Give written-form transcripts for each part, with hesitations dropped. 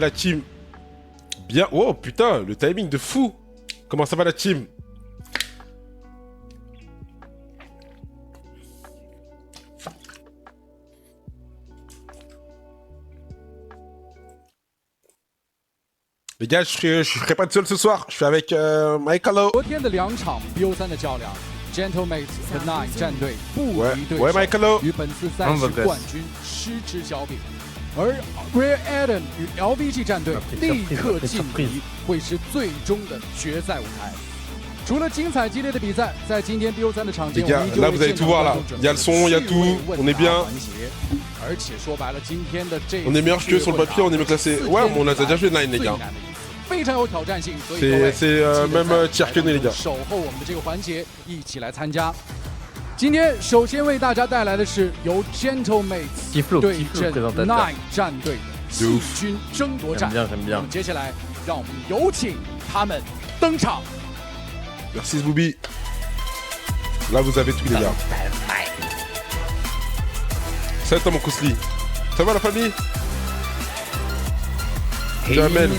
la team? Bien. Oh putain, le timing de fou. Comment ça va la team? Les gars, je serai pas de seul ce soir. Je suis avec Michaelo. 昨天的2场 BO3 的较量 ，Gentlemates 和 Nine 战队不敌对喂手， ，Michaelo。与本次赛事冠军失之交臂。而 Rare Adam 与 LVG 战队立刻晋级，会是最终的决赛舞台。除了精彩激烈的比赛，在今天 BO3 的场间， Les gars, 我们依旧 là 为 vous allez 现 tout 场 voir 观 là. 众准 Il 备 y a le son, il y a tout, on est bien. 而且说白了，今天的这 On est meilleur que sur le papier, on est mieux classé. Ouais, mais on a déjà joué Nine, les gars. 非常有挑战性，所以各位 C'est même tiers que nous, les gars. 守候我们的这个环节，一起来参加。今天首先为大家带来的是由 Gentlemates 对阵 Nine 战队细菌争夺战。那么接下来，让我们有请他们登场。 Merci Zboubi. Là vous avez tout les gars. Salut à mon Kousli. Ça va la famille? Jamel.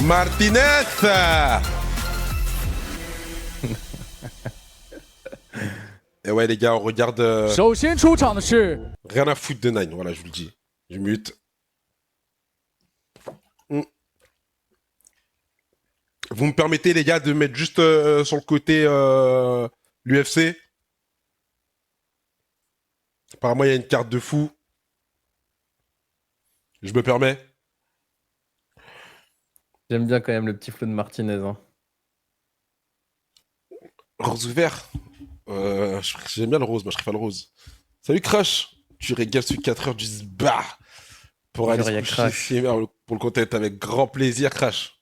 Martinez. Et ouais les gars, on regarde 首先出场的是 rien à foutre de Nine, voilà je vous le dis. Je mute. Vous me permettez les gars de mettre juste sur le côté l'UFC. Apparemment il y a une carte de fou. Je me permets. J'aime bien quand même le petit flow de Martinez. Hein. Rose ou vert. J'aime bien le rose, moi je préfère le rose. Salut Crash. Tu régales sur 4 heures du bar. Pour aller se coucher ici, pour le content avec grand plaisir Crash.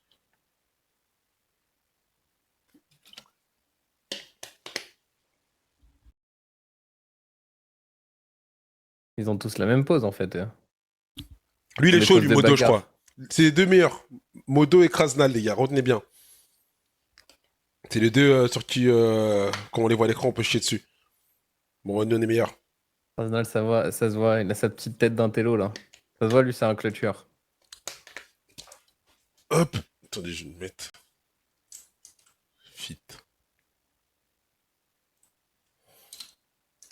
Ils ont tous la même pose en fait. Lui il est Les chaud poses du de Modo je bagarre. crois. C'est les deux meilleurs. Modo et Krasnal les gars, retenez bien. C'est les deux sur qui, quand on les voit à l'écran, on peut chier dessus. Bon, nous on est meilleurs. Arsenal, ça se voit, il a sa petite tête d'un télo là. Ça se voit, lui c'est un clutcheur. Hop. Attendez, je vais me mettre. Fit.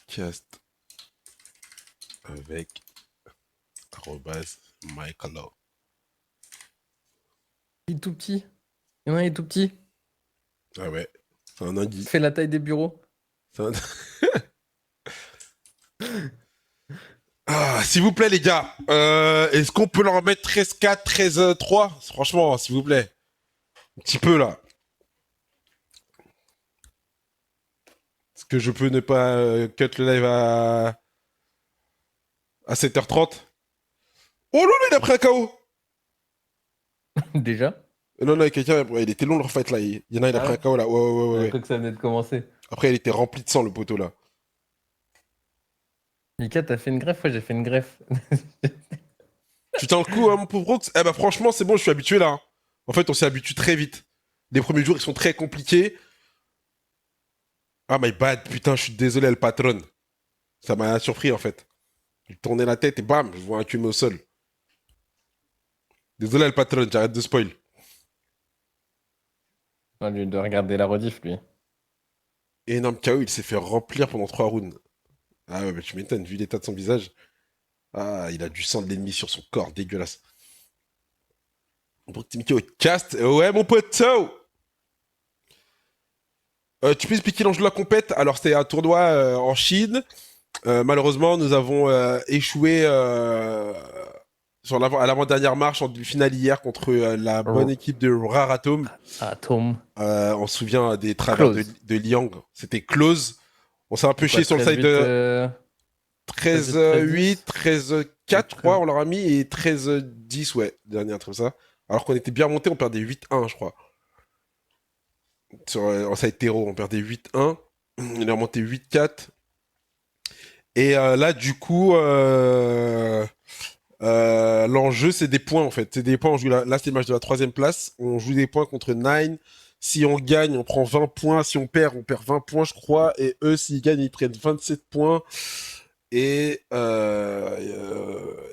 Cast. Avec. Arrobase. Michaelo. Il est tout petit. Il y en a un, il est tout petit. Ah ouais. C'est un indice. Il fait la taille des bureaux. Ah, s'il vous plaît, les gars, est-ce qu'on peut leur mettre 13-4, 13-3? Franchement, s'il vous plaît. Un petit peu, là. Est-ce que je peux ne pas cut le live à 7h30? Oh là là, il a pris un KO! Déjà. Non, non, quelqu'un, il était long leur fight, là. Il y en a, il a pris un KO, là. Ouais. Je crois que ça venait de commencer. Après, il était rempli de sang, le poteau, là. Mika, t'as fait une greffe? Ouais, j'ai fait une greffe. Tu tiens le coup, hein, mon pauvre Rox? Eh bah franchement, c'est bon, je suis habitué là. Hein. En fait, on s'y habitue très vite. Les premiers jours, ils sont très compliqués. Ah, my bad, putain, je suis désolé, le patron. Ça m'a surpris, en fait. Je tournais la tête et bam, je vois un cumé au sol. Désolé, le patron, j'arrête de spoil. Ah, lui, de regarder la rediff, lui. Énorme KO, il s'est fait remplir pendant 3 rounds. Ah ouais, bah tu m'étonnes, vu l'état de son visage. Ah, il a du sang de l'ennemi sur son corps, dégueulasse. Proximité au cast. Ouais, mon poteau. Tu peux expliquer l'enjeu de la compète? Alors, c'était un tournoi en Chine. Malheureusement, nous avons échoué à l'avant-dernière marche en demi-finale hier contre la bonne équipe de Raratom. Atom. On se souvient des travers de Liang. C'était close. On s'est un peu chié sur le side de 13-8, 13-4, je crois, on leur a mis, et 13-10, ouais, dernier, un truc comme ça. Alors qu'on était bien monté, on perdait 8-1, je crois. En side terreau, on perdait 8-1. On est remonté 8-4. Et là, du coup, l'enjeu, c'est des points, en fait. C'est des points, on joue là c'est le match de la 3ème place. On joue des points contre Nine Si on gagne, on prend 20 points. Si on perd 20 points, je crois. Et eux, s'ils gagnent, ils prennent 27 points. Et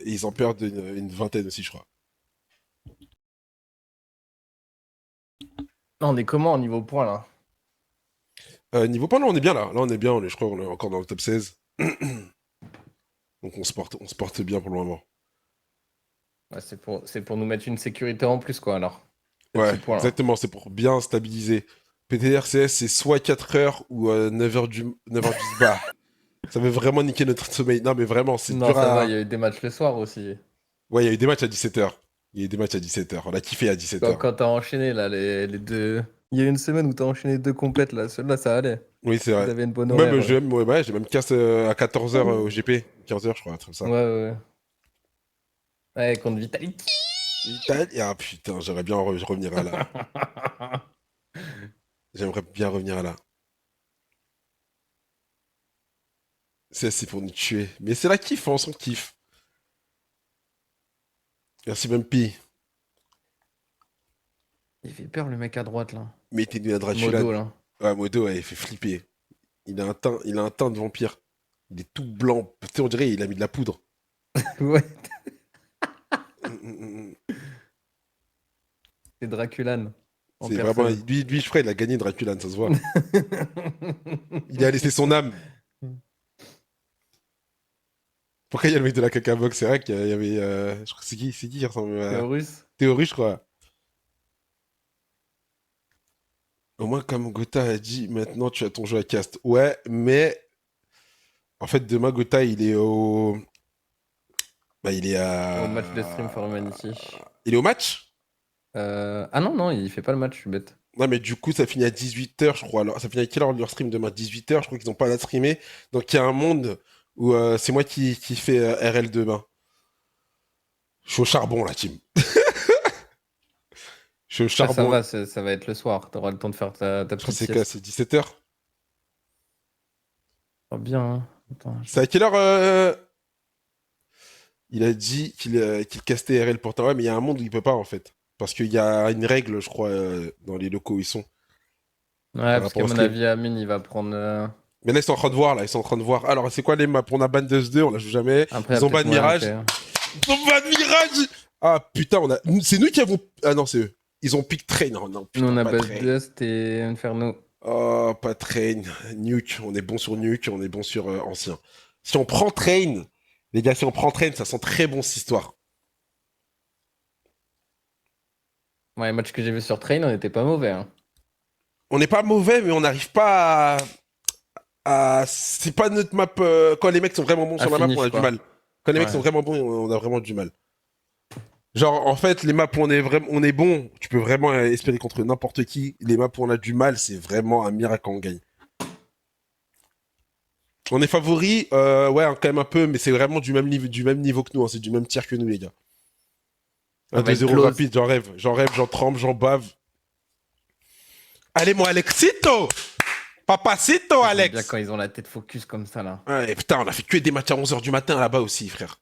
ils en perdent une vingtaine aussi, je crois. On est comment au niveau points là? Niveau points, là, on est bien là. Là, on est bien. Je crois qu'on est encore dans le top 16. Donc, on se porte bien pour le moment. Ouais, c'est pour nous mettre une sécurité en plus, quoi, alors. Ouais, exactement. C'est pour bien stabiliser. PTRCS, c'est soit 4 heures ou 9h du bas. Ça veut vraiment niquer notre sommeil. Non, mais vraiment, c'est non, dur ça va, il y a eu des matchs le soir aussi. Ouais, il y a eu des matchs à 17h. Il y a eu des matchs à 17h. On a kiffé à 17h. Quand t'as enchaîné, là, les deux... Il y a eu une semaine où t'as enchaîné 2 complètes, là. Celle-là, ça allait. Oui, c'est vrai. T'avais une bonne Même, horaire. j'ai même casse à 14h au GP. 15h, je crois, un truc comme ça. Ouais. Ouais, contre Vitality. Ah putain, j'aimerais bien revenir à là. J'aimerais bien revenir à là. C'est pour nous tuer. Mais c'est la kiff, on s'en kiffe. Merci, Bumpy. Il fait peur, le mec à droite, là. Mettez-nous un Dracula. Modo, là. Ouais, Modo, ouais, il fait flipper. Il a un teint de vampire. Il est tout blanc. Tu sais, on dirait il a mis de la poudre. Ouais. C'est Draculan. C'est vraiment... Lui, je crois, il a gagné Draculan, ça se voit. Il a laissé son âme. Pourquoi il y a le mec de la caca box? C'est vrai qu'il y avait... Je crois que c'est qui ressemble à... Théorus, je crois. Au moins, comme Gotha a dit, maintenant tu as ton jeu à cast. Ouais, mais... En fait, demain, Gotha, il est au... Bah, il est à... Au match de Stream for Humanity. Il est au match? Ah non, il fait pas le match, je suis bête. Ouais, mais du coup, ça finit à 18h, je crois. Alors, ça finit à quelle heure leur stream demain? 18h, je crois qu'ils n'ont pas à streamer. Donc, il y a un monde où c'est moi qui fais RL demain. Je suis au charbon, la team. Je suis au charbon. Ah, ça va être le soir. T'auras le temps de faire ta petite C'est quoi? C'est 17h? Oh, bien, hein. Attends, C'est à quelle heure il a dit qu'il castait RL pour toi. Ouais, mais il y a un monde où il peut pas, en fait. Parce qu'il y a une règle, je crois, dans les locaux où ils sont. Ouais, parce qu'à mon avis, Amine, il va prendre... Mais là, ils sont en train de voir, là. Ils sont en train de voir. Alors, c'est quoi les maps? On a ban 2 on la joue jamais. Après, ils ont ban Mirage. Ils ont ban Mirage. Ah, putain, c'est nous qui avons... Ah non, c'est eux. Ils ont pick Train. Non, putain, nous, on a Buzz Dust et Inferno. Oh, pas Train. Nuke. On est bon sur Nuke. On est bon sur Ancien. Si on prend Train... Les gars, si on prend Train, ça sent très bon, cette histoire. Ouais, les matchs que j'ai vu sur Train, on n'était pas mauvais. Hein. On n'est pas mauvais, mais on n'arrive pas à... C'est pas notre map... Quand les mecs sont vraiment bons sur la map, on a du mal. Quand les mecs sont vraiment bons, on a vraiment du mal. Genre, en fait, les maps où on est bon, tu peux vraiment espérer contre n'importe qui. Les maps où on a du mal, c'est vraiment un miracle quand on gagne. On est favori, ouais, quand même un peu, mais c'est vraiment du même niveau que nous. Hein, c'est du même tir que nous, les gars. 1-2-0 rapide, j'en rêve, j'en tremble, j'en bave. Allez, mon Alexito! Papacito, Alex! Bien quand ils ont la tête focus comme ça, là. Ouais, putain, on a fait que des matchs à 11h du matin là-bas aussi, frère.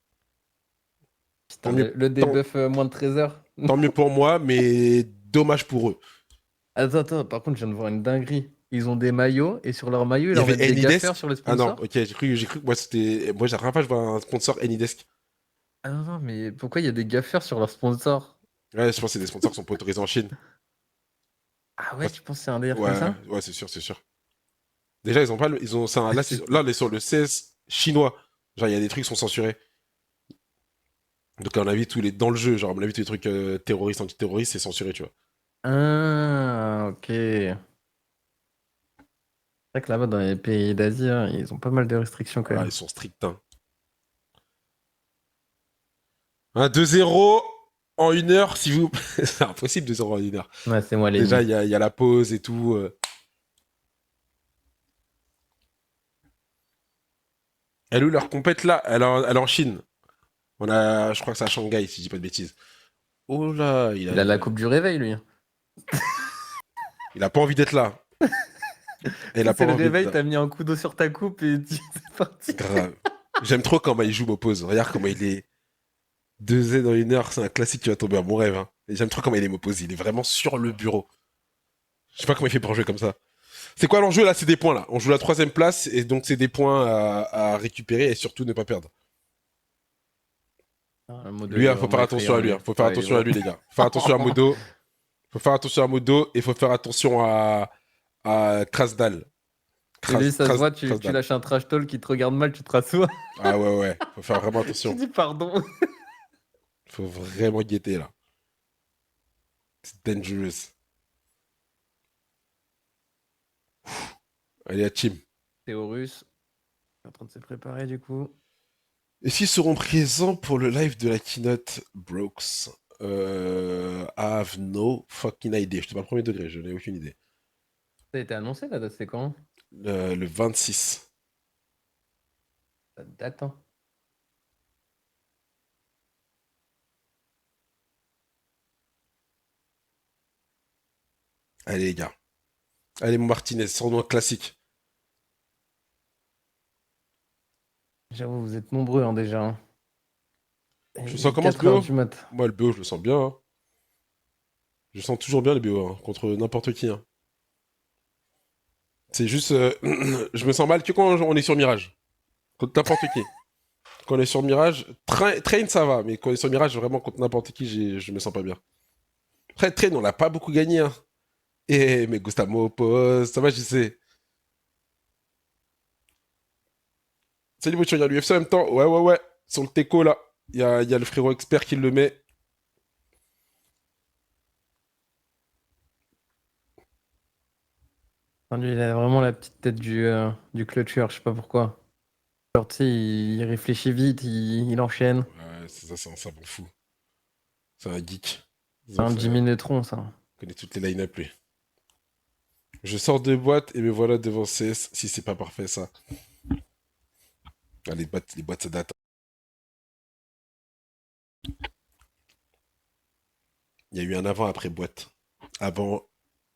Putain, le debuff moins de 13h. Tant mieux pour moi, mais dommage pour eux. Attends, par contre, je viens de voir une dinguerie. Ils ont des maillots et sur leurs maillots, ils leur mettent des gaffeurs sur les sponsors. Ah non, ok, j'ai cru que moi c'était. Moi, j'ai rien fait, je vois un sponsor Anydesk. Ah non, mais pourquoi il y a des gaffeurs sur leurs sponsors? Ouais, je pense que c'est des sponsors qui sont pas autorisés en Chine. Ah ouais, tu penses que c'est un délire comme ça? Ouais, c'est sûr. Déjà, ils ont pas le. Là, on est sur le 16 chinois. Genre, il y a des trucs qui sont censurés. Donc, à mon avis, dans le jeu, genre, à mon avis, tous les trucs terroristes, antiterroristes, c'est censuré, tu vois. Ah, ok. C'est vrai que là-bas, dans les pays d'Asie, hein, ils ont pas mal de restrictions quand même. Ils sont stricts. Hein. 2-0 en 1 heure, si vous. C'est impossible 2-0 en 1 heure. Ouais, c'est moi les. Déjà, il y a la pause et tout. Elle est où leur compète là? Elle est en Chine. Je crois que c'est à Shanghai, si je dis pas de bêtises. Oh là, il a la coupe du réveil, lui. Il a pas envie d'être là. C'est le réveil, t'as mis un coup d'eau sur ta coupe et c'est parti. Grave. J'aime trop comment il joue Mopose. Regarde comment il est 2 dans 1 heure, c'est un classique qui va tomber à mon rêve. Hein. Et j'aime trop comment il est Mopose. Il est vraiment sur le bureau. Je sais pas comment il fait pour jouer comme ça. C'est quoi l'enjeu là? C'est des points là. On joue la 3ème place et donc c'est des points à récupérer et surtout ne pas perdre. Lui, faut faire attention à lui. Faut faire attention à lui, les gars. Faut faire attention à Modo. Faut faire attention à Modo et faut faire attention à Krasdal. Lui, ça se voit, tu lâches un trash talk qui te regarde mal, tu te rassois. Ah ouais. Faut faire vraiment attention. Tu dis pardon. Faut vraiment guetter là. C'est dangerous. Allez, à team. Théorus. En train de se préparer du coup. Et s'ils seront présents pour le live de la keynote Brooks? I have no fucking idea. Je te parle premier degré, je n'ai aucune idée. Ça a été annoncé la date, c'est quand? Le 26. Ça date, hein. Allez, les gars. Allez, mon Martinez, sors-nous un classique. J'avoue, vous êtes nombreux hein, déjà. Hein. Je sens comment ce BO? Moi, le BO, je le sens bien. Hein. Je sens toujours bien le BO, hein, contre n'importe qui. Hein. C'est juste... je me sens mal que quand on est sur Mirage. Contre n'importe qui. Quand on est sur Mirage, Train, ça va. Mais quand on est sur Mirage, vraiment, contre n'importe qui, je me sens pas bien. Après, Train, on l'a pas beaucoup gagné. Hein. Et mais Gustavo pose, ça va, je sais. Salut, tu regardes l'UFC en même temps? Ouais. Sur le Teco, là. Il y a le frérot expert qui le met. Lui, il a vraiment la petite tête du clutcher, je sais pas pourquoi. Genre, tu sais, il réfléchit vite, il enchaîne. Ouais, c'est ça, c'est un savant fou. C'est un geek. C'est un Jimmy Neutron, ça. Il connaît toutes les line-up, lui. Je sors de boîte et me voilà devant CS. Si c'est pas parfait, ça. Ah, les boîtes, ça date. Il y a eu un avant-après boîte. Avant,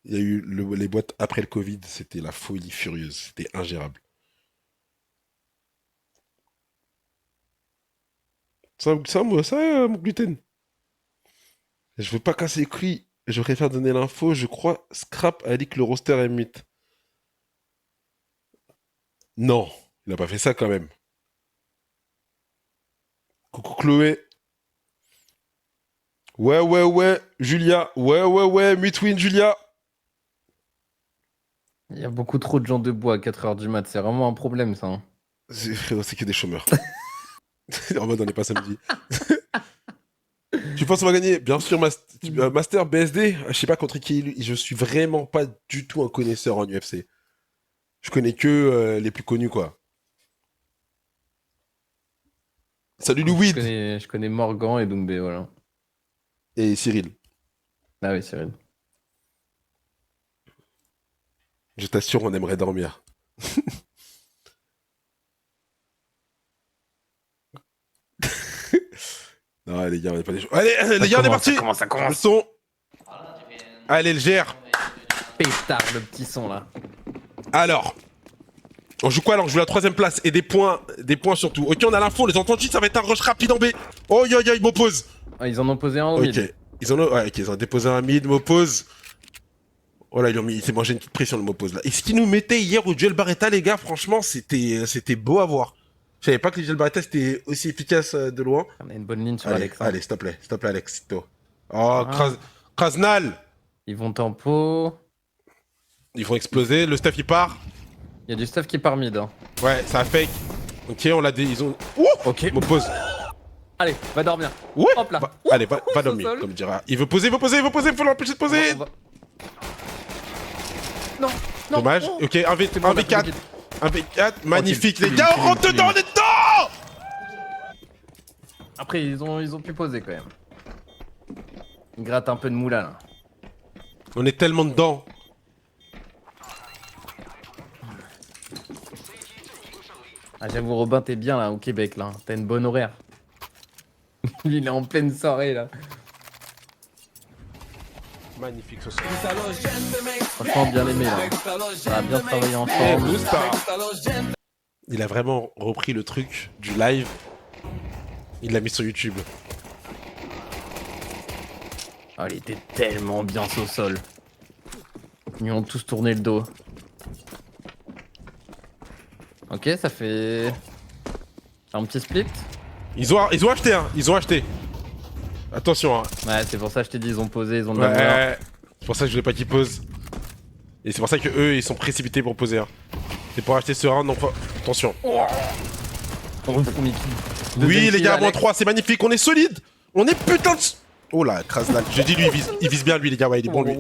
il y a eu les boîtes après le Covid. C'était la folie furieuse. C'était ingérable. Ça, mon gluten. Je veux pas casser les couilles. Je préfère donner l'info. Je crois Scrap a dit que le roster est mythe. Non, il a pas fait ça quand même. Coucou Chloé. Ouais. Julia. Ouais. Mutwin, Julia. Il y a beaucoup trop de gens debout à 4h du mat. C'est vraiment un problème, ça. Hein. C'est que des chômeurs. En mode, on n'est pas samedi. Tu penses qu'on va gagner? Bien sûr, Master BSD. Je sais pas contre qui. Je suis vraiment pas du tout un connaisseur en UFC. Je connais que les plus connus, quoi. Salut Louis. Je connais Morgan et Doumbé, voilà. Et Cyril. Ah oui, Cyril. Je t'assure, on aimerait dormir. Non, les gars, on n'est pas des choses. Allez, les gars, on est parti. Ça commence. Le son. Allez, le GR. Pétard, le petit son, là. Alors. On joue quoi alors? On joue la 3ème place et des points surtout. Ok, on a l'info, les entendus, ça va être un rush rapide en B. Oh, ils m'opposent. Ah, ils en ont posé un au mid. Ok, ils ont déposé un mid, m'opposent. Oh là, il s'est mangé une petite pression, le m'oppose là. Et ce qu'ils nous mettaient hier au duel Barretta, les gars, franchement, c'était beau à voir. Je savais pas que le duel Barretta c'était aussi efficace de loin. On a une bonne ligne sur allez, Alex. Hein. Allez, s'il te plaît, Alex, toi. Oh, Krasnal. Ils vont tempo. Ils vont exploser, le stuff il part. Il y a du stuff qui part mid. Hein. Ouais, ça a fake. Ok, on l'a ils ont... Ok. M'oppose. Allez, va dormir. Ouais. Hop là. Allez, va dormir, comme dira. Il veut poser, faut l'empêcher de poser. Non. Dommage. Oh. Ok, 1v4. 1v4. Magnifique, les gars, on rentre dedans, on est dedans. Après, ils ont pu poser quand même. Ils grattent un peu de moula là. On est tellement dedans. Ah, j'avoue, Robin, t'es bien là au Québec là. T'as une bonne horaire. Il est en pleine soirée là. Magnifique ce soir. Franchement, bien aimé là. Ça a bien travaillé ensemble. Il a vraiment repris le truc du live. Il l'a mis sur YouTube. Oh, il était tellement bien au sol. Ils ont tous tourné le dos. Ok, ça fait... un petit split. Ils ont acheté, hein. Ils ont acheté. Attention, hein. Ouais, c'est pour ça que je t'ai dit, ils ont posé, ils ont de Ouais, la c'est pour ça que je voulais pas qu'ils posent. Et c'est pour ça que eux, ils sont précipités pour poser. Hein. C'est pour acheter ce round, donc attention. Oui, les gars, moins 3, c'est magnifique. On est solide. On est putain de... Oh là, Krasnal. J'ai dit lui, il vise bien lui, les gars. Ouais, il est bon lui.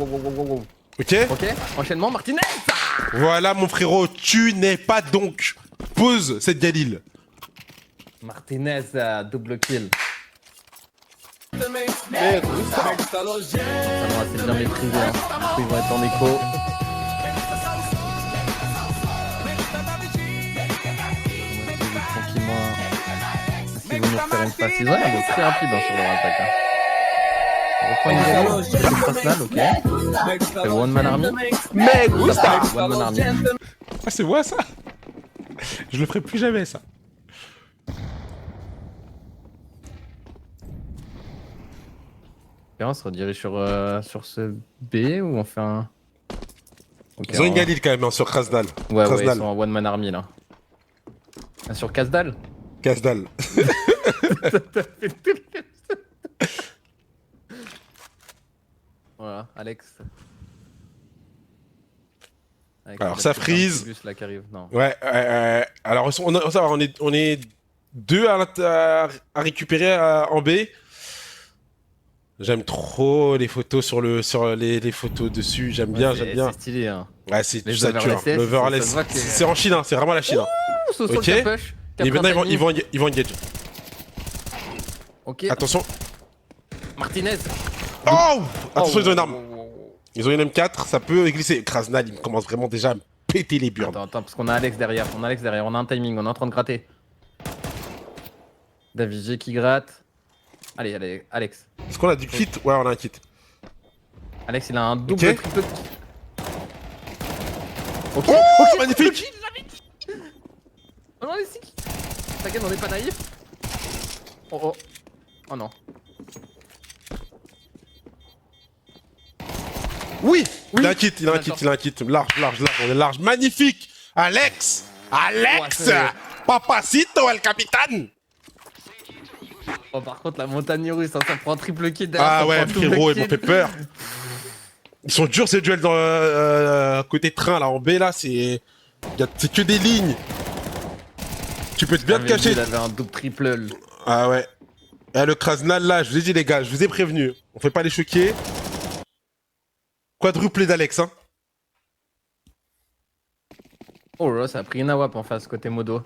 Ok. Ok, enchaînement, Martinez. Voilà, mon frérot, tu n'es pas donc. Pose cette Galil. Martinez, double kill. Ça va, c'est bien maîtrisé. Hein. Du coup, ils vont être en écho. Tranquillement. Ils vont nous refaire une phase. Ils ont l'air très rapide hein, sur leur attaque. Hein. On reprend une galère. C'est Krasnal, ok. C'est One Man Army. Mec, où ça One Man Army. Ah, c'est moi ça. Je le ferai plus jamais ça. Et on se redirige sur ce B ou on fait un... Okay, ils ont une Galil quand même hein, sur Krasnal. Ouais, ouais, ils sont en One Man Army là. Ah, sur Kasdal. Kasdal. Voilà, Alex. Alors ça freeze. Bus, là, qui arrive. Non. Ouais, alors on est deux à récupérer en B. J'aime trop les photos sur les photos dessus, j'aime bien. C'est stylé hein. Ouais, c'est les ça tue. L'overless, c'est en Chine, hein, c'est vraiment la Chine. Hein. Ok. Et maintenant ils vont engage. Ok. Attention. Martinez. Oh, attention, ils ont une arme. Ils ont une M4, ça peut glisser. Krasnal, il commence vraiment déjà à me péter les burnes. Attends, parce qu'on a Alex derrière. On a un timing, on est en train de gratter. David G qui gratte. Allez, Alex. Est-ce qu'on a du kit? Ouais, on a un kit. Alex, il a un double triple. Ok, oh, magnifique. Oh non, les sick. T'inquiète, on n'est pas naïf. Oh non. Oui, il a un kit. Large, on est large. Magnifique. Alex, Papacito, el capitaine. Oh, par contre, la montagne russe, hein, ça prend un triple kill derrière. Ah ouais, frérot, ils m'ont fait peur. Ils sont durs ces duels dans côté train là en B là, c'est que des lignes. Tu peux bien te cacher. Il avait un double triple. Ah ouais. Et le Krasnal là, je vous ai dit les gars, je vous ai prévenu. On fait pas les choquer. Quadruplé d'Alex hein. Oh là, ça a pris une AWP en face côté modo.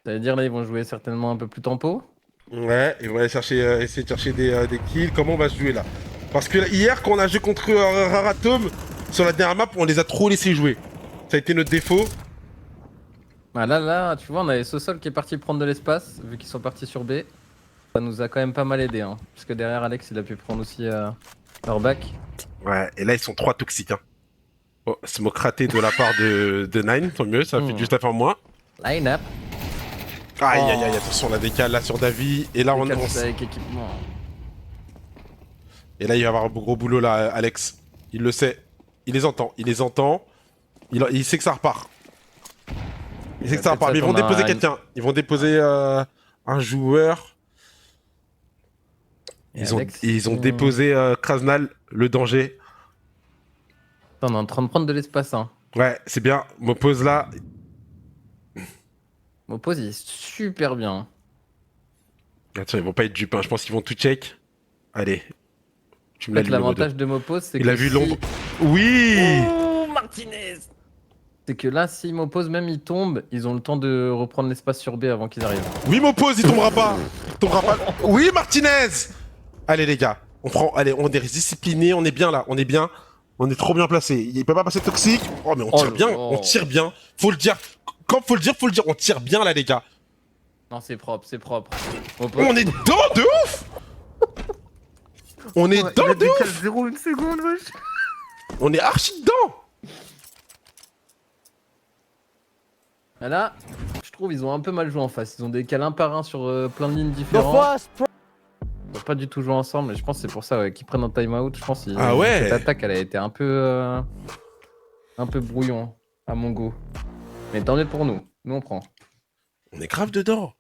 Ça veut dire là ils vont jouer certainement un peu plus tempo. Ouais, ils vont aller chercher, essayer de chercher des kills. Comment on va se jouer là? Parce que là, hier quand on a joué contre Raratom sur la dernière map, on les a trop laissés jouer. Ça a été notre défaut. Bah là, tu vois, on avait Sosol qui est parti prendre de l'espace, vu qu'ils sont partis sur B. Ça nous a quand même pas mal aidé, hein. Parce que derrière Alex, il a pu prendre aussi leur back. Ouais, et là ils sont 3 toxiques hein. Oh, smoke raté de la part de Nine, tant mieux, ça fait juste à faire moins. Line up. Aïe, attention, la décale là sur Davi. Et là, avec équipement. Et là, il va y avoir un gros boulot là, Alex. Il le sait. Il les entend. Il sait que ça repart. Il sait que ça repart. Mais ils vont déposer quelqu'un. Ils vont déposer un joueur. Ils ont déposé Krasnal, le danger. Attends, on est en train de prendre de l'espace, hein. Ouais, c'est bien. M'oppose là. M'oppose, il est super bien. Attends, ils vont pas être dupes, hein. Je pense qu'ils vont tout check. Allez. Tu me l'as lu. L'avantage de M'oppose, c'est que. Il a vu l'ombre. Oui. Oh, Martinez. C'est que là, si M'oppose, même il tombe, ils ont le temps de reprendre l'espace sur B avant qu'ils arrivent. Oui, M'oppose, il tombera pas. Oui, Martinez. Allez, les gars. Allez, on est disciplinés, on est bien là. On est trop bien placé. Il peut pas passer toxique. Oh, mais on tire bien. Faut le dire. Quand faut le dire. On tire bien là, les gars. Non, c'est propre. On est dedans de ouf. On est dedans de ouf. 0 une seconde, wesh. On est archi dedans. Là, je trouve ils ont un peu mal joué en face. Ils ont des cales un par un sur plein de lignes différentes. pas du tout joué ensemble. Et je pense que c'est pour ça ouais, qu'ils prennent un time-out. Je pense que Ah ouais. cette attaque, elle a été un peu brouillon à mon goût. Mais tant mieux pour nous. Nous, on prend. On est grave dedans.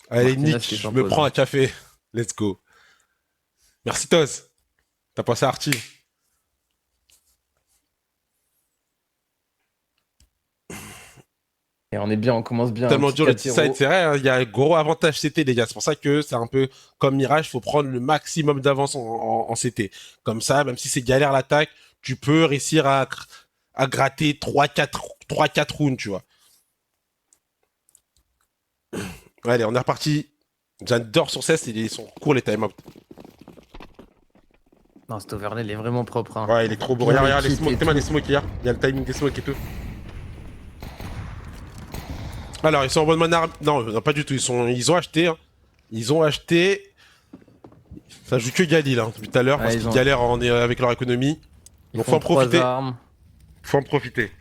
Allez, Martinez Nick, qui je s'impose, me prends un café. Let's go. Merci, Toz. T'as passé Archie. Et on est bien, on commence bien. Tellement un petit dur le 4-0. T-side, c'est vrai, hein, il y a un gros avantage CT, les gars. C'est pour ça que c'est un peu comme Mirage, faut prendre le maximum d'avance en CT. Comme ça, même si c'est galère l'attaque, tu peux réussir à gratter 3-4 rounds, tu vois. Ouais, allez, on est reparti. J'adore sur 16, ils sont courts les time-out. Non, cet overlay, il est vraiment propre. Hein. Ouais, il est trop beau. Bien Regarde, les équipé smokes, et t'es mal les tout. smokes hier. Il y a le timing des smokes et tout. Alors, ils sont en bonne manière. Non, non, pas du tout. Ils ont acheté. Hein. Ils ont acheté. Ça joue que Galil, hein, depuis tout à l'heure, Ouais, parce ils qu'ils ont- galèrent avec leur économie. Ils Donc, font faut en 3 profiter. armes. Faut en profiter.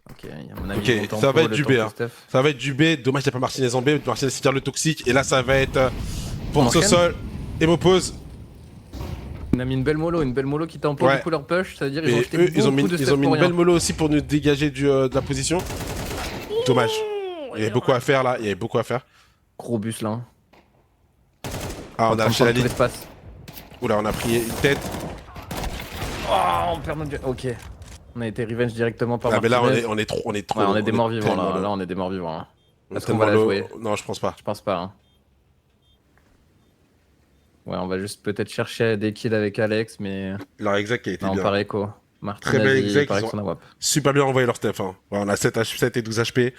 Ok, à mon avis, Ok, ils vont ça va tempo être le du temps B. que Hein. Steph. Ça va être du B. Dommage, il n'y a pas Martinez en B. Martinez, c'est dire le toxique. Et là, ça va être pour On enchaîne Sosol. Et m'oppose. On a mis une belle mollo qui tempo Ouais. du coup leur push, c'est-à-dire ils Et ont jeté eux, ils ont beaucoup mis, de ils Steph ont mis pour une rien. belle mollo aussi pour nous dégager de la position. Dommage. Il y avait beaucoup à faire là. Il y avait beaucoup à faire. Gros bus là. Hein. Ah, on a lâché la tout ligne. l'espace. Oula, on a pris une tête. Oh, on perd notre... Ok. On a été revenge directement par Ah, mais là, Martinez. on est trop. Ouais, on est des morts vivants là. Là, on est des morts vivants. Hein. Est-ce qu'on va la jouer? Non, je pense pas. Je pense pas. Hein. Ouais, on va juste peut-être chercher des kills avec Alex, mais. Leur exec a été Non, bien. par écho. Martinez, Très bel il exec, paraît ils que son a WAP. Super bien envoyé leur stuff. Hein. Ouais, on a 7 et 12 HP.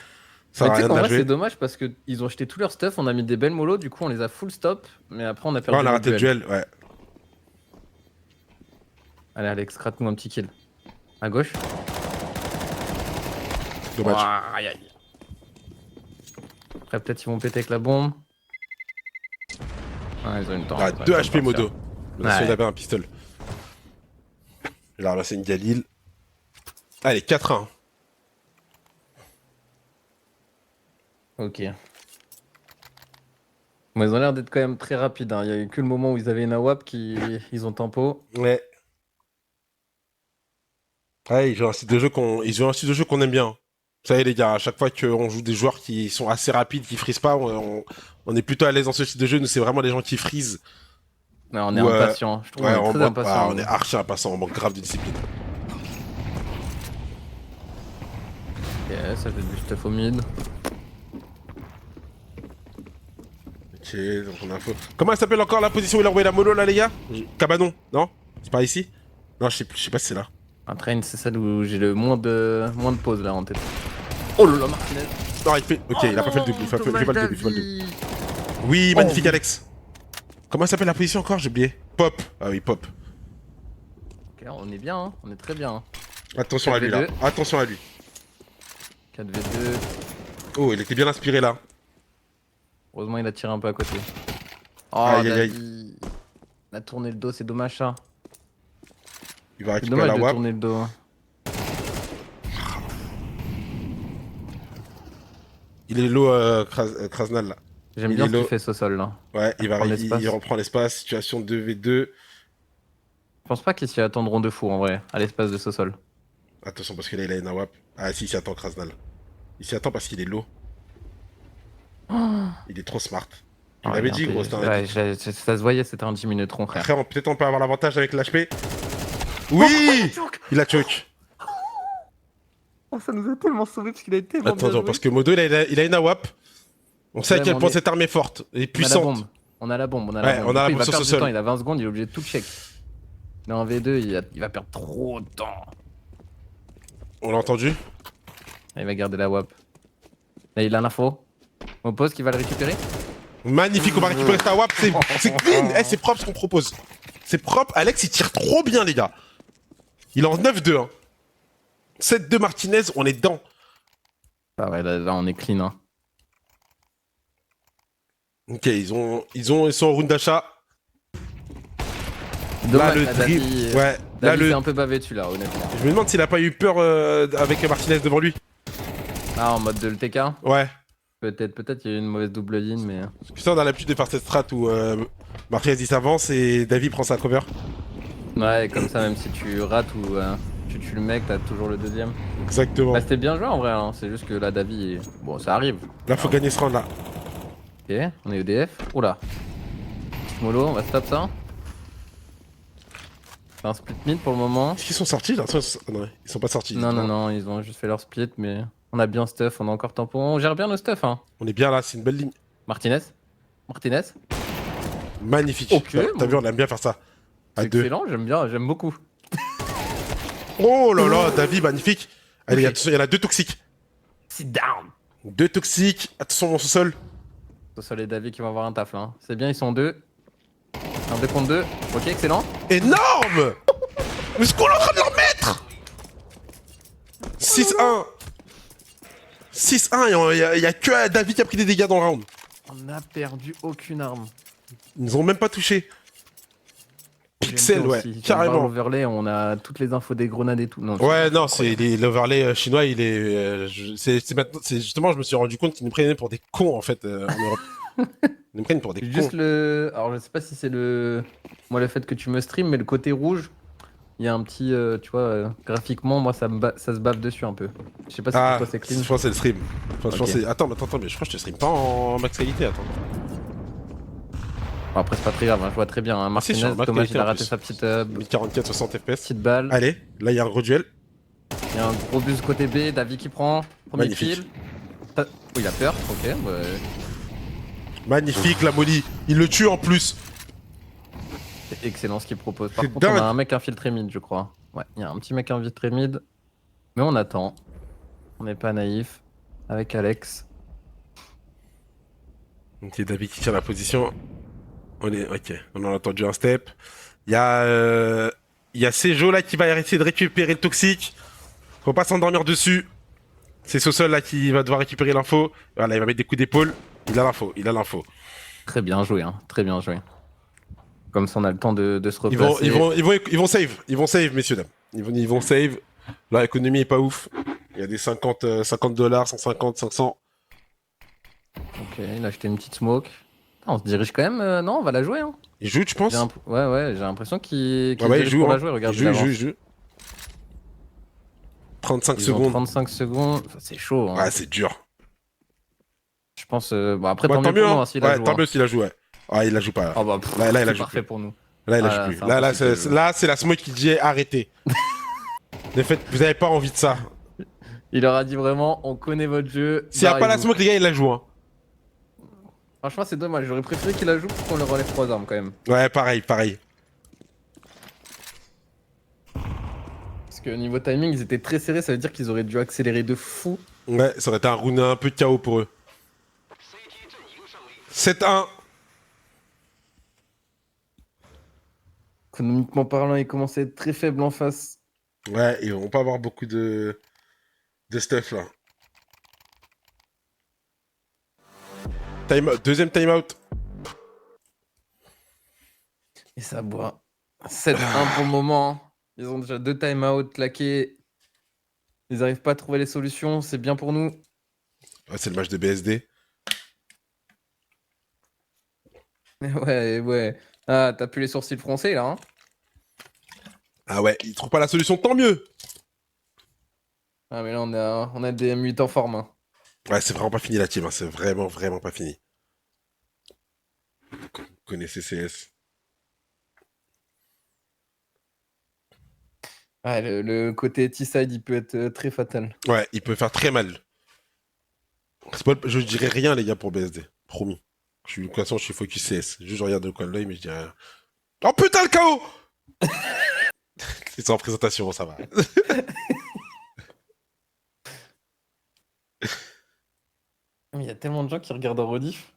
Ça Mais va tu sais rien qu'en à vrai, jouer. c'est dommage parce qu'ils ont jeté tout leur stuff, on a mis des belles molos, du coup on les a full stop, mais après on a perdu Ouais, on a le raté le duel. Ouais. Allez, Alex, rate-nous un petit kill. À gauche. Dommage. Ouah, aïe, aïe. Après, peut-être ils vont péter avec la bombe. Ah, ils ont une temps. Ah, ils ont 2 une HP temps de modo. partir. Mais si Ouais. on avait un pistolet. Là, c'est une Galil. Allez, 4-1. Ok. Bon, ils ont l'air d'être quand même très rapides. Hein. Il y a eu que le moment où ils avaient une AWAP ils ont tempo. Ouais. Ouais, ils jouent un style de jeu qu'on aime bien. Vous savez, les gars, à chaque fois qu'on joue des joueurs qui sont assez rapides, qui frisent pas, on est plutôt à l'aise dans ce style de jeu. Nous, c'est vraiment les gens qui frisent. Ouais, on est Ou, impatient. Je trouve Ouais, qu'on est très impatient. on est archi impatient, on manque grave de discipline. Ok, ça fait du stuff au mid. Ok, donc on a info. Comment elle s'appelle encore la position où il a envoyé la mono là, les gars? Cabanon, non? C'est pas ici? Non, je sais pas si c'est là. Un train, c'est celle où j'ai le moins de pause là en tête. Oh là là, Martinez. Non, il fait. Ok, il a pas fait le double. Il fait pas le double. Il fait pas le double. Oui, magnifique, Alex. Comment elle s'appelle la position encore? J'ai oublié. Pop. Ah oui, pop. Ok, on est bien, hein. On est très bien. Hein. Attention à lui là. 4v2. Attention à lui. 4v2. Oh, il était bien inspiré là. Heureusement, il a tiré un peu à côté. Oh, Aïe, aïe, aïe. David. Il a tourné le dos, c'est dommage ça. Il va C'est récupérer dommage la de WAP. tourner le dos. Hein. Il est low, Krasnal là. J'aime Il bien est ce qu'il low. fait ce sol là. Ouais, il l'espace. reprend l'espace. Situation 2v2. Je pense pas qu'ils s'y attendront de fou en vrai, à l'espace de ce sol. Attention parce que là il a une AWAP. Ah si, il s'y attend Krasnal. Il s'y attend parce qu'il est low. Il est trop smart. Tu Ah, l'avais il est dit un peu- gros, c'était un Ouais, ça se voyait, c'était un 10 minutes rond frère. Après, peut-être on peut avoir l'avantage avec l'HP. Oui, il a choke. Oh, ça nous a tellement sauvé parce qu'il a été tellement bien Attends, joué. parce que Modo, il a une AWAP. On sait à Ouais, quel mais point on est- cette arme est forte et On a la puissante. bombe. On a la bombe. Ouais, la bombe. on a la Du coup, bombe il va sur perdre ce du sol. temps, il a 20 secondes, il est obligé de tout check. Mais en V2, il va perdre trop de temps. On l'a entendu. Il va garder la WAP. Là, il a l'info. On pose qu'il va le récupérer. Magnifique, on va récupérer ta WAP. C'est clean. Eh, c'est propre ce qu'on propose. C'est propre. Alex, il tire trop bien, les gars. Il est en 9-2. Hein. 7-2 Martinez, on est dedans. Ah ouais, là, on est clean. Hein. Ok, ils sont au round d'achat. Dommage, le là, dribble. David, Ouais, là, David s'est un peu bavé dessus, là, honnêtement. Je me demande s'il a pas eu peur avec Martinez devant lui. Ah, en mode de le TK. Ouais. Peut-être, il y a eu une mauvaise double ligne, mais. Putain, on a l'habitude de faire cette strat où Marquez il s'avance et David prend sa cover. Ouais, comme ça, même si tu rates ou tu tues le mec, t'as toujours le deuxième. Exactement. Bah, c'était bien joué en vrai, hein. C'est juste que là, David. Bon, ça arrive. Là, faut gagner ce round là. Ok, on est EDF. Oula. Petite mollo, on va stop ça. C'est un split mid pour le moment. Est-ce qu'ils sont sortis là? Non, ils sont pas sortis. Non, ils ont juste fait leur split, mais on a bien stuff, on a encore tampon. On gère bien nos stuff, hein. On est bien là, c'est une belle ligne. Martinez. Magnifique. Ok, T'as vu, on aime bien faire ça. À C'est deux. excellent, j'aime bien, j'aime beaucoup. Oh là là, David, magnifique. Allez, attention, il y en a 2 toxiques. Sit down. 2 toxiques. Attention, mon sous-sol. Ce sont les David qui vont avoir un taf là. Hein. C'est bien, ils sont deux. Un 2 contre 2. Ok, excellent. Énorme. Mais ce qu'on est en train de leur mettre. 6-1. 6-1, il y a que David qui a pris des dégâts dans le round. On n'a perdu aucune arme. Ils nous ont même pas touché. Pixel, GMT ouais, aussi. carrément. L'overlay, on a toutes les infos des grenades et tout. Non, Ouais, non, c'est l'overlay chinois, il est. C'est justement, je me suis rendu compte qu'ils nous prenaient pour des cons en fait en Europe. Ils nous prennent pour des cons. Juste Alors, je sais pas si c'est moi le fait que tu me stream, mais le côté rouge, il y a un petit. Tu vois, graphiquement, moi ça se bave dessus un peu. Je sais pas si pour toi c'est clean. Je pense que c'est le stream. Enfin, je Ok. pense que attends, mais je crois que je te stream pas en max qualité, attends. Bon, après, c'est pas très grave, hein, je vois très bien. Hein. Ah, si, je suis Martinez, en dommage, qualité, il a en raté plus. sa petite, 1044, 60 FPS. petite balle. Allez, là il y a un gros duel. Il y a un gros bus côté B, David qui prend. Premier Magnifique. kill. Oh, il a peur, ok. Bah... Magnifique, la Molly. Il le tue en plus. C'est excellent ce qu'il propose. Par C'est contre, on dingue. a un mec infiltré mid, je crois. Ouais, il y a un petit mec infiltré mid. Mais on attend. On n'est pas naïf. Avec Alex. Ok, David qui tire la position. Ok, on en a entendu un step. Il y a Sejo là qui va essayer de récupérer le toxique. Faut pas s'endormir dessus. C'est Sosol là qui va devoir récupérer l'info. Voilà, il va mettre des coups d'épaule. Il a l'info. Très bien joué, hein. Très bien joué. Comme ça, on a le temps de se replacer. Ils vont save, messieurs, dames. Ils vont save. Là, l'économie est pas ouf. Il y a des 50 $, 150, 500. Ok, il a acheté une petite smoke. Ah, on se dirige quand même. Non, on va la jouer. Hein. Il joue, tu penses? Ouais, j'ai l'impression qu'il Ouais, il joue. pour Hein. la jouer. Regarde, Il joue. 35 Ils ont secondes. 35 secondes. C'est chaud. Hein. Ouais, c'est dur. Je pense. Bon, après, Bah, tant mieux pour nous, hein. hein, s'il la joue. Tant Hein. mieux s'il la joue, ouais. Ah, il la joue pas. Là, Ah bah, là il a c'est joué parfait plus. pour nous. Là, il a Ah, joué c'est plus. Là, impossible. c'est la smoke qui dit arrêtez. En fait, vous avez pas envie de ça. Il leur a dit vraiment, on connaît votre jeu. S'il y a pas la barrez-vous. smoke, les gars, il la joue. Hein. Franchement, c'est dommage. J'aurais préféré qu'il la joue pour qu'on leur enlève 3 armes quand même. Ouais, pareil. Parce que niveau timing, ils étaient très serrés. Ça veut dire qu'ils auraient dû accélérer de fou. Ouais, ça aurait été un round un peu KO pour eux. 7-1. Économiquement parlant, ils commençaient à être très faibles en face. Ouais, ils vont pas avoir beaucoup de stuff là. Deuxième timeout. Et ça boit. 7-1 pour le moment. Ils ont déjà 2 timeouts claqués. Ils arrivent pas à trouver les solutions. C'est bien pour nous. Ouais, c'est le match de BSD. Ouais. Ah, t'as plus les sourcils français là, hein? Ah ouais, ils trouvent pas la solution, tant mieux. Ah, mais là, on a des M8 en forme. Hein. Ouais, c'est vraiment pas fini la team, hein. C'est vraiment pas fini. Vous connaissez CS. Ah, le côté T-side, il peut être très fatal. Ouais, il peut faire très mal. Je dirais rien, les gars, pour BSD. Promis. De toute façon, je suis focus CS. Juste, je regarde le coin de l'œil, mais je dirais rien. Oh putain, le KO. C'est en présentation, ça va. Il y a tellement de gens qui regardent en rediff.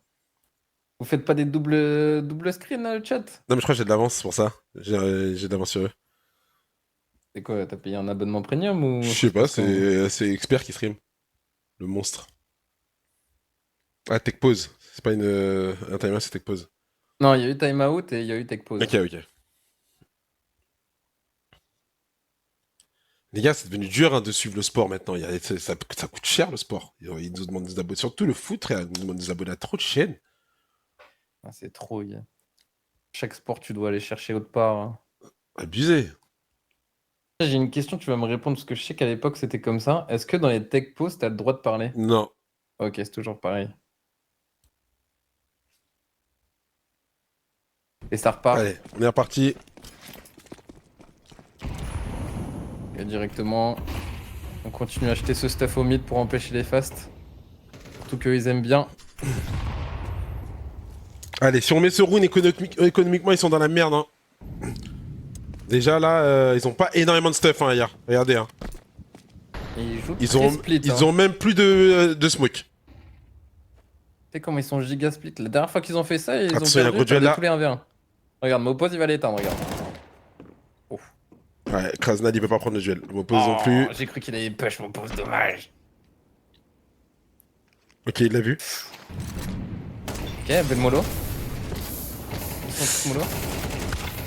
Vous faites pas des double screen dans le chat? Non, mais je crois que j'ai de l'avance, c'est pour ça. J'ai de l'avance sur eux. C'est quoi, t'as payé un abonnement premium ou... Je sais pas, c'est Expert qui stream. Le monstre. Ah, Tech Pause. C'est pas un timer, c'est Tech Pause. Non, il y a eu timeout et il y a eu tech pause. Ok. Les gars, c'est devenu dur hein, de suivre le sport maintenant. Ça coûte cher le sport. Ils nous demandent des abonnés. Surtout le foot, frère, ils nous demandent des abonnés à trop de chaînes. Ah, c'est trop. Chaque sport, tu dois aller chercher autre part. Hein. Abusé. J'ai une question, tu vas me répondre, parce que je sais qu'à l'époque, c'était comme ça. Est-ce que dans les tech posts, t'as le droit de parler? Non. Ok, c'est toujours pareil. Et ça repart. Allez, on est reparti. Et directement, on continue à acheter ce stuff au mid pour empêcher les fasts. Surtout qu'ils aiment bien. Allez, si on met ce rune économiquement, ils sont dans la merde. Hein. Déjà là, ils ont pas énormément de stuff, hein, hier. Regardez. Hein. Et ils jouent Ils très split. ils ont même plus de smoke. Tu sais comment ils sont giga split. La dernière fois qu'ils ont fait ça, ils Attention, ont il y a un gros perdu duel là. tous les 1v1. Regarde, Mopos il va l'éteindre, regarde. Ouf. Ouais, Krasnal il peut pas prendre le duel. Mopos non plus. J'ai cru qu'il allait push Mopos, dommage. Ok, il l'a vu. Ok, belle mollo. Ils sont tous mollo.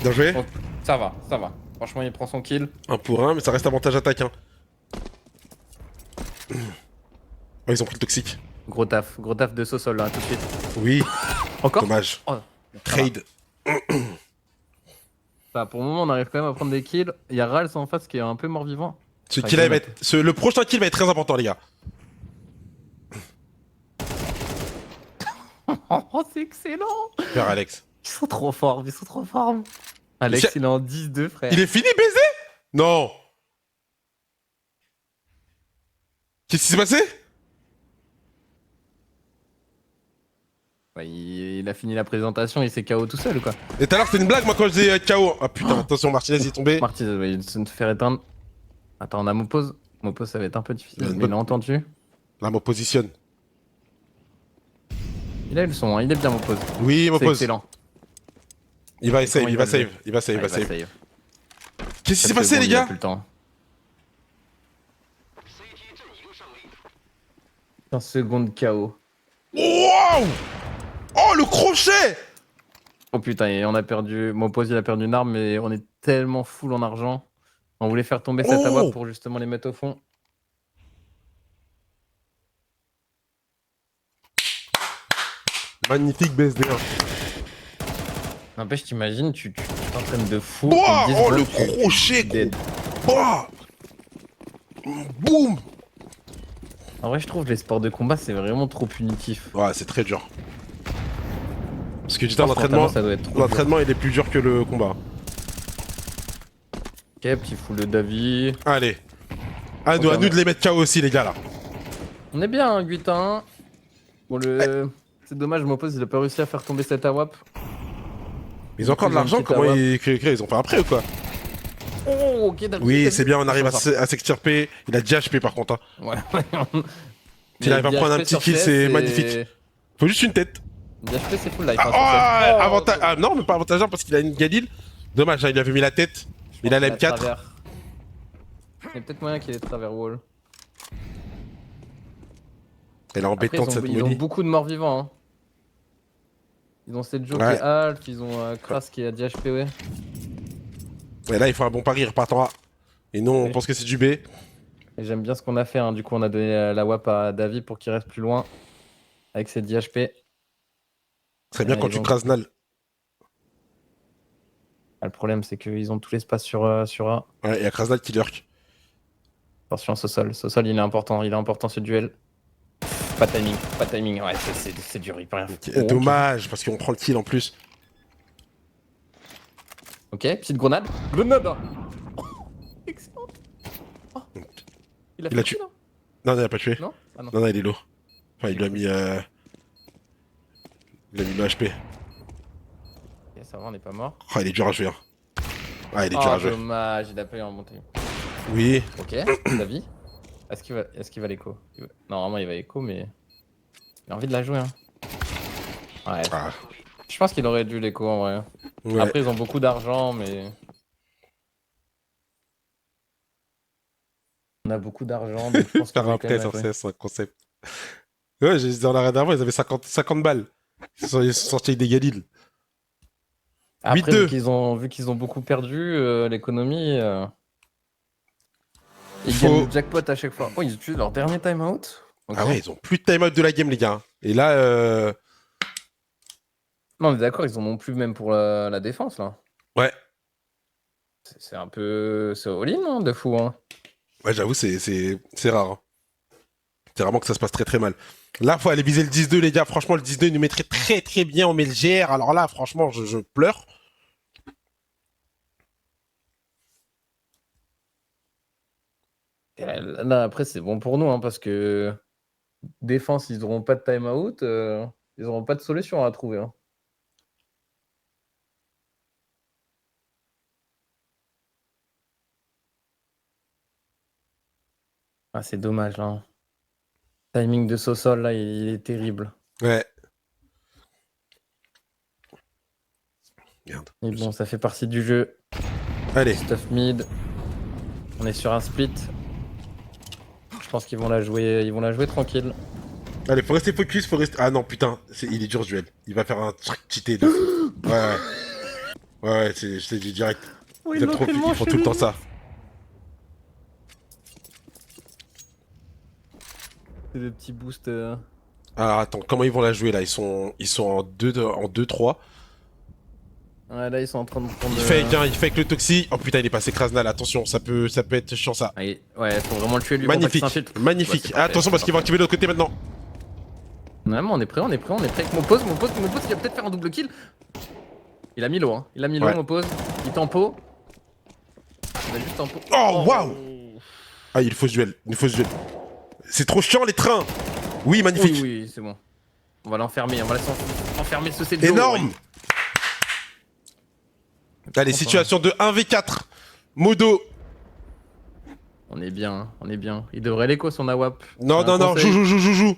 Bien joué. Oh, ça va, ça va. Franchement, il prend son kill. 1 pour 1, mais ça reste avantage attaque. Hein. Oh, ils ont pris le toxique. Gros taf de Sosol là, tout de suite. Oui. Encore Dommage. Oh, Trade. bah, pour le moment, on arrive quand même à prendre des kills. Il y a Rals en face qui est un peu mort-vivant. Le prochain kill va être très important, les gars. Oh, c'est excellent. Super, Alex. Ils sont trop forts, ils sont trop forts. Alex, il est en 10-2, frère. Il est fini, baiser? Non. Qu'est-ce qui s'est passé? Ouais, il a fini la présentation, il s'est KO tout seul, quoi. Et tout à l'heure, c'était une blague, moi, quand je disais KO. Ah putain, attention, Martinez, il est tombé. Martinez, ouais, il va se faire éteindre. Attends, on a Mopos. Mopos, ça va être un peu difficile, mais il a entendu. Là, me positionne. Il a eu le son, hein. Il est bien, Mopos. Oui, me C'est pose. excellent. Il va save, Comment il va save. Il va save, il va save. Qu'est-ce qui s'est passé, les gars? Plus le temps. 15 secondes KO. Wow! Oh, le crochet! Oh putain, et on a perdu. Mopos, il a perdu une arme, mais on est tellement full en argent. On voulait faire tomber cette AWP pour justement les mettre au fond. Magnifique BSD1. N'empêche, t'imagines, tu t'entraînes de fou. Oh, en 10 oh le secondes, crochet! dead. Oh! Boum! En vrai, je trouve les sports de combat, c'est vraiment trop punitif. Ouais, c'est très dur. Parce que du temps, l'entraînement, ça doit être trop l'entraînement, il est plus dur que le combat. Ok, petit full de Davi. Allez. À nous de les mettre KO aussi, les gars, là. On est bien, hein, 8-1. Bon, c'est dommage, Mopos, il a pas réussi à faire tomber cette AWP. Ils ont encore de l'argent, comment ils ont fait après ou quoi? Oh, ok, d'accord. Oui, c'est bien, on arrive à s'extirper. Il a 10 HP par contre. Hein. Ouais. S'il arrive à prendre un petit kill, c'est magnifique. Faut juste une tête. 10 HP, c'est full life. Avantage. Ah non, mais pas avantageur parce qu'il a une Galil. Dommage, hein, il avait mis la tête. Il a la M4. Il y a peut-être moyen qu'il ait travers wall. Elle est embêtante cette Ils ont beaucoup de morts vivants. Hein. Ils ont cette Joe qui est Alf, ils ont Kras qui est à 10 HP, ouais. Et là, il faut un bon pari, ils repartent en A. Et nous, on pense que c'est du B. Et j'aime bien ce qu'on a fait, hein. Du coup, on a donné la WAP à Davi pour qu'il reste plus loin. Avec ses 10 HP. Très bien quand tu Krasnal. Ah, le problème, c'est qu'ils ont tout l'espace sur A. Ouais, il y a Krasnal qui lurk. Attention, Sosol. Sosol, il est important ce duel. Pas de timing. Ouais, c'est dur, il peut rien faire. Dommage, parce qu'on prend le kill en plus. Ok, petite grenade. Grenade. Excellent. Oh. Il a tué. Non, il a pas tué. Non, ah, non, il est lourd. Enfin, il lui a mis... Il a mis le HP. Ok, ça va, on n'est pas mort. Oh, il est dur à jouer. Hein. Ah, il est dur à jouer. Dommage, il a pas eu en montée. Oui. Ok, Davi. Est-ce qu'il va l'écho? Normalement, il va écho, mais... Il a envie de la jouer, hein. Ouais. Ah. Je pense qu'il aurait dû l'écho, en vrai. Ouais. Après, ils ont beaucoup d'argent, mais... On a beaucoup d'argent, donc je pense qu'on va quand même c'est un concept. Ouais, j'ai dit dans la raid d'avant, ils avaient 50 balles. Ils sont sortis avec des Galil. Après, vu qu'ils ont beaucoup perdu, l'économie... Ils gagnent le jackpot à chaque fois. Oh, ils utilisent leur dernier timeout. Ah ouais, ils ont plus de timeout de la game, les gars. Et là, Non, mais d'accord, ils en ont plus même pour la défense, là. ouais. C'est un peu... C'est all-in, hein, de fou, hein. Ouais, j'avoue, c'est rare. Hein. C'est vraiment que ça se passe très très mal. Là, faut aller viser le 10-2, les gars. Franchement, le 10-2 il nous mettrait très très bien. On met le GR. Alors là, franchement, je pleure. Et là, après, c'est bon pour nous, hein, parce que défense, ils n'auront pas de timeout. Ils n'auront pas de solution à trouver. Hein. Ah, c'est dommage, là. Timing de Sosol, là, il est terrible. Ouais. Merde. Mais bon, ça fait partie du jeu. Allez. Stuff mid. On est sur un split. Je pense qu'ils vont la jouer tranquille. Allez, faut rester focus, faut rester... Ah non, putain, il est dur ce duel. Il va faire un truc cheaté de fou. Ouais. Ouais, je t'ai dit direct. Oh, ils font tout le temps ça. C'est des petits boosts. Alors attends, comment ils vont la jouer là? Ils sont en 2-3. Ouais, là, ils sont en train de prendre... Il fake le toxi. Oh putain, il est passé Krasnal, attention, ça peut être chiant ça. Ouais, faut vraiment le tuer lui. Magnifique, magnifique. Ouais, attention parce qu'il va activer de l'autre côté maintenant. Ouais, mais on est prêt avec mon pose, il va peut-être faire un double kill. Il a mis l'eau, hein. Il a mis l'eau, mon pose. Il tempo. Il a juste tempo. Oh, waouh! Ah, il faut ce duel, C'est trop chiant les trains! Oui, magnifique. Oui, c'est bon. On va l'enfermer, on va enfermer ce C2. Énorme! Ouais. Allez, situation de 1v4. Modo. On est bien, on est bien. Il devrait l'écho son AWAP. Non, joue.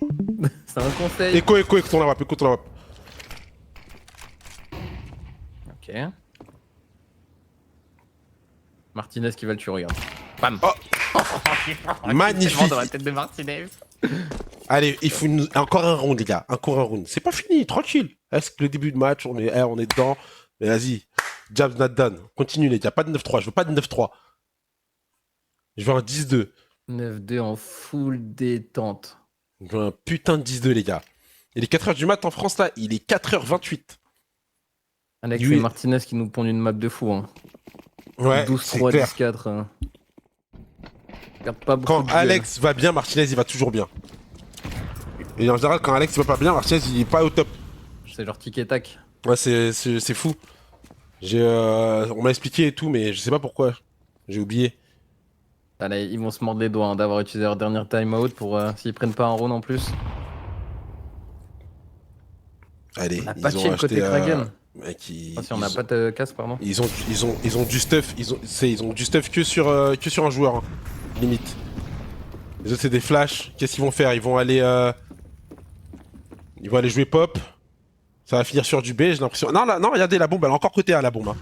C'est un conseil. Écho ton AWAP, Ok. Martinez qui va le tuer, regarde. Bam. Oh. Magnifique. Dans la tête de Martinez. Allez, il faut encore un round, les gars. Encore un round. C'est pas fini, tranquille. Est-ce que le début de match, on est dedans. Mais vas-y. Jabs not done. Continue, les gars. Pas de 9-3. Je veux pas de 9-3. Je veux un 10-2. 9-2 en full détente. Je veux un putain de 10-2, les gars. Il est 4h du mat en France, là. Il est 4h28. Alex et Martinez qui nous pondent une map de fou. Hein. Ouais, 12-3, 10-4. Hein. Pas quand Alex va bien, Martinez, il va toujours bien. Et en général, quand Alex va pas bien, Martinez, il est pas au top. C'est genre tic et tac. Ouais, c'est fou. On m'a expliqué et tout, mais je sais pas pourquoi. J'ai oublié. Allez, ils vont se mordre les doigts hein, d'avoir utilisé leur dernière timeout pour s'ils prennent pas un round en plus. Allez, on a patché le côté Kraken. Mec, si on n'a pas de casse, pardon. Ils ont du stuff. Ils ont du stuff que sur un joueur, hein, limite. Les autres c'est des flashs. Qu'est-ce qu'ils vont faire? Ils vont aller jouer pop. Ça va finir sur du B, j'ai l'impression. Non, regardez la bombe, elle est encore côté A la bombe. Hein.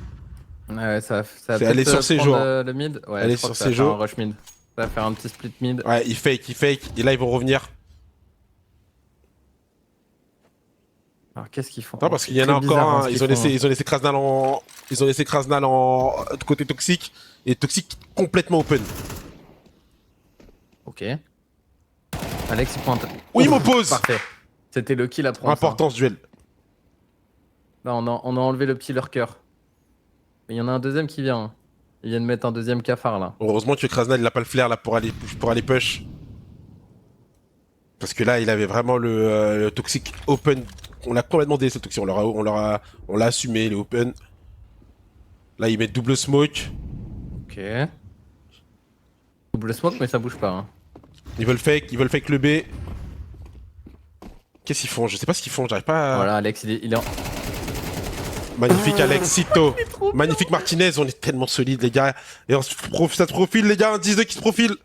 Ouais, ça va aller sur ses jours. Le mid. Ouais, aller sur ses jours. Un rush mid. Ça va faire un petit split mid. Ouais, il fake. Et là, ils vont revenir. Alors, qu'est-ce qu'ils font? Non, parce qu'il y en a encore un. Ils ont laissé Krasnal en. Ils ont laissé Krasnal en côté toxique. Et toxique complètement open. Ok. Alex, il pointe. Oui, il m'oppose. Parfait. C'était le kill à prendre. Important ce duel. Là, on a enlevé le petit lurker. Mais il y en a un deuxième qui vient. Ils viennent mettre un deuxième cafard là. Heureusement que Krasnal il a pas le flair là pour aller push. Parce que là il avait vraiment le toxic open. On l'a complètement délaissé le toxic. On l'a assumé, il est open. Là il met double smoke. Ok. Double smoke mais ça bouge pas. Hein. Ils veulent fake le B. Qu'est-ce qu'ils font? Je sais pas ce qu'ils font, j'arrive pas à... Voilà Alex il est en... Magnifique Alex, Cito. Magnifique Martinez, on est tellement solide les gars. Et ça se profile les gars, un 10-2 qui se profile.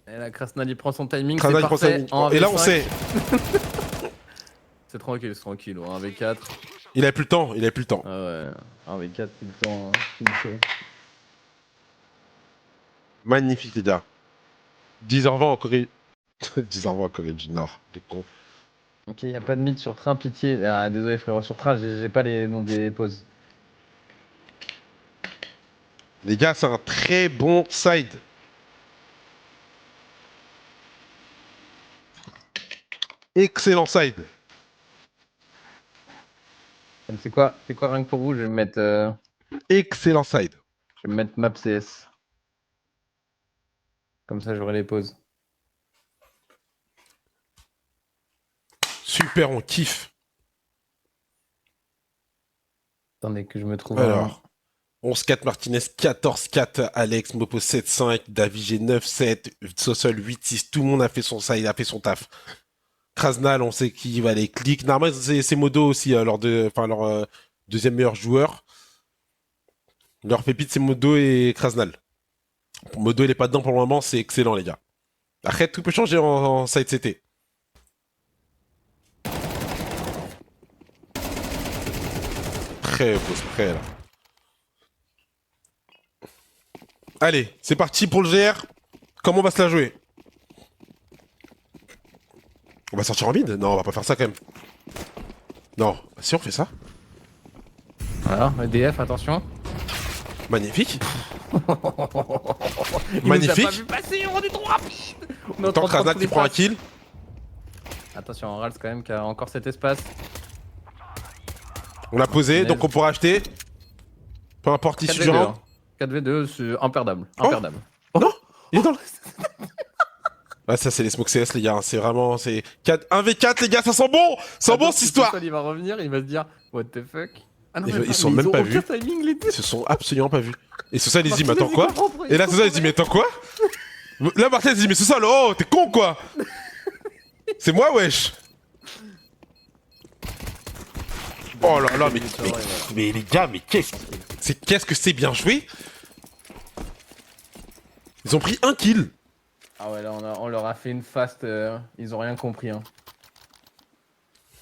Et là Krasnal il prend son timing, c'est parfait. Et là on sait. C'est tranquille, un V4. Il avait plus le temps, Ah ouais, un V4 tout le temps. Magnifique les gars. 10h20 en Corée. 10h20 en Corée du Nord, les cons. Ok, y a pas de mythe sur train, pitié. Ah, désolé frérot, sur train, j'ai pas les noms des pauses. Les gars, c'est un très bon side. Excellent side. C'est quoi rien que pour vous, je vais me mettre, Excellent side. je vais me mettre map CS. Comme ça, j'aurai les pauses. Super, on kiffe. Attendez que je me trouve Alors, 11-4 Martinez, 14-4 Alex, Mopo 7-5, David G 9-7, Sosol 8-6, tout le monde a fait son side, a fait son taf. Krasnal, on sait qui va les clics. Normalement, c'est Modo aussi, leur deuxième meilleur joueur. Leur pépite, c'est Modo et Krasnal. Modo, il est pas dedans pour le moment, c'est excellent, les gars. Après, tout peut changer en side CT. Très beau spray, là. Allez, c'est parti pour le GR. Comment on va se la jouer? On va sortir en mid? Non, on va pas faire ça quand même. Non, si on fait ça. voilà, EDF, attention. Magnifique. Il Magnifique. nous a pas vu passer, on est trop rapide. On est en Tant train de Krasnal prendre qui tous prend les un kill. Attention, on Rals quand même qui a encore cet espace. On l'a posé, donc on pourra acheter. Peu importe l'issue 4v2, du round. hein. 4v2, c'est imperdable. Oh. Imperdable. Non, il est dans le... Ah, ça, c'est les smoke CS, les gars. C'est vraiment. C'est 1v4, les gars, ça sent bon! Ça sent bon cette histoire! Il va revenir, il va se dire What the fuck? Ah non, Ils sont même ont pas aucun vus. timing, les deux. Ils se sont absolument pas vus. Et ce ça, il dit, mais Martinez, attends quoi? il comprend, Et là, ce ça, il dit, mais attends quoi? Là, Martin, il dit, mais ce ça, oh, t'es con quoi? C'est moi, wesh! Oh là là, mais les gars, mais qu'est-ce que c'est bien joué? Ils ont pris un kill. Ah ouais, là, on leur a fait une fast. Ils ont rien compris. Hein.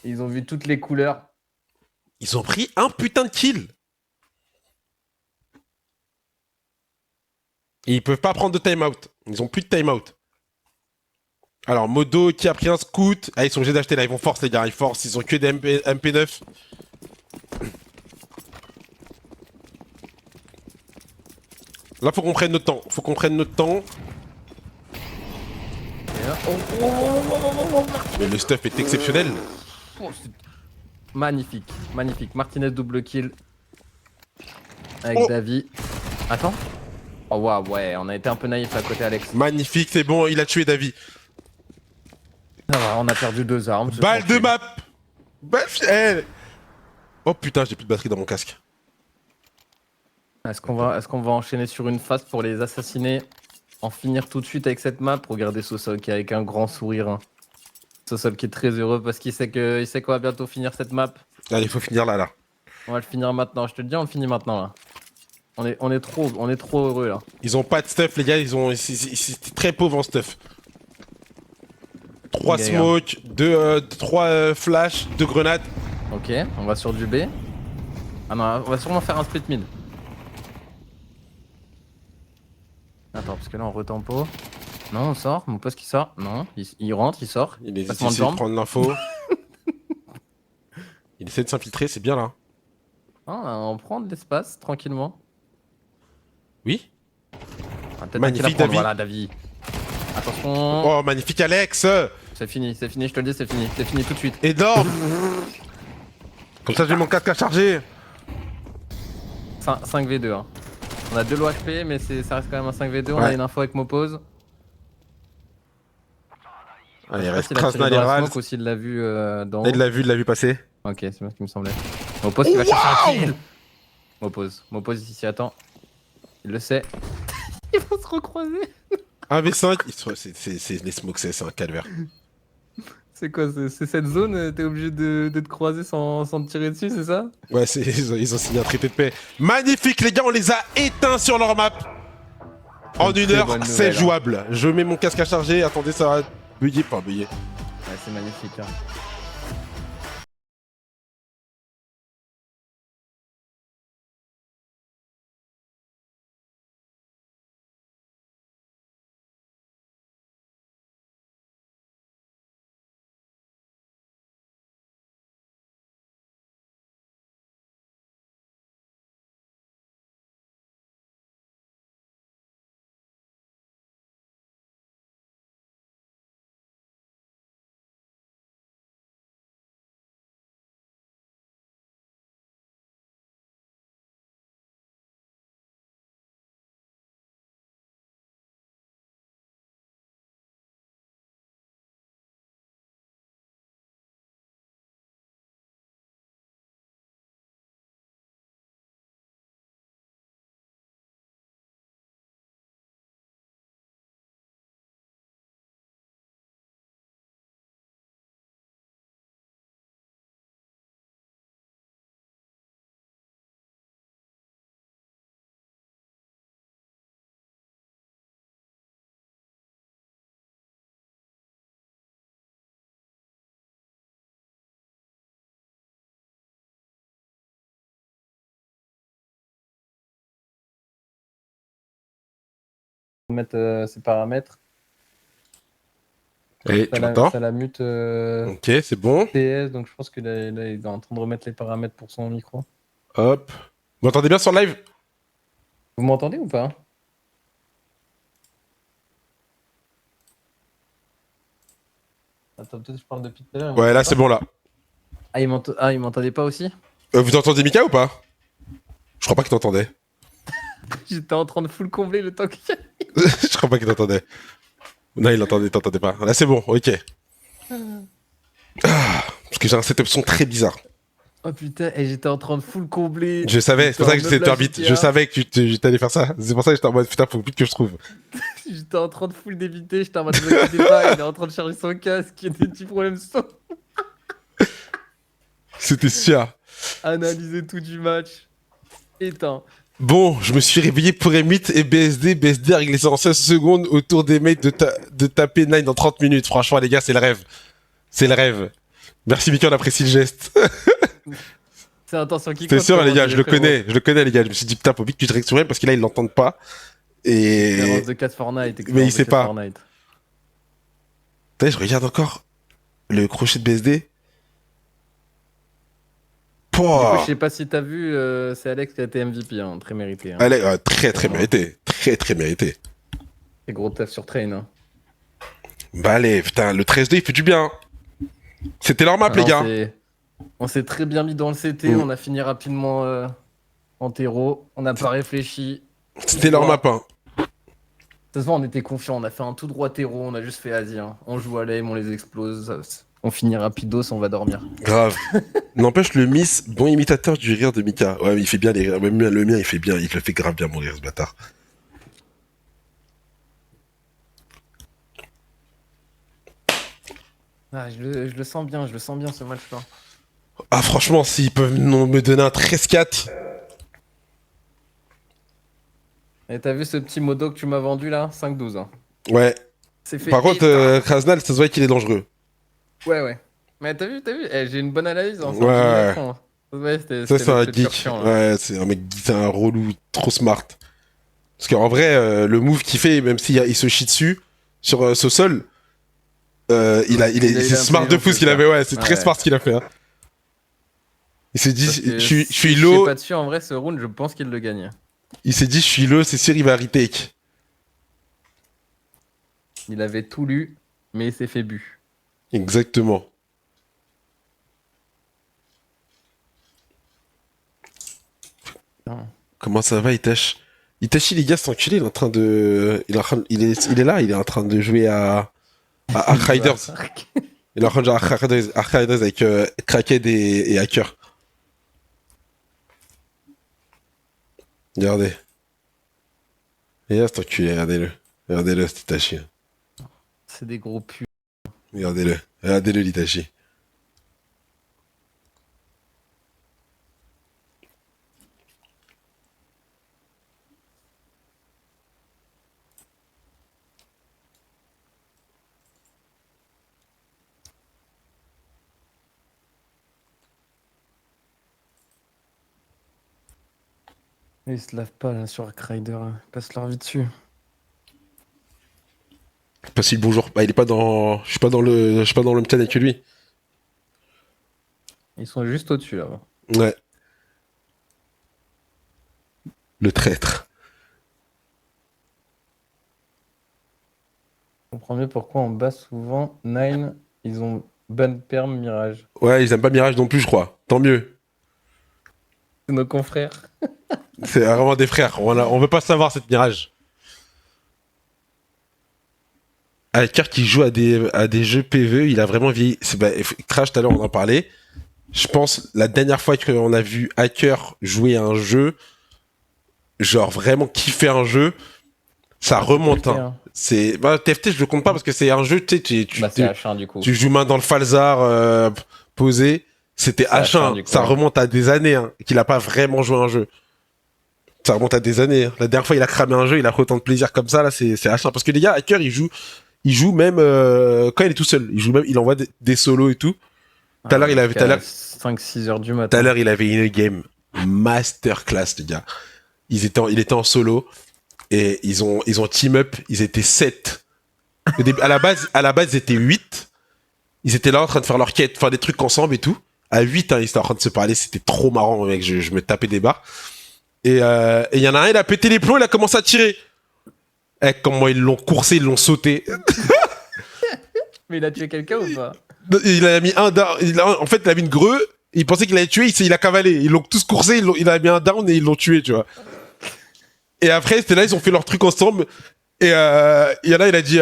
Ils ont vu toutes les couleurs. Ils ont pris un putain de kill. Et ils peuvent pas prendre de timeout. Ils ont plus de timeout. Alors, Modo qui a pris un scout. Ah, ils sont obligés d'acheter là. Ils vont force, les gars. Ils forcent. Ils ont que des MP9. Là, faut qu'on prenne notre temps. Faut qu'on prenne notre temps. Mais le stuff est exceptionnel. Magnifique, magnifique. Martinez double kill. Avec Davy. Attends. Oh waouh, ouais, on a été un peu naïf à côté, Alex. Magnifique, c'est bon. Il a tué Davy. On a perdu 2 armes. Balle de map. Balle. Oh putain, j'ai plus de batterie dans mon casque. Est-ce qu'on va enchaîner sur une phase pour les assassiner? En finir tout de suite avec cette map? Regardez Sosol qui est avec un grand sourire. Hein. Sosol qui est très heureux parce qu'il sait qu'on va bientôt finir cette map. Allez, il faut finir là. On va le finir maintenant. Je te le dis, on le finit maintenant là. On est trop heureux là. Ils ont pas de stuff, les gars. C'est très pauvre en stuff. 3 smoke, 3 flash, 2 grenades. Ok, on va sur du B. Ah non, on va sûrement faire un split mid. Attends, parce que là on retempo. Non, on sort, mon poste qui sort. Non, il rentre, il sort. Il essaie de prendre l'info. Il essaie de s'infiltrer, c'est bien là. Ah, on prend de l'espace tranquillement. Oui. Ah, magnifique Davy. Voilà, Davy. Attention. Oh, magnifique Alex. C'est fini, je te le dis, c'est fini tout de suite. Énorme. Comme ça j'ai mon casque à charger. 5v2 hein. On a 2 low HP mais ça reste quand même un 5v2, ouais. On a une info avec Mopose. Allez, il reste Krasnal et Rals. Aussi il l'a vu dans. Il l'a vu passer. Ok, c'est bien ce qui me semblait. Mopose qui va chercher un kill. Mopose ici attend. Il le sait. Ils vont se recroiser. 1v5, c'est les smokes, c'est un calvaire. C'est quoi, c'est cette zone, t'es obligé de te croiser sans te tirer dessus, c'est ça? Ouais, ils ont signé un traité de paix. Magnifique les gars, on les a éteints sur leur map. En 1 heure, c'est jouable. Je mets mon casque à charger, attendez, ça va bugger, pas bugger. Ouais, c'est magnifique. Hein. Mettre ses paramètres. Et tu m'entends? Ça la mute Ok, c'est bon. TS, donc je pense qu'il est en train de remettre les paramètres pour son micro. Hop. Vous m'entendez bien sur le live? Vous m'entendez ou pas? Attends, peut-être que je parle depuis tout à l'heure. Ouais, là, c'est bon, là. Ah, il m'entendait pas aussi? Vous entendez Mika ou pas? Je crois pas qu'il t'entendait. J'étais en train de full combler le temps qu'il y a. Je crois pas qu'il t'entendait. Non, il t'entendait pas. Là, c'est bon, ok. Parce que j'ai un setup son très bizarre. Oh putain, et j'étais en train de full combler. Je savais, c'est pour ça que j'étais orbite. Je savais que tu allais faire ça. C'est pour ça que j'étais en mode putain, faut vite que je trouve. J'étais en train de full d'éviter, j'étais en mode ne inquiétez pas, il est en train de charger son casque, il y a des petits problèmes son. C'était sûr. Analyser tout du match. Éteint. Bon, je me suis réveillé pour M8 et BSD. BSD a réglé ça en 16 secondes autour des mates de taper 9 dans 30 minutes. Franchement, les gars, c'est le rêve. C'est le rêve. Merci Mika, on apprécie le geste. C'est intention qui compte. C'est sûr, les gars, je le connais, les gars. Je me suis dit, putain, faut vite que je direct sur elle parce que là, ils l'entendent pas. Et. Expérience de 4 Fortnite. Mais il sait pas. Fortnite. Putain, je regarde encore le crochet de BSD. Du coup, je sais pas si t'as vu, c'est Alex qui a été MVP, hein, très mérité. Hein. Alex, très mérité. Très mérité. C'est gros taf sur Train. Hein. Bah allez, putain, le 13-2, il fait du bien. C'était leur map, les gars. On s'est très bien mis dans le CT, on a fini rapidement en terreau, on n'a pas réfléchi. C'était leur map, hein. De toute façon, on était confiants, on a fait un tout droit terreau, on a juste fait Asie. Hein. On joue à l'aim, on les explose, on finit rapidos, on va dormir. Grave. N'empêche, le Miss, bon imitateur du rire de Mika. Ouais, mais il fait bien les rires. Même le mien, il fait bien, il le fait grave bien, mon rire, ce bâtard. Ah, je le sens bien ce match-là. Ah, franchement, s'ils peuvent me donner un 13-4. Et t'as vu ce petit modo que tu m'as vendu là? 5-12. Hein. Ouais. Fait par contre, Krasnal, ça se voit qu'il est dangereux. Ouais. Mais t'as vu j'ai une bonne analyse. Hein, ouais. Ça, c'est un geek. Chiant, ouais, c'est un mec, c'est un relou, trop smart. Parce qu'en vrai, le move qu'il fait, même s'il se chie dessus, sur ce sol, c'est smart de fou ce qu'il avait, ouais, c'est très smart ce qu'il a fait. Hein. Il s'est dit, je suis low. Je suis pas dessus, en vrai, ce round, je pense qu'il le gagne. Il s'est dit, je suis low, c'est sûr, il va retake. Il avait tout lu, mais il s'est fait bu. Exactement. Comment ça va, Itachi? Itachi, les gars, c'est enculé, il est en train de... Il est là, il est en train de jouer à Ark Riders. Il est en train de jouer à Ark Riders avec Crackhead et Hacker. Regardez. Et là, c'est enculé, regardez-le. Regardez-le, cet Itachi. C'est des gros pus. Regardez-le. Regardez-le, l'Itachi. Ils se lavent pas là sur Ark-Rider, ils passent leur vie dessus. Passe le bonjour. Bah, il est pas dans. Je suis pas dans le même channel que lui. Ils sont juste au-dessus là. Ouais. Le traître. Je comprends mieux pourquoi on bat souvent Nine, ils ont bonne perm Mirage. Ouais, ils aiment pas Mirage non plus, je crois. Tant mieux. C'est nos confrères. C'est vraiment des frères. On veut pas savoir cette Mirage. Hacker qui joue à des jeux PvE, il a vraiment vieilli. Crash, tout à l'heure, on en parlait. Je pense la dernière fois qu'on a vu Hacker jouer à un jeu, genre vraiment kiffer un jeu, ça remonte. Hein. C'est TFT, je le compte pas parce que c'est un jeu, tu sais, c'est H1 du coup. Tu joues main dans le falzar posé. C'était H1, ça remonte à des années qu'il a pas vraiment joué un jeu. Ça remonte à des années. La dernière fois, il a cramé un jeu, il a autant de plaisir comme ça, là, c'est H1. Parce que les gars, Hacker, il joue même quand il est tout seul. Il envoie des solos et tout. Tout à l'heure, il avait. 5-6 heures du matin. Tout à l'heure, il avait une game masterclass, les gars. Il était en solo. Et ils ont team up, ils étaient 7. À la base, ils étaient 8. Ils étaient là en train de faire leur quête, faire des trucs ensemble et tout. À 8, ils étaient en train de se parler, c'était trop marrant, mec, je me tapais des barres. Et y en a un, il a pété les plombs, il a commencé à tirer. Eh, comment ils l'ont coursé, ils l'ont sauté. Mais il a tué quelqu'un ou pas? Il a mis un down. En fait, il a mis une greu. Il pensait qu'il allait tuer. Il a cavalé. Ils l'ont tous coursé. Il a mis un down et ils l'ont tué, tu vois. Et après, c'était là, ils ont fait leur truc ensemble. Et il y en a, il a dit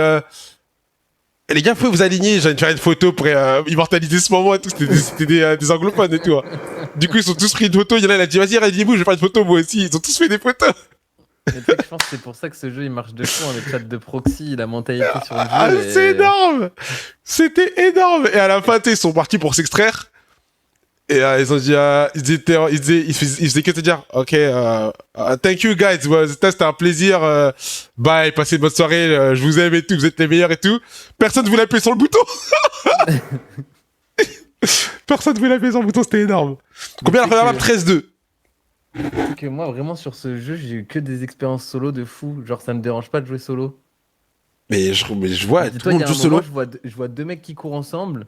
les gars, vous pouvez vous aligner. J'ai envie de faire une photo pour immortaliser ce moment et tout. C'était des anglophones et tout. Hein. Du coup, ils ont tous pris une photo. Il y en a, il a dit vas-y, ralliez-vous, je vais faire une photo moi aussi. Ils ont tous fait des photos. Mais tu sais que je pense que c'est pour ça que ce jeu il marche de fou, le chat de proxy, la mentalité sur le jeu. Ah, c'est énorme! C'était énorme! Et à la fin, ils sont partis pour s'extraire. Et ils ont dit, ils faisaient que te dire, ok, thank you guys, c'était un plaisir, bye, passez une bonne soirée, je vous aime et tout, vous êtes les meilleurs et tout. Personne ne voulait appuyer sur le bouton. Personne ne voulait appuyer sur le bouton, c'était énorme. Combien la première map? 13-2. Que moi, vraiment, sur ce jeu, j'ai eu que des expériences solo de fou. Genre, ça me dérange pas de jouer solo. Mais je vois, tout Dis-toi, le il y monde a joue un moment, solo. je vois deux mecs qui courent ensemble.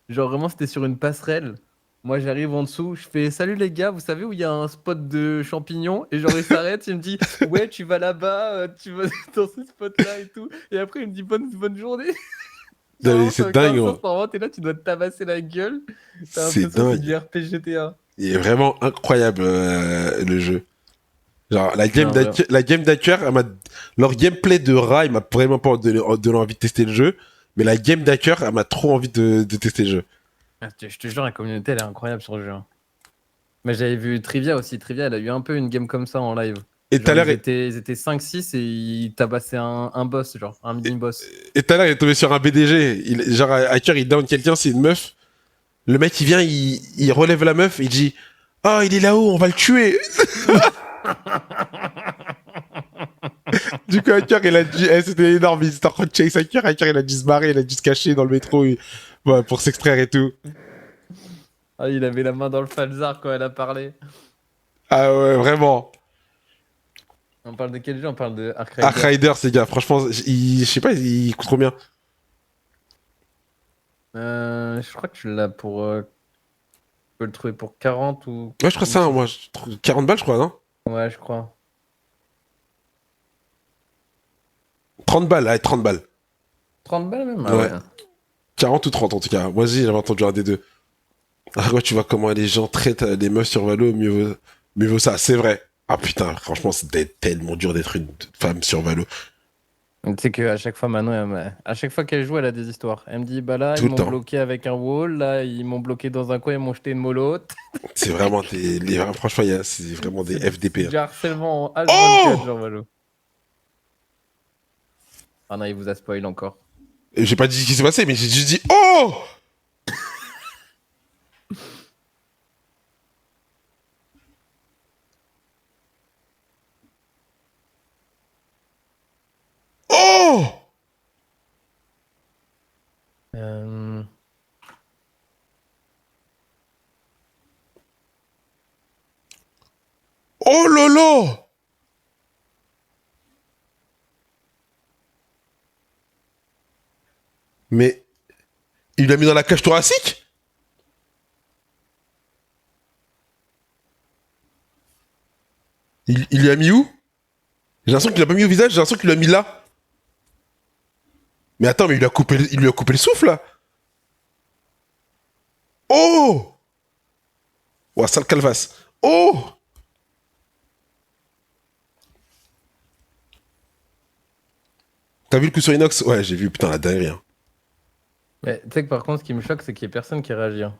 Genre, vraiment, c'était sur une passerelle. Moi, j'arrive en dessous, je fais salut les gars, vous savez où il y a un spot de champignons? Et genre, il s'arrête, il me dit ouais, tu vas là-bas, tu vas dans ce spot-là et tout. Et après, il me dit bonne journée. C'est dingue, ouais. T'es là, tu dois te tabasser la gueule. T'as c'est l'impression que c'est dingue. du RPG GTA. Il est vraiment incroyable le jeu. Genre la game d'Hacker, leur gameplay de rat, il m'a vraiment pas donné envie de tester le jeu, mais la game d'Hacker, elle m'a trop envie de tester le jeu. Ah, je te jure, la communauté, elle est incroyable sur le jeu. Mais j'avais vu Trivia aussi. Trivia, elle a eu un peu une game comme ça en live. Et tout à l'heure, ils étaient 5-6 et ils tabassaient un boss, genre un mini-boss. Et tout à l'heure, il est tombé sur un BDG. Genre, Hacker, il down quelqu'un, c'est une meuf. Le mec, il vient, il relève la meuf, il dit oh, il est là-haut, on va le tuer. Du coup, Hacker, il a dit, c'était énorme, il était en train de chase Hacker, il a dû se barrer, il a dû se cacher dans le métro pour s'extraire et tout. Ah, il avait la main dans le falzar quand elle a parlé. Ah ouais, vraiment. On parle de quel jeu? On parle de Ark Rider. Ark Rider, ces gars, franchement, je sais pas, il coûte combien? Je crois que tu l'as pour... Tu peux le trouver pour 40 ou... Ouais, je crois ça, moi, 40 balles, je crois, non? Ouais, je crois. 30 balles, allez, 30 balles. 30 balles même? Ah ouais. 40 ou 30 en tout cas. Moi aussi, j'avais entendu un des deux. Ah ouais, tu vois comment les gens traitent les meufs sur Valo, mieux vaut ça, c'est vrai. Ah putain, franchement, c'était tellement dur d'être une femme sur Valo. Tu sais qu'à chaque fois, Manon, à chaque fois qu'elle joue, elle a des histoires. Elle me dit, bah là, Tout ils le m'ont temps. bloqué avec un wall, là, ils m'ont bloqué dans un coin, ils m'ont jeté une molotte. C'est vraiment franchement, c'est vraiment des FDP. C'est du harcèlement en Oh H24, genre Valo. Ah non, il vous a spoil encore. J'ai pas dit ce qui s'est passé, mais j'ai juste dit oh. Oh. Oh lolo. Mais il l'a mis dans la cage thoracique? Il l'a mis où? J'ai l'impression qu'il l'a pas mis au visage, j'ai l'impression qu'il l'a mis là. Mais attends, mais il lui a coupé le souffle là. Oh. Ouah, sale calvasse. Oh. T'as vu le coup sur Inox? Ouais, j'ai vu, putain, la dinguerie. Hein. Mais tu sais que par contre, ce qui me choque, c'est qu'il n'y ait personne qui réagit. Hein.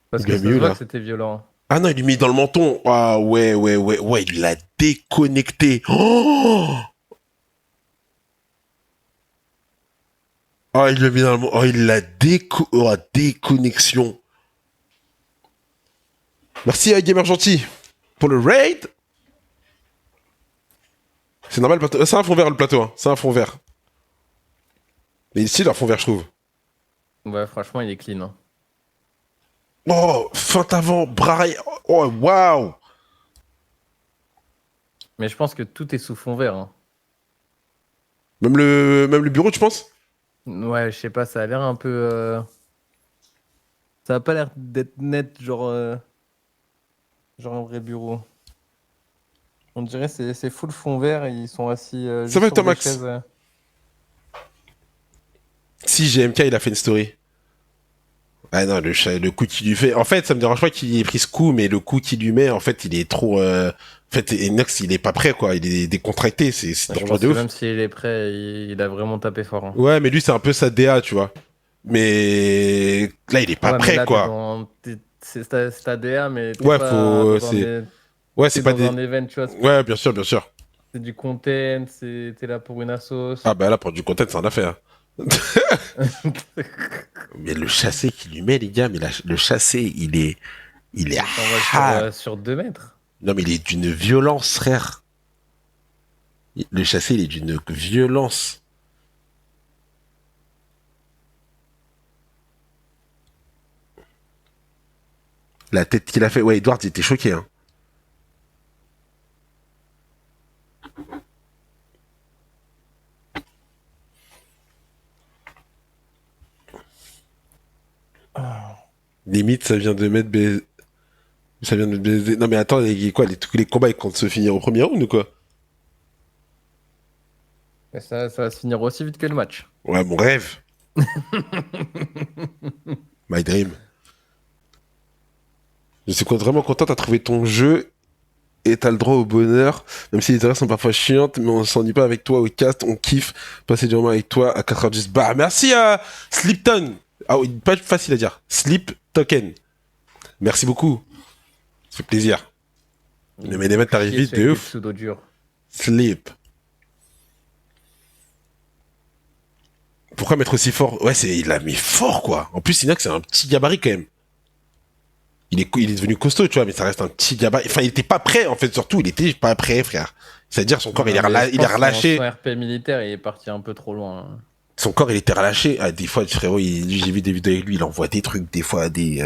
Parce que ça se voit que c'était violent. Ah non, il lui met dans le menton. Ah ouais, il l'a déconnecté. Oh, ah, il l'a mis dans le menton. Oh, il l'a déconnexion. Merci à Gamer Gentil pour le raid. C'est normal, le plateau. C'est un fond vert le plateau, hein. C'est un fond vert. Mais ici, il a un fond vert, je trouve. Ouais, franchement, il est clean. Hein. Oh, feinte avant, bras arrière. Oh, waouh. Mais je pense que tout est sous fond vert. Hein. Même le bureau, tu penses? Ouais, je sais pas, ça a l'air un peu... Ça a pas l'air d'être net, genre un vrai bureau. On dirait que c'est full fond vert et ils sont assis Ça juste va, sur toi, des Max? chaises. Si, GMK, il a fait une story. Ah non, le coup qu'il lui fait... En fait, ça me dérange pas qu'il ait pris ce coup, mais le coup qu'il lui met, en fait, il est trop... En fait, Enox, il est pas prêt, quoi. Il est décontracté, c'est Je dangereux pense de que ouf. même s'il est prêt, il a vraiment tapé fort. Hein. Ouais, mais lui, c'est un peu sa DA, tu vois. Mais là, il est pas Ouais, mais prêt, là, quoi. c'est ta DA, mais t'es Ouais, pas faut... dans un, c'est... Ouais, c'est t'es pas dans des... un event, tu vois. Ouais, bien sûr, bien sûr. C'est du content, t'es là pour une assos. Ah bah là, pour du content, c'est un affaire. Mais le chassé qu'il lui met, les gars, mais le chassé, il est... Il est... On va sur 2 mètres. Non, mais il est d'une violence, frère. Le chassé, il est d'une violence. La tête qu'il a fait... Ouais, Edward, il était choqué, hein. Limite, ça vient de mettre Ça vient de BSD. Non mais attends, tous les combats ils comptent se finir au premier round ou quoi? Et ça va se finir aussi vite que le match. Ouais, mon rêve. My dream. Je suis vraiment content, t'as trouvé ton jeu et t'as le droit au bonheur, même si les erreurs sont parfois chiantes, mais on s'ennuie pas avec toi au cast, on kiffe passer du moment avec toi à 4h10. Bah, merci à Slipton. Ah oui, pas facile à dire. Sleep Token. Merci beaucoup. Ça fait plaisir. Le main event arrive vite, de ouf. Pseudo dur. Sleep. Pourquoi mettre aussi fort? Ouais, il a mis fort, quoi. En plus, Inox, c'est un petit gabarit, quand même. Il est devenu costaud, tu vois, mais ça reste un petit gabarit. Enfin, il était pas prêt, en fait, surtout. Il était pas prêt, frère. C'est-à-dire, son corps, il est relâché. Son RP militaire, il est parti un peu trop loin. Hein. Son corps, il était relâché. Ah, des fois, frérot, j'ai vu des vidéos avec lui, il envoie des trucs, des fois, à des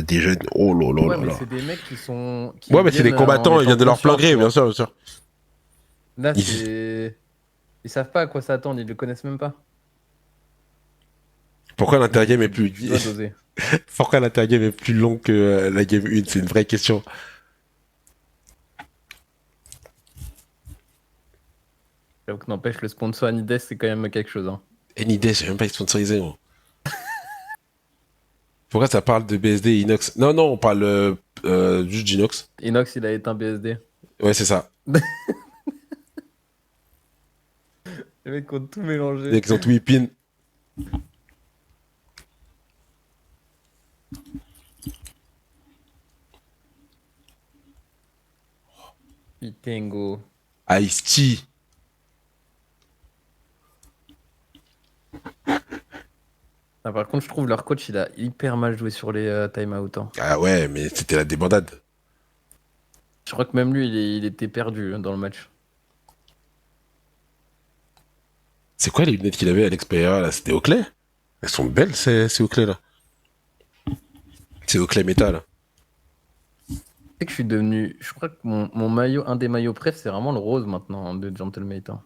jeunes. Oh là là ouais, là mais là. c'est des mecs qui sont... Ouais, mais c'est des combattants, ils viennent de leur plein gré, bien sûr, bien sûr. Là, c'est... Ils savent pas à quoi s'attendre, ils le connaissent même pas. Pourquoi l'intergame est plus... Pourquoi l'intergame est plus long que la game 1? C'est une vraie question. J'avoue que n'empêche, le sponsor Anides, c'est quand même quelque chose. Hein. Anides, j'ai même pas sponsorisé, gros. Pourquoi ça parle de BSD et Inox? Non, on parle juste d'Inox. Inox, il a éteint BSD. Ouais, c'est ça. Les mecs ont tout mélangé. Les mecs ont tout whippin. Itengo. Ice-T. Ah, par contre, je trouve leur coach, il a hyper mal joué sur les time-out. Hein. Ah ouais, mais c'était la débandade. Je crois que même lui, il était perdu dans le match. C'est quoi les lunettes qu'il avait à l'expérieur là? C'était Oakley? Elles sont belles ces Oakley là. C'est Oakley métal. Tu sais que je suis devenu. Je crois que mon maillot, un des maillots préf, c'est vraiment le rose maintenant hein, de Gentlemate. Hein.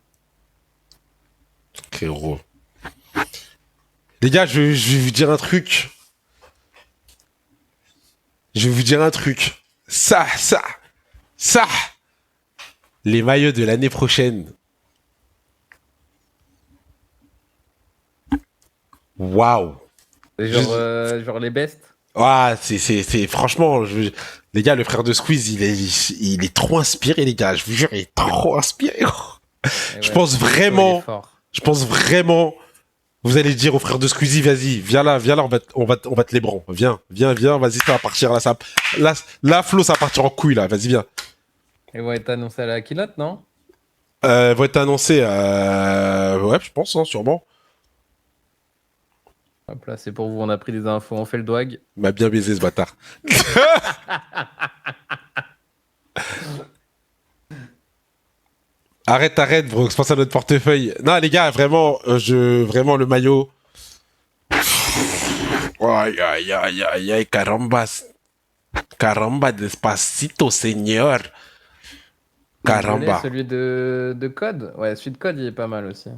Frérot. Les gars, je vais vous dire un truc. Je vais vous dire un truc. Ça. Les maillots de l'année prochaine. Waouh. Genre les bestes. Ah, c'est franchement, les gars, le frère de Squeeze, il est trop inspiré, les gars. Je vous jure, il est trop inspiré. Je pense vraiment, vous allez dire au frère de Squeezie, vas-y, viens là, on va te les bras. Viens, vas-y, ça va partir là, là, Flo, ça va partir en couille là, vas-y, viens. Ils vont être annoncés à la keynote, non? Vont être annoncés, ouais, je pense, hein, sûrement. Hop là, c'est pour vous, on a pris des infos, on fait le doig. Il m'a bien baisé ce bâtard. Arrête, bro, pense à notre portefeuille. Non, les gars, vraiment, vraiment le maillot. Aïe, caramba. Caramba, despacito, señor. Caramba. Celui de Code. Ouais, celui de Code, il est pas mal aussi.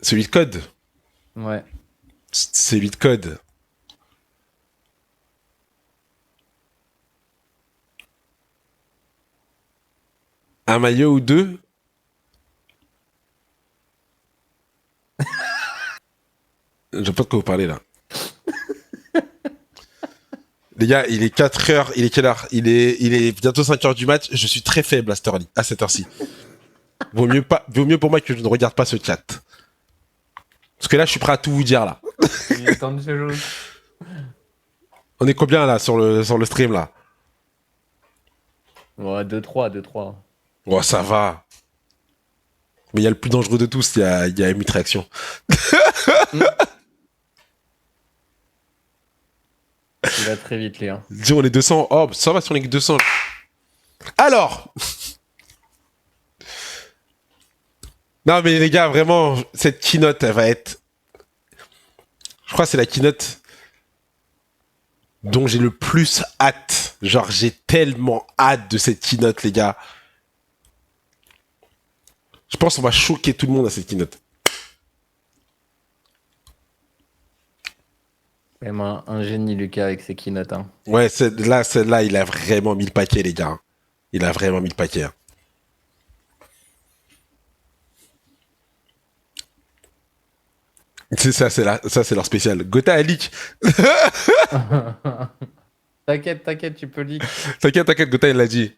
Celui de Code. Ouais. Celui de Code. Un maillot ou deux? Je sais pas de quoi vous parlez là. Les gars, il est 4h, il est quelle heure? Il est bientôt 5h du match, je suis très faible à cette heure-ci. Vaut mieux pour moi que je ne regarde pas ce chat. Parce que là, je suis prêt à tout vous dire là. Il est temps de se jouer. On est combien là sur le stream là? Ouais, 2-3. Oh, ça va. Mais il y a le plus dangereux de tous, il y a Emit Réaction. Il va très vite, lui. Hein. Dis, on est 200. Oh, ça va si on est que 200. Alors non, mais les gars, vraiment, cette keynote, elle va être... Je crois que c'est la keynote dont j'ai le plus hâte. Genre, j'ai tellement hâte de cette keynote, les gars. Je pense qu'on va choquer tout le monde à cette keynote. Vraiment un génie, Lucas, avec ses keynotes. Hein. Ouais, celle-là, il a vraiment mis le paquet, les gars. Il a vraiment mis le paquet. Hein. C'est ça, c'est leur spécial. Gotha a leak. T'inquiète, tu peux leak. T'inquiète, Gotha, il l'a dit.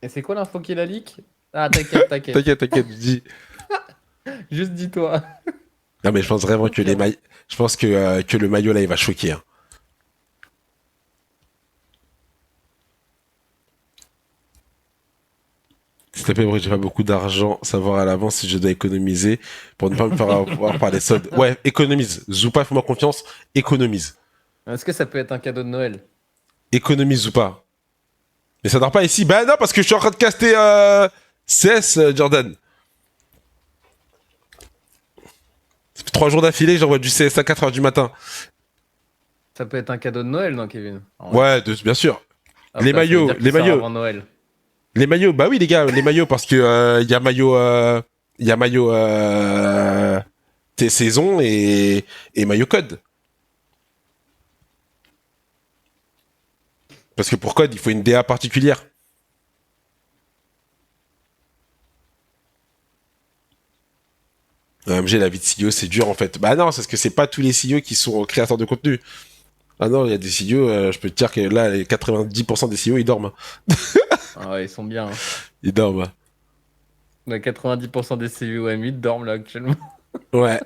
Et c'est quoi l'info qu'il a leak? Ah, t'inquiète. T'inquiète, dis. Juste dis-toi. Non, mais je pense vraiment que je pense que le maillot, là, il va choquer. Hein. S'il te plaît, j'ai pas beaucoup d'argent, savoir à l'avance si je dois économiser pour ne pas me faire avoir par les soldes. Ouais, économise. Zoupa, fais-moi confiance, économise. Est-ce que ça peut être un cadeau de Noël? Économise Zoupa. Mais ça dort pas ici. Bah non, parce que je suis en train de caster CS, Jordan. Ça fait 3 jours d'affilée, j'envoie du CS à 4h du matin. Ça peut être un cadeau de Noël, non, Kevin? Ouais, bien sûr. Ah, Les maillots. Avant Noël. Les maillots, bah oui les gars, les maillots parce que il y a maillot tes saisons et maillot code. Parce que pour code, il faut une DA particulière. MG, la vie de CEO, c'est dur en fait. Bah non, c'est parce que c'est pas tous les CEO qui sont créateurs de contenu. Ah non, il y a des CEO, je peux te dire que là, les 90% des CEO, ils dorment. Ah ouais, ils sont bien. Hein. Ils dorment. On a 90% des CUM8 dorment là actuellement. Ouais.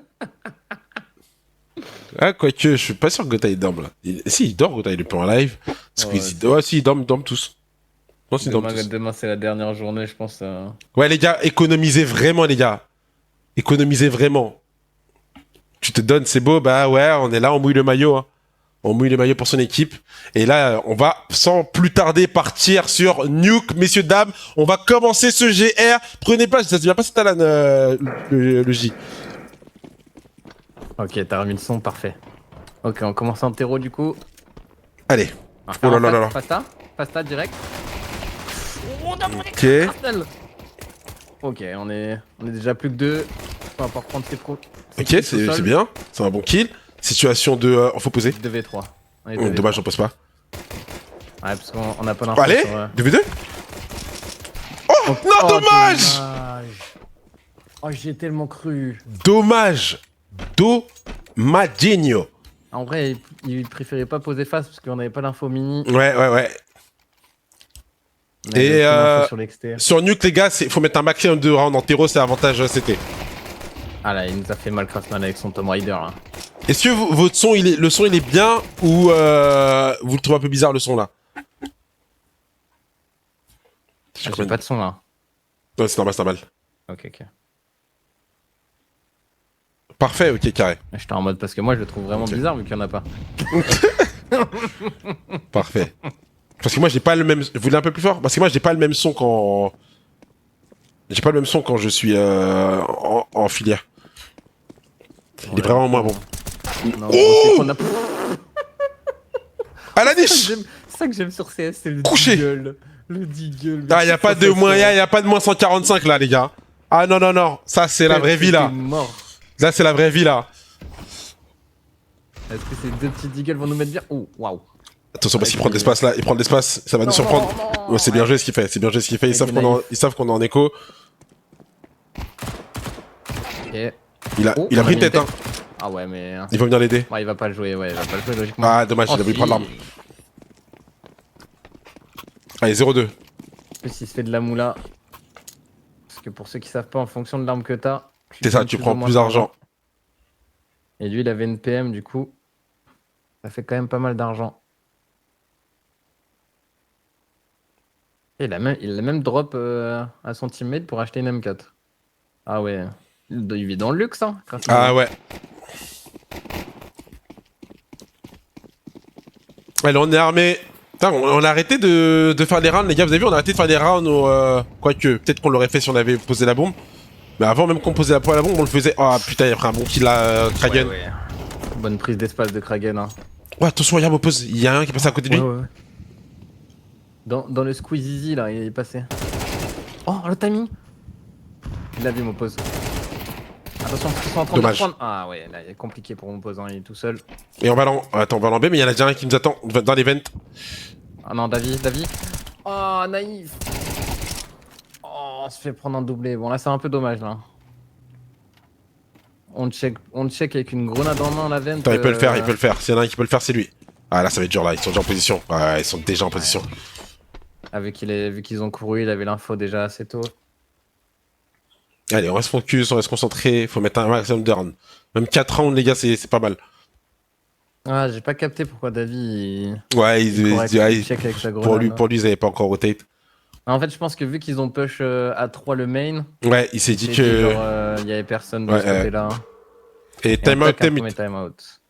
Ah, quoique, je suis pas sûr que Gotha il dorme là. Si, il dort, Gotha, il est plus en live. Squeezie. Ouais, si, ils dorment tous. Non, si, ils dorment tous. Demain, c'est la dernière journée, je pense. Ouais, les gars, économisez vraiment, les gars. Économisez vraiment. Tu te donnes, c'est beau, bah ouais, on est là, on mouille le maillot. Hein. On mouille le maillot pour son équipe. Et là, on va, sans plus tarder, partir sur Nuke, messieurs, dames. On va commencer ce GR. Prenez place, ça se vient pas, c'est Alan, le J. Ok, t'as remis le son, parfait. Ok, on commence en terreau du coup. Allez. Oh là là là là. Pasta direct. Ok. Ok, on est déjà plus que 2. On va pouvoir prendre ses pros. Ok, c'est bien. C'est un bon kill. Situation de... faut poser. 2v3. Dommage, j'en pose pas. Ouais, parce qu'on a pas d'infos. Allez, sur, 2v2. Oh, non, dommage. Oh, j'y ai tellement cru. Dommage. Dommagino. En vrai, il préférait pas poser face parce qu'on avait pas l'info mini. Ouais. Et sur Nuke, les gars, faut mettre un maximum de rounds en terreau, c'est avantage CT. Ah là, il nous a fait mal Craftman avec son Tomb Raider là. Est-ce que votre son, le son il est bien ou vous le trouvez un peu bizarre le son là? J'ai pas de son là. Ouais, c'est normal. Ok. Parfait, ok, carré. J'étais en mode parce que moi je le trouve vraiment bizarre vu qu'il y en a pas. Parfait. Parce que moi j'ai pas le même... Vous voulez un peu plus fort? Parce que moi j'ai pas le même son quand... J'ai pas le même son quand je suis en filière. Il est vraiment moins bon. Non, oh à la niche. C'est ça que j'aime sur CS, c'est le couché. duel. Le deagle. Ah, y a pas de moins, y a pas de moins 145 là, les gars. Ah non, non, non. Ça, c'est la vraie vie là. Là, c'est la vraie vie là. Est-ce que ces deux petits deagles vont nous mettre bien? Oh, waouh. Attention, parce qu'il prend de l'espace là. Il prend de l'espace. Ça va nous surprendre. Oh, c'est bien joué ce qu'il fait. C'est bien joué ce qu'il fait. Ils savent qu'on est en écho. Okay. Il a pris tête, hein. Ah ouais, mais. Il va venir l'aider. Ouais, il va pas le jouer, ouais, il va pas le jouer logiquement. Ah, dommage, il a voulu prendre l'arme. Allez, 0-2. En plus, il se fait de la moula. Parce que pour ceux qui savent pas, en fonction de l'arme que t'as. C'est ça, tu prends plus d'argent. Et lui, il avait une PM, du coup. Ça fait quand même pas mal d'argent. Il a même drop à son teammate pour acheter une M4. Ah ouais. Il vit dans le luxe, hein. Ah ouais. Allez, on est armé. Putain, on a arrêté de faire des rounds, les gars. Vous avez vu, on a arrêté de faire des rounds au. Quoique, peut-être qu'on l'aurait fait si on avait posé la bombe. Mais avant même qu'on posait la bombe, on le faisait. Oh putain, il a pris un bon kill là, Kragen. Ouais. Bonne prise d'espace de Kragen. Hein. Ouais, attention, regarde, m'oppose. Il y a un qui est passé à côté de lui. Ouais. Dans le squeeze easy là, il est passé. Oh, le timing. Il l'a vu, m'oppose. Attention, ils sont en train de prendre. Ah ouais, là, il est compliqué pour m'oppose, hein, il est tout seul. Et on va en B, mais il y en a déjà un qui nous attend dans les vents. Ah non, David. Oh, naïf. Oh, on se fait prendre un doublé. Bon, là, c'est un peu dommage, là. On check avec une grenade en main, la vente. Attends, il peut le faire. S'il y en a un qui peut le faire, c'est lui. Ah là, ça va être dur, là. Ils sont déjà en position. Ouais, ils sont déjà en position. Vu qu'ils ont couru, il avait l'info déjà assez tôt. Allez, on reste focus, on reste concentré. Faut mettre un maximum de rounds. Même 4 rounds, les gars, c'est pas mal. Ah, j'ai pas capté pourquoi David. Ouais, check avec sa grenade, pour lui, ils avaient pas encore rotate. En fait, je pense que vu qu'ils ont push à 3 le main. Ouais, il s'est dit que. Il y avait personne de ce côté-là. Et time out.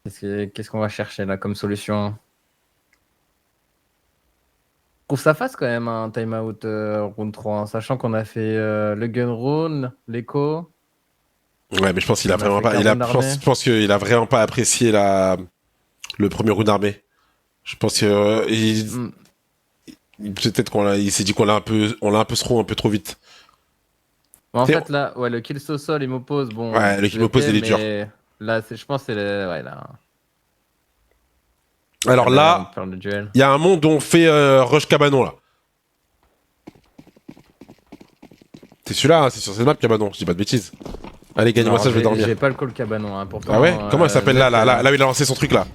Qu'est-ce qu'on va chercher là comme solution? Je trouve ça fasse quand même un timeout round 3, hein, sachant qu'on a fait le gun round, l'écho. Ouais, mais je pense qu'il a vraiment pas. Je pense qu'il a vraiment pas apprécié le premier round armé. Je pense que peut-être il s'est dit qu'on l'a un peu throw un peu trop vite. En fait là, ouais, le kill au sol il m'oppose. Bon. Ouais, le kill m'oppose il est dur. Là, je pense que c'est ouais là. Alors là, il y a un monde où on fait rush cabanon là. C'est celui-là, hein, c'est sur cette map cabanon, je dis pas de bêtises. Allez, gagne-moi ça, je vais dormir. J'ai pas le call cabanon, hein, pourtant. Ah ouais? Comment elle s'appelle là où il a lancé son truc là?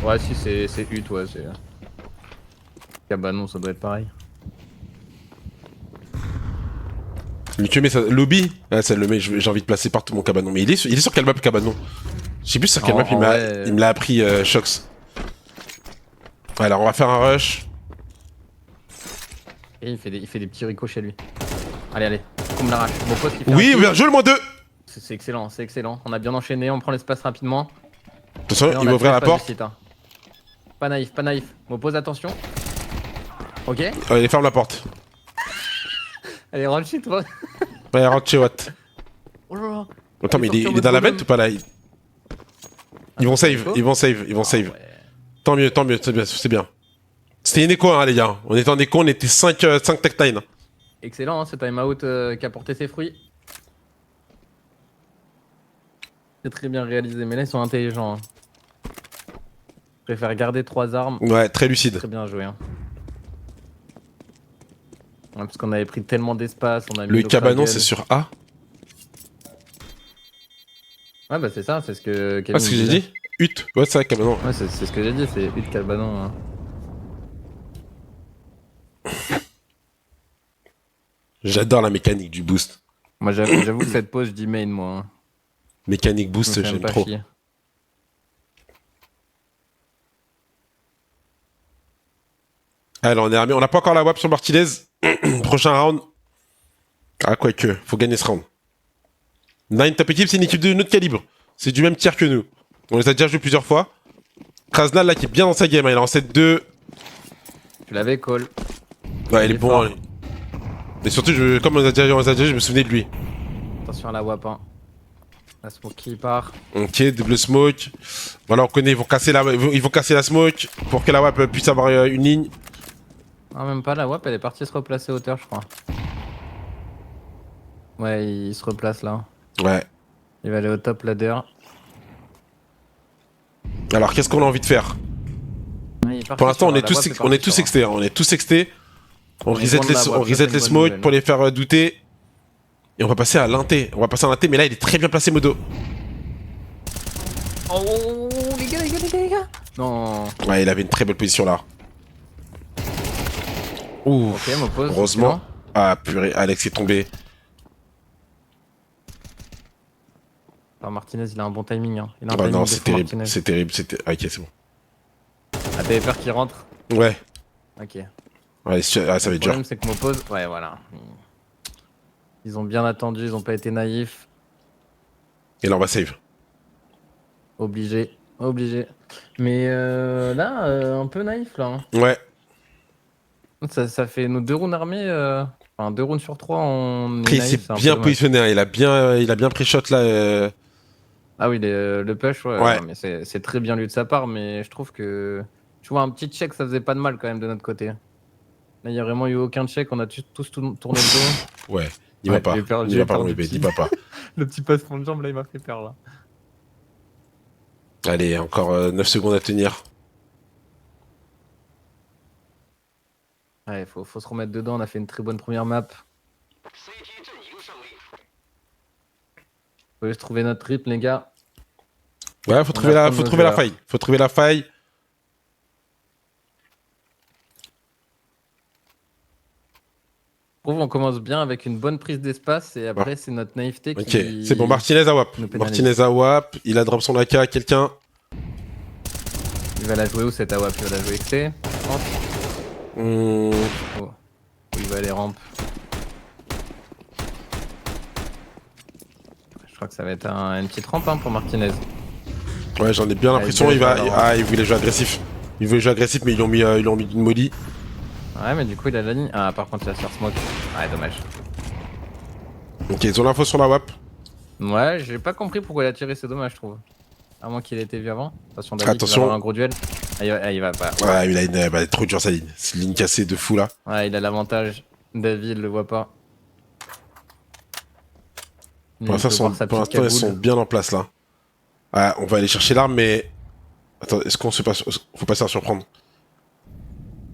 Ouais, si, c'est Hut, ouais, c'est. Cabanon, ça doit être pareil. Mais ça, lobby? Ah, c'est le mec, j'ai envie de placer partout mon cabanon. Mais il est sur quelle map cabanon? Je sais plus sur quelle map il me l'a appris, Shox. Ouais, alors on va faire un rush. Et il fait des petits ricochets lui. Allez, qu'on me l'arrache. Mon pote qui fait oui, bien joué le moins 2! C'est excellent, c'est excellent. On a bien enchaîné, on prend l'espace rapidement. Attention, il va ouvrir la porte. Site, hein. Pas naïf. M'oppose, attention. Ok. Allez, ferme la porte. Allez, rentre chez toi. Ouais, rentre chez Watt. Oh là là. Attends, mais il est dans la vente ou pas là? Ils vont save. Ouais. Tant mieux, c'est bien. C'était une écho, hein, les gars. On était en écho, on était 5 tech time. Excellent, hein, ce timeout qui a porté ses fruits. C'est très bien réalisé, mais là ils sont intelligents. Hein. Je préfère garder 3 armes. Ouais, très lucide. Très bien joué. Hein. Ouais, parce qu'on avait pris tellement d'espace. Le cabanon, c'est sur A? Ouais, bah c'est ça, c'est ce que Kevin ce que j'ai dit? Hut, ouais, c'est vrai, cabanon. Ouais, c'est ce que j'ai dit, c'est Hut cabanon. Hein. J'adore la mécanique du boost. Moi, j'avoue que cette pause, je dis main, moi. Hein. Mécanique boost, j'aime trop. Chier. Alors, on est armé. On n'a pas encore la WAP sur Martinez. Prochain round. Ah, quoique, faut gagner ce round. Nine Top Équipe, c'est une équipe de notre calibre. C'est du même tiers que nous. On les a déjà joués plusieurs fois. Krasnal, là, qui est bien dans sa game. Hein. Il est en 7-2. Tu l'avais, Cole. Ouais, il est bon. Hein. Mais surtout, comme on les a déjà joués, je me souvenais de lui. Attention à la WAP. Hein. La smoke qui part. Ok, double smoke. Voilà, on connaît, ils vont casser la smoke pour que la WAP puisse avoir une ligne. Ah, même pas, la WAP elle est partie se replacer hauteur, je crois. Ouais, il se replace là. Ouais. Il va aller au top ladder. Alors, qu'est-ce qu'on a envie de faire? Pour l'instant, on est tous sextés. On est tous sextés. On reset les smokes pour les faire douter. Et on va passer à l'inté. Mais là, il est très bien placé, Modo. Oh, les gars. Non. Ouais, il avait une très belle position là. Ouh. Ok, m'oppose. Heureusement. Ah, purée, Alex est tombé. Alors, Martinez, il a un bon timing. Hein. Il a un timing non, c'est terrible. Martinez. C'est terrible. Ah, ok, c'est bon. Ah, t'avais peur qu'il rentre? Ouais. Ok. Ouais, ça va être dur. Le problème, c'est que m'oppose. Ouais, voilà. Ils ont bien attendu, ils ont pas été naïfs. Et là, on va save. Obligé. Mais là, un peu naïf là. Hein. Ouais. Ça fait nos 2 rounds armés. Enfin, 2 rounds sur 3 on Après, il s'est bien positionné. Hein. Il a bien pris shot là. Ah oui, le push, ouais. Non, mais c'est très bien lu de sa part, mais je trouve que. Tu vois, un petit check, ça faisait pas de mal quand même de notre côté. Là, il y a vraiment eu aucun check, on a tous tourné le dos. Ouais. Il va pas. Il va pas, il va pas. Le petit passement de jambe là, il m'a fait peur là. Allez, encore 9 secondes à tenir. Ouais, faut se remettre dedans, on a fait une très bonne première map. Faut juste trouver notre triple, les gars. Ouais, faut trouver la faille. Faut trouver la faille. Je trouve on commence bien avec une bonne prise d'espace et après c'est notre naïveté qui... Ok, c'est bon, Martinez à WAP. Il a drop son AK à quelqu'un. Il va la jouer où cette AWAP? Il va la jouer XT Oh. Il va aller rampe. Je crois que ça va être une petite rampe hein, pour Martinez. Ouais, j'en ai bien l'impression. Il voulait jouer agressif. Il voulait jouer agressif, mais ils lui ont mis une molly. Ouais, mais du coup, il a la ligne. Ah, par contre, il va se faire smoke. Ouais, dommage. Ok, ils ont l'info sur la WAP. Ouais, j'ai pas compris pourquoi il a tiré, c'est dommage, je trouve. À moins qu'il ait été vu avant. Attention, David, attention. Il va avoir un gros duel. Ah, il va pas. Ouais, il a trop dur sa ligne. C'est une ligne cassée de fou là. Ouais, il a l'avantage. David, il le voit pas. Pour l'instant, ils sont bien en place là. Ouais, on va aller chercher l'arme, mais. Attends, est-ce qu'on se passe. Faut pas se faire surprendre.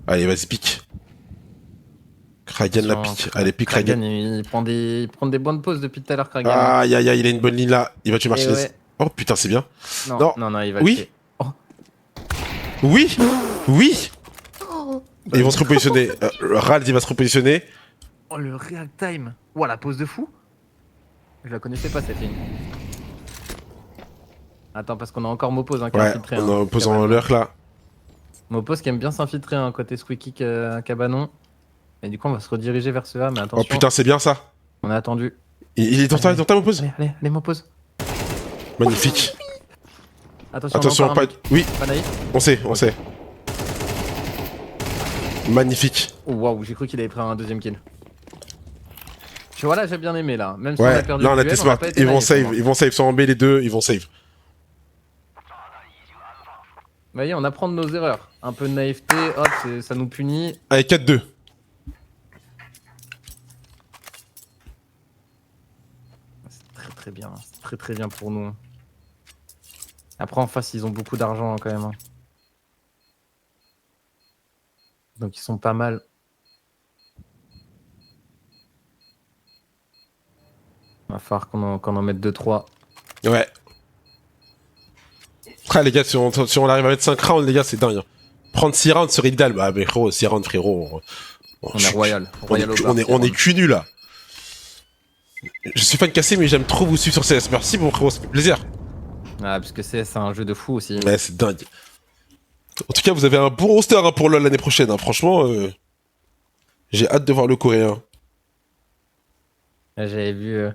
Allez, vas-y, pique. Kragan la pique. Allez, pique Kragan. Il prend des bonnes pauses depuis tout à l'heure, Kragan. Aïe, il a une bonne ligne là. Il va tuer Martinez. Ouais. Oh putain, c'est bien. Non, il va le tuer. Oh. Oui. Et ils vont se repositionner. Rald, il va se repositionner. Oh, le react time. Ouah, la pause de fou. Je la connaissais pas cette ligne. Attends, parce qu'on a encore Mopose qui est infiltré. On a Mopose en lurk là. Mopose qui aime bien s'infiltrer côté Squeaky Cabanon. Et du coup, on va se rediriger vers ce A, mais attention. Oh putain, c'est bien ça. On a attendu. Il est dans ta Mopose. Allez, Mopose. Magnifique. Attention, pas... Oui. Pas naïf. On sait. Magnifique. Oh, waouh, j'ai cru qu'il avait pris un deuxième kill. Voilà, j'ai bien aimé là. Même si on a perdu là, on le a été smart. Ils vont save, sont en B les deux, ils vont save. Vous voyez, on apprend de nos erreurs. Un peu de naïveté, hop, ça nous punit. Allez, 4-2. C'est très bien. C'est très bien pour nous. Après, en face, ils ont beaucoup d'argent quand même. Donc, ils sont pas mal. Va falloir qu'on en mette 2-3. Ouais. Ah, les gars, si on arrive à mettre 5 rounds, les gars, c'est dingue. Prendre 6 rounds serait idéal. Bah, mais frérot, 6 rounds, frérot. On est royal. On est cul nul là. Je suis fan cassé, mais j'aime trop vous suivre sur CS. Merci, mon frérot, ça fait plaisir. Ah, parce que CS, c'est un jeu de fou aussi. Ouais, c'est dingue. En tout cas, vous avez un bon roster pour LoL l'année prochaine. Hein. Franchement, j'ai hâte de voir le coréen. J'avais vu, je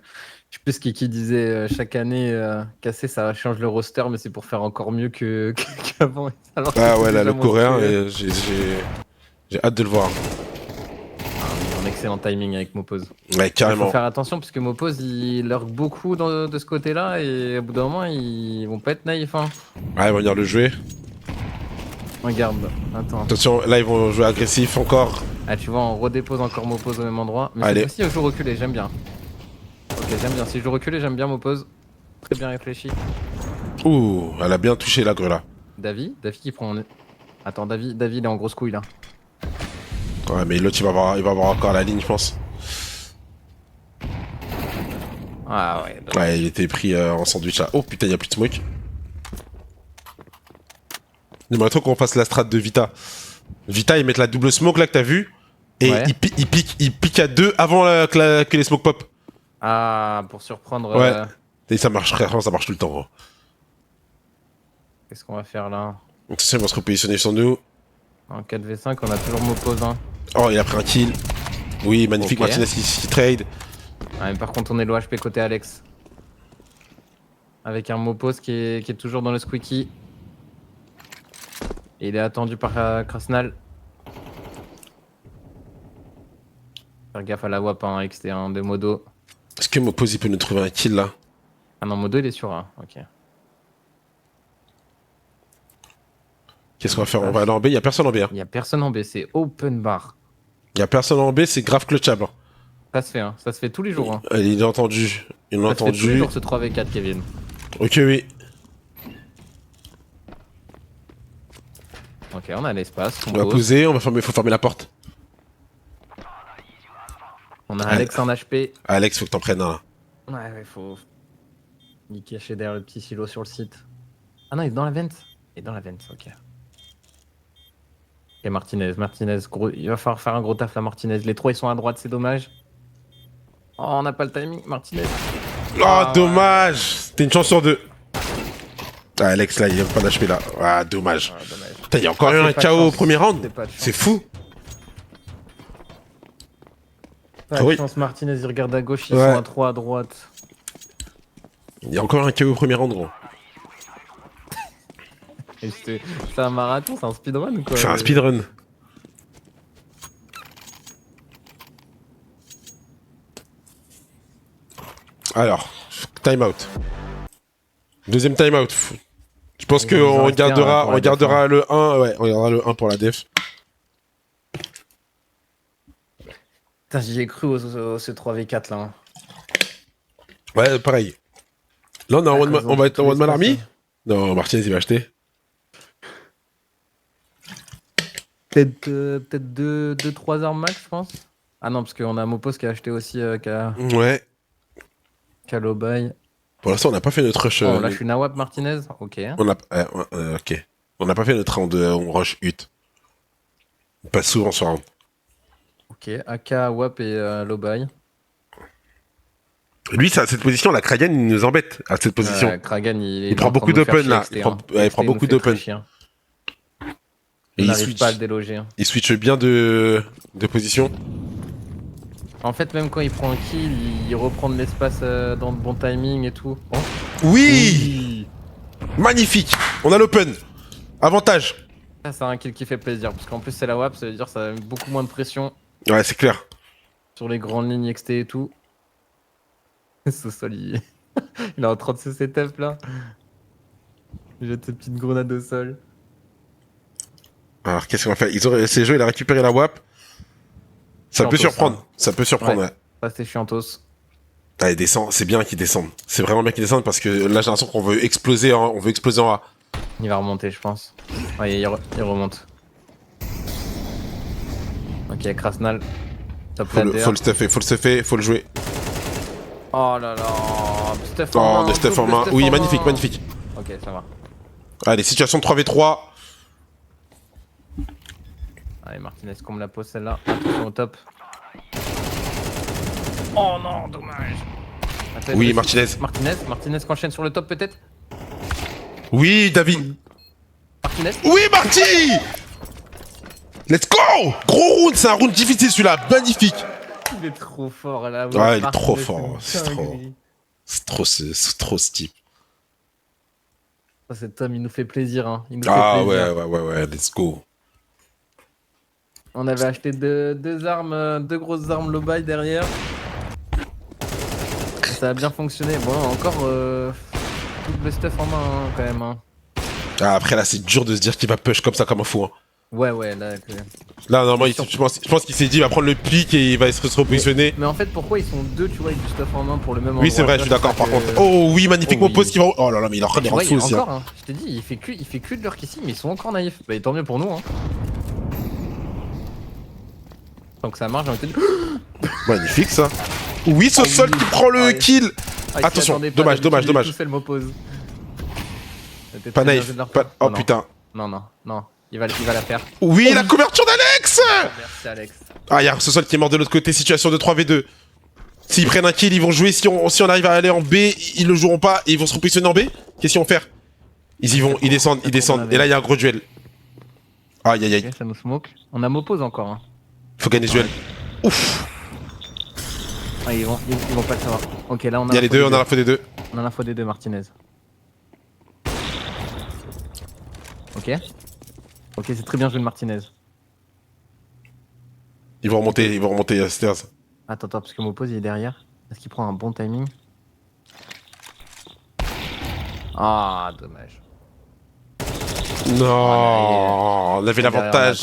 sais plus ce qui disait chaque année, casser ça change le roster, mais c'est pour faire encore mieux qu'avant. Ah ouais, là, le coréen, j'ai hâte de le voir. On est excellent timing avec Mopose. Ouais, Il carrément. faut faire attention parce que Mopose il lurk beaucoup de ce côté-là et au bout d'un moment ils vont pas être naïfs. Hein. Ouais, ils vont venir le jouer. Regarde, attends. Attention, là ils vont jouer agressif encore. Ah, tu vois, on redépose encore Mopose au même endroit. Mais Allez. cette fois-ci, je joue reculé, j'aime bien. Ok, j'aime bien. Si je joue reculé, j'aime bien Mopose. Très bien réfléchi. Ouh, elle a bien touché la grue là. David qui prend. Attends, David il est en grosse couille là. Ouais, mais l'autre il va avoir encore la ligne, je pense. Ah ouais. Donc... Ouais, il était pris en sandwich là. Oh putain, il y a plus de smoke. J'aimerais trop qu'on fasse la strat de Vita. Vita, ils mettent la double smoke là que t'as vu. Et Ouais. ils piquent à 2 avant que les smoke pop. Ah, pour surprendre. Ouais. Et ça marche, frère, ça marche tout le temps. Gros. Qu'est-ce qu'on va faire là? Attention, ils vont se repositionner sur nous. En 4v5, on a toujours Mopose. Hein. Oh, il a pris un kill. Oui, magnifique, Ok. Martinez qui trade. Ah, mais par contre, on est low HP côté Alex. Avec un Mopose qui est toujours dans le squeaky. Et il est attendu par Krasnal. Faire gaffe à la WAP, hein, XT, hein, de Modo. Est-ce que Mopose il peut nous trouver un kill là? Ah non, Modo il est sur A, ok. Qu'est-ce qu'on va faire? On va aller en B, il y a personne en B. Hein. Il y a personne en B, c'est open bar. Il y a personne en B, c'est grave clutchable. Ça se fait, hein, ça se fait tous les jours. Hein. Il est entendu. Il l'a Ça se fait tous les entendu. jours ce 3v4, Kevin. Ok, oui. Ok, on a l'espace. On va poser, faut fermer la porte. On a Alex en HP. Alex, faut que t'en prennes un là. Ouais, faut. Il est caché derrière le petit silo sur le site. Ah non, il est dans la vente. Il est dans la vente, ok. Et Martinez, gros... il va falloir faire un gros taf là, Martinez. Les trois ils sont à droite, c'est dommage. Oh, on n'a pas le timing, Martinez. Oh, dommage. C'était une chance sur 2. Ah, Alex, là, il n'y a pas d'HP là. Ah, dommage. Ah, dommage. Putain, il y a encore eu un c'est pas de KO au chance. premier round. C'est pas de chance. C'est fou. Pas Ah de oui. chance, Martinez, il regarde à gauche, ils Ouais. sont à 3 à droite. Il y a encore un KO au premier round, gros. Et c'est un marathon, c'est un speedrun ou quoi? C'est un speedrun. Alors, time out. Deuxième time out. Je pense Il nous en qu'on reste un, regardera, pour la def, le 1. Ouais, on regardera le 1 pour la def. Putain, j'y ai cru au ce 3v4 là. Hein. Ouais, pareil. Là, on, est en Ah, one quand on va être en ils ont one man tout army. l'espace, Non, Martinez, il va acheter. Peut-être 2-3 armes max, je pense. Ah non, parce qu'on a Mopos qui a acheté aussi Ouais. Kalobay. Pour l'instant, on n'a pas fait notre rush. Oh, là, je suis Nawab Martinez. Ok. On a, ok. On n'a pas fait notre round on rush hut. On passe souvent sur round. Ok. AK, WAP et Lobay. Lui, ça, à cette position, la Kragan, il nous embête à cette position. Kragan, Il prend beaucoup d'open là. Il prend beaucoup d'open. Il Et n'arrive pas à le déloger. Hein. il switch bien de position. En fait, même quand il prend un kill, il reprend de l'espace dans le bon timing et tout. Oh. Oui, magnifique. On a l'open. Avantage. Ça, c'est un kill qui fait plaisir. Parce qu'en plus, c'est la WAP, ça veut dire que ça a beaucoup moins de pression Ouais, c'est clair. sur les grandes lignes XT et tout. Ce sol, il est en train de se setup là. Il jette ses petites grenades au sol. Alors, qu'est-ce qu'on va faire? Ces jeux, il a récupéré la WAP. Ça peut Chiantos, surprendre. hein. Ça peut surprendre, Ouais. ouais. Ça, c'est chiantos. Ah, il descend. C'est bien qu'il descende. C'est vraiment bien qu'il descende parce que là, j'ai l'impression qu'on veut exploser. On veut exploser en A. Il va remonter, je pense. Ouais, il remonte. Ok, Krasnal. Top Faut lander. le stuffer, faut le jouer. Oh là là. Stuff Oh, en main, de stuff en double main. stuff Oui, en magnifique, main. magnifique. Ok, ça va. Allez, situation de 3v3. Allez, Martinez, qu'on me la pose celle-là. Attention au top. Oh non, dommage. Attends, Oui, vas-y. Martinez. Martinez qu'enchaîne sur le top peut-être. Oui, David. Martinez. Oui, Marty. Let's go. Gros round, c'est un round difficile celui-là. Magnifique. Il est trop fort là. Ouais, il est trop Martinez, fort. C'est trop. dinguerie. C'est trop ce type. Oh, cet homme, il nous fait plaisir. Hein. Il nous Ah fait plaisir. ouais, let's go. On avait acheté deux armes, deux grosses armes low buy derrière. Ça a bien fonctionné. Bon, encore tout le stuff en main hein, quand même. Hein. Ah, après là, c'est dur de se dire qu'il va push comme ça, comme un fou. Hein. Ouais, là. Là, normalement, je pense qu'il s'est dit, il va prendre le pic et il va se repositionner. Mais en fait, pourquoi ils sont deux, tu vois, avec du stuff en main pour le même endroit? Oui, c'est vrai, je suis d'accord par contre. Oh oui, magnifique Mopose qui va. Oh là là, mais il est en train de les rendre fous aussi. Encore, hein. Je t'ai dit, il fait que de lurk ici, mais ils sont encore naïfs. Bah, tant mieux pour nous, hein. Tant que ça marche, j'ai envie de te dire. Magnifique ça. Oui, ce sol qui prend le kill. Attention, dommage. Tout seul m'oppose. Pas naïf. Oh putain. Non. Il va la faire. Oui, la couverture d'Alex. Merci Alex. Ah, il y a ce sol qui est mort de l'autre côté. Situation de 3v2. S'ils prennent un kill, ils vont jouer. Si on arrive à aller en B, ils le joueront pas et ils vont se repositionner en B. Qu'est-ce qu'ils vont faire? Ils y vont, ils descendent. Et là, il y a un gros duel. Aïe. Okay, ça nous smoke. On a m'oppose encore. Hein. Faut gagner ce duel. Ouf. Ah, ils vont pas le savoir. Ok, là on a. Il y a les deux, on a l'info des deux. On a l'info des deux, Martinez. Ok, c'est très bien joué de Martinez. Ils vont remonter stairs. Attends, parce que m'oppose il est derrière. Est-ce qu'il prend un bon timing? Ah, dommage. Non, on avait l'avantage.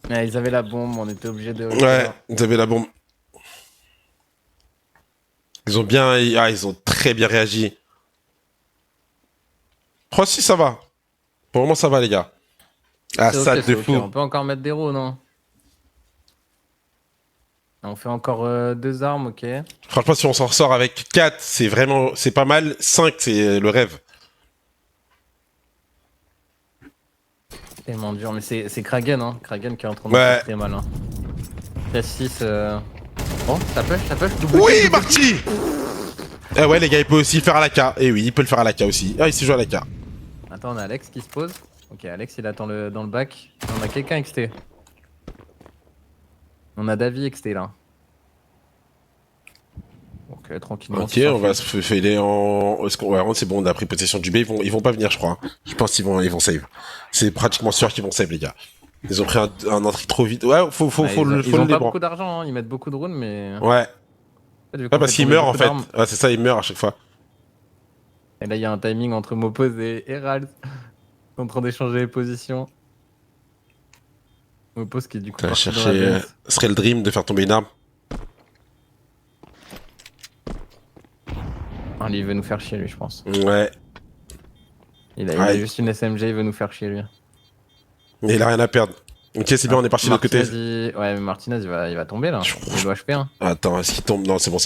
Ouais, ils avaient la bombe, on était obligé de. Ouais, ils avaient la bombe. Ils ont très bien réagi. Oh si, ça va. Pour le moment, ça va, les gars. Ah, ça de fou. On peut encore mettre des roues, non? On fait encore 2 armes, ok. Franchement, si on s'en sort avec 4, c'est pas mal. 5, c'est le rêve. Tellement dur, mais c'est Kragen, hein. Kragen qui est en train de faire très mal. Hein. PS6. Bon, ça push. Oui, Marty. Eh ouais, les gars, il peut aussi le faire à la K. Eh oui, il peut le faire à la K aussi. Ah, il s'est joué à la K. Attends, on a Alex qui se pose. Ok, Alex, il attend dans le bac. On a quelqu'un XT. On a Davy XT là. Ok, tranquillement. Ok, on va se failer en. Ouais, c'est bon, on a pris possession du B. Ils vont pas venir, je crois. Je pense qu'ils vont save. C'est pratiquement sûr qu'ils vont save, les gars. Ils ont pris un entrée trop vite. Ouais, faut ils ont pas beaucoup d'argent, hein. Ils mettent beaucoup de runes, mais. Ouais. Parce qu'ils meurent en fait. Ouais, c'est ça, ils meurent à chaque fois. Et là, il y a un timing entre Mopose et Rals. Ils sont en train d'échanger les positions. Mopose qui est du coup. Ce serait le dream de faire tomber une arme. Ah, lui, il veut nous faire chier, lui, je pense. Ouais. Il a juste une SMG, il veut nous faire chier, lui. Mais il a rien à perdre. Ok, c'est bien, on est parti de l'autre côté. Ouais, mais Martinez, il va tomber là. Il doit HP. Hein. Attends, est-ce qu'il tombe? Non, c'est bon.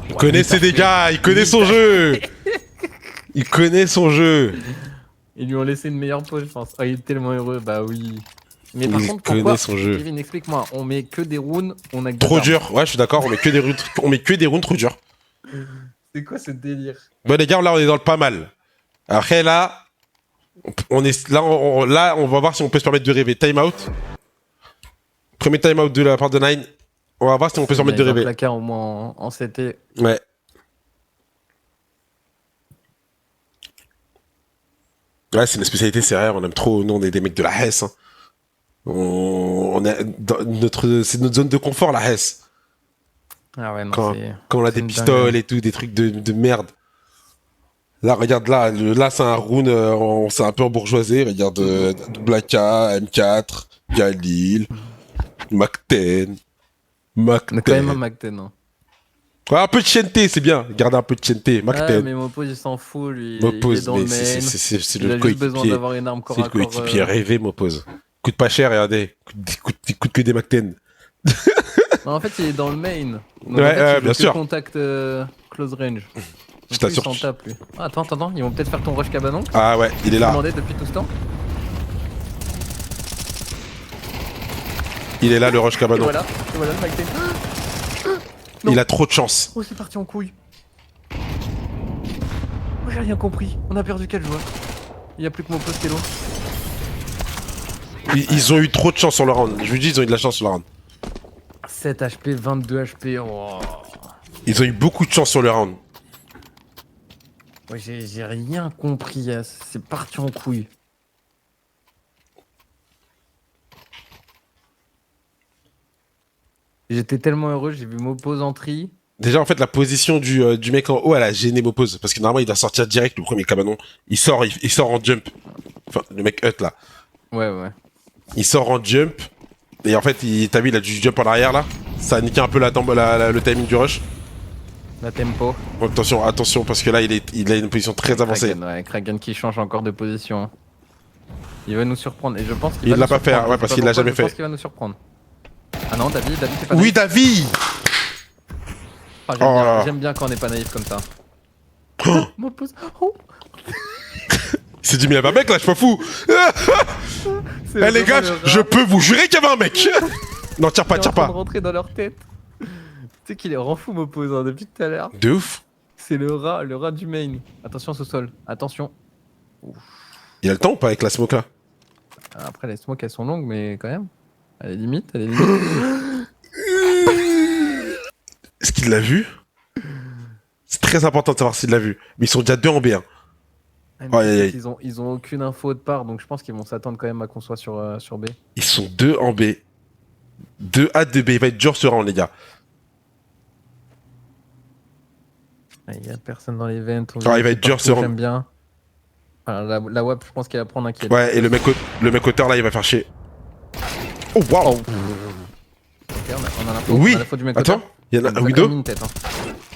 Il connaît ses dégâts, il connaît son jeu. Il connaît son jeu. Ils lui ont laissé une meilleure pause, je pense. Oh, il est tellement heureux, bah oui. Mais par contre, pourquoi connaît son jeu. Kevin, explique-moi. On met que des runes, on a que trop dur. Ouais, je suis d'accord. On met que des runes trop dures. C'est quoi ce délire? Bon les gars, là on est dans le pas mal. Après là, on va voir si on peut se permettre de rêver. Time out. Premier time out de la part de Nine. On va voir si on peut se permettre de rêver. Placard au moins en CT. Ouais. Ouais, c'est une spécialité, c'est rare. On aime trop. Nous, on est des mecs de la Hesse. Hein. C'est notre zone de confort, la Hesse. Ah ouais, non, quand on a des pistoles et tout, des trucs de merde. Là, regarde, là c'est un rune, c'est un peu bourgeoisé. Regarde, Black M4, Galil, Mac-10. On a quand même un Mac-10, hein. Ouais, un peu de Chente, c'est bien. Garder un peu de Chente, Mac-10. Ouais, mais Mopose, il s'en fout, lui. Mopose, il est dans le main. C'est le coéquipier. Il a juste besoin d'avoir une arme corps à corps. C'est le coéquipier rêvé, Mopose. Coûte pas cher, regardez. Coûte que des Mac-10. Non, en fait, il est dans le main. Donc, ouais, en fait, bien sûr. Contact close range. Je t'assure. Il s'en tape, lui. Ah, attends, ils vont peut-être faire ton rush cabanon. Ah ouais, il est là. Demandé depuis tout ce temps. Il est là, le rush cabanon. Et voilà le Mac-10. Il a trop de chance. Oh, c'est parti en couille. Oh, j'ai rien compris. On a perdu 4 joueurs. Il n'y a plus que mon poste Hello. Ils ont eu trop de chance sur le round. Je vous dis, ils ont eu de la chance sur le round. 7 HP, 22 HP. Oh. Ils ont eu beaucoup de chance sur le round. Ouais, j'ai rien compris. C'est parti en couille. J'étais tellement heureux, j'ai vu Mopose en tri. Déjà, en fait, la position du mec en haut, elle a gêné Mopose. Parce que normalement, il doit sortir direct, le premier cabanon. Il sort en jump. Enfin, le mec Hut, là. Ouais. Il sort en jump. Et en fait, t'as vu, il a du jump en arrière, là. Ça a niqué un peu le timing du rush. La tempo. Attention, parce que là, il a une position très avancée. Kragan qui change encore de position. Il va nous surprendre. Et je pense qu'il Il va l'a nous pas fait, surprendre. ouais, parce qu'il l'a jamais fait. Je pense qu'il va nous surprendre. Ah non, David, c'est pas Oui, naïf. David. J'aime bien quand on n'est pas naïf comme ça. Mopose. Oh. Il s'est dit, mais il y avait un mec là, je suis pas fou. Eh les gars, je peux vous jurer qu'il y avait un mec. Non, tire pas. Il est en train de rentrer dans leur tête. Tu sais qu'il est rend fou, Mopose, hein, depuis tout à l'heure. De ouf. C'est le rat du main. Attention ce sol, attention. Il a le temps ou pas avec la smoke là? Après, les smokes elles sont longues, mais quand même. Elle est limite. Est-ce qu'il l'a vu? C'est très important de savoir s'il l'a vu. Mais ils sont déjà 2 en B1. Ils ont aucune info de part, donc je pense qu'ils vont s'attendre quand même à qu'on soit sur B. Ils sont 2 en B. 2 A, 2 B. Il va être dur ce round, les gars. Il y a personne dans les vents. Il va être dur ce round. J'aime bien. Enfin, la WAP, je pense qu'elle va prendre un kill. Ouais, et le mec auteur là, il va faire chier. Oh waouh! Ok, on a l'info. Oui! On a l'info du mec Attends, auteur. il y en a un window. Tête, hein.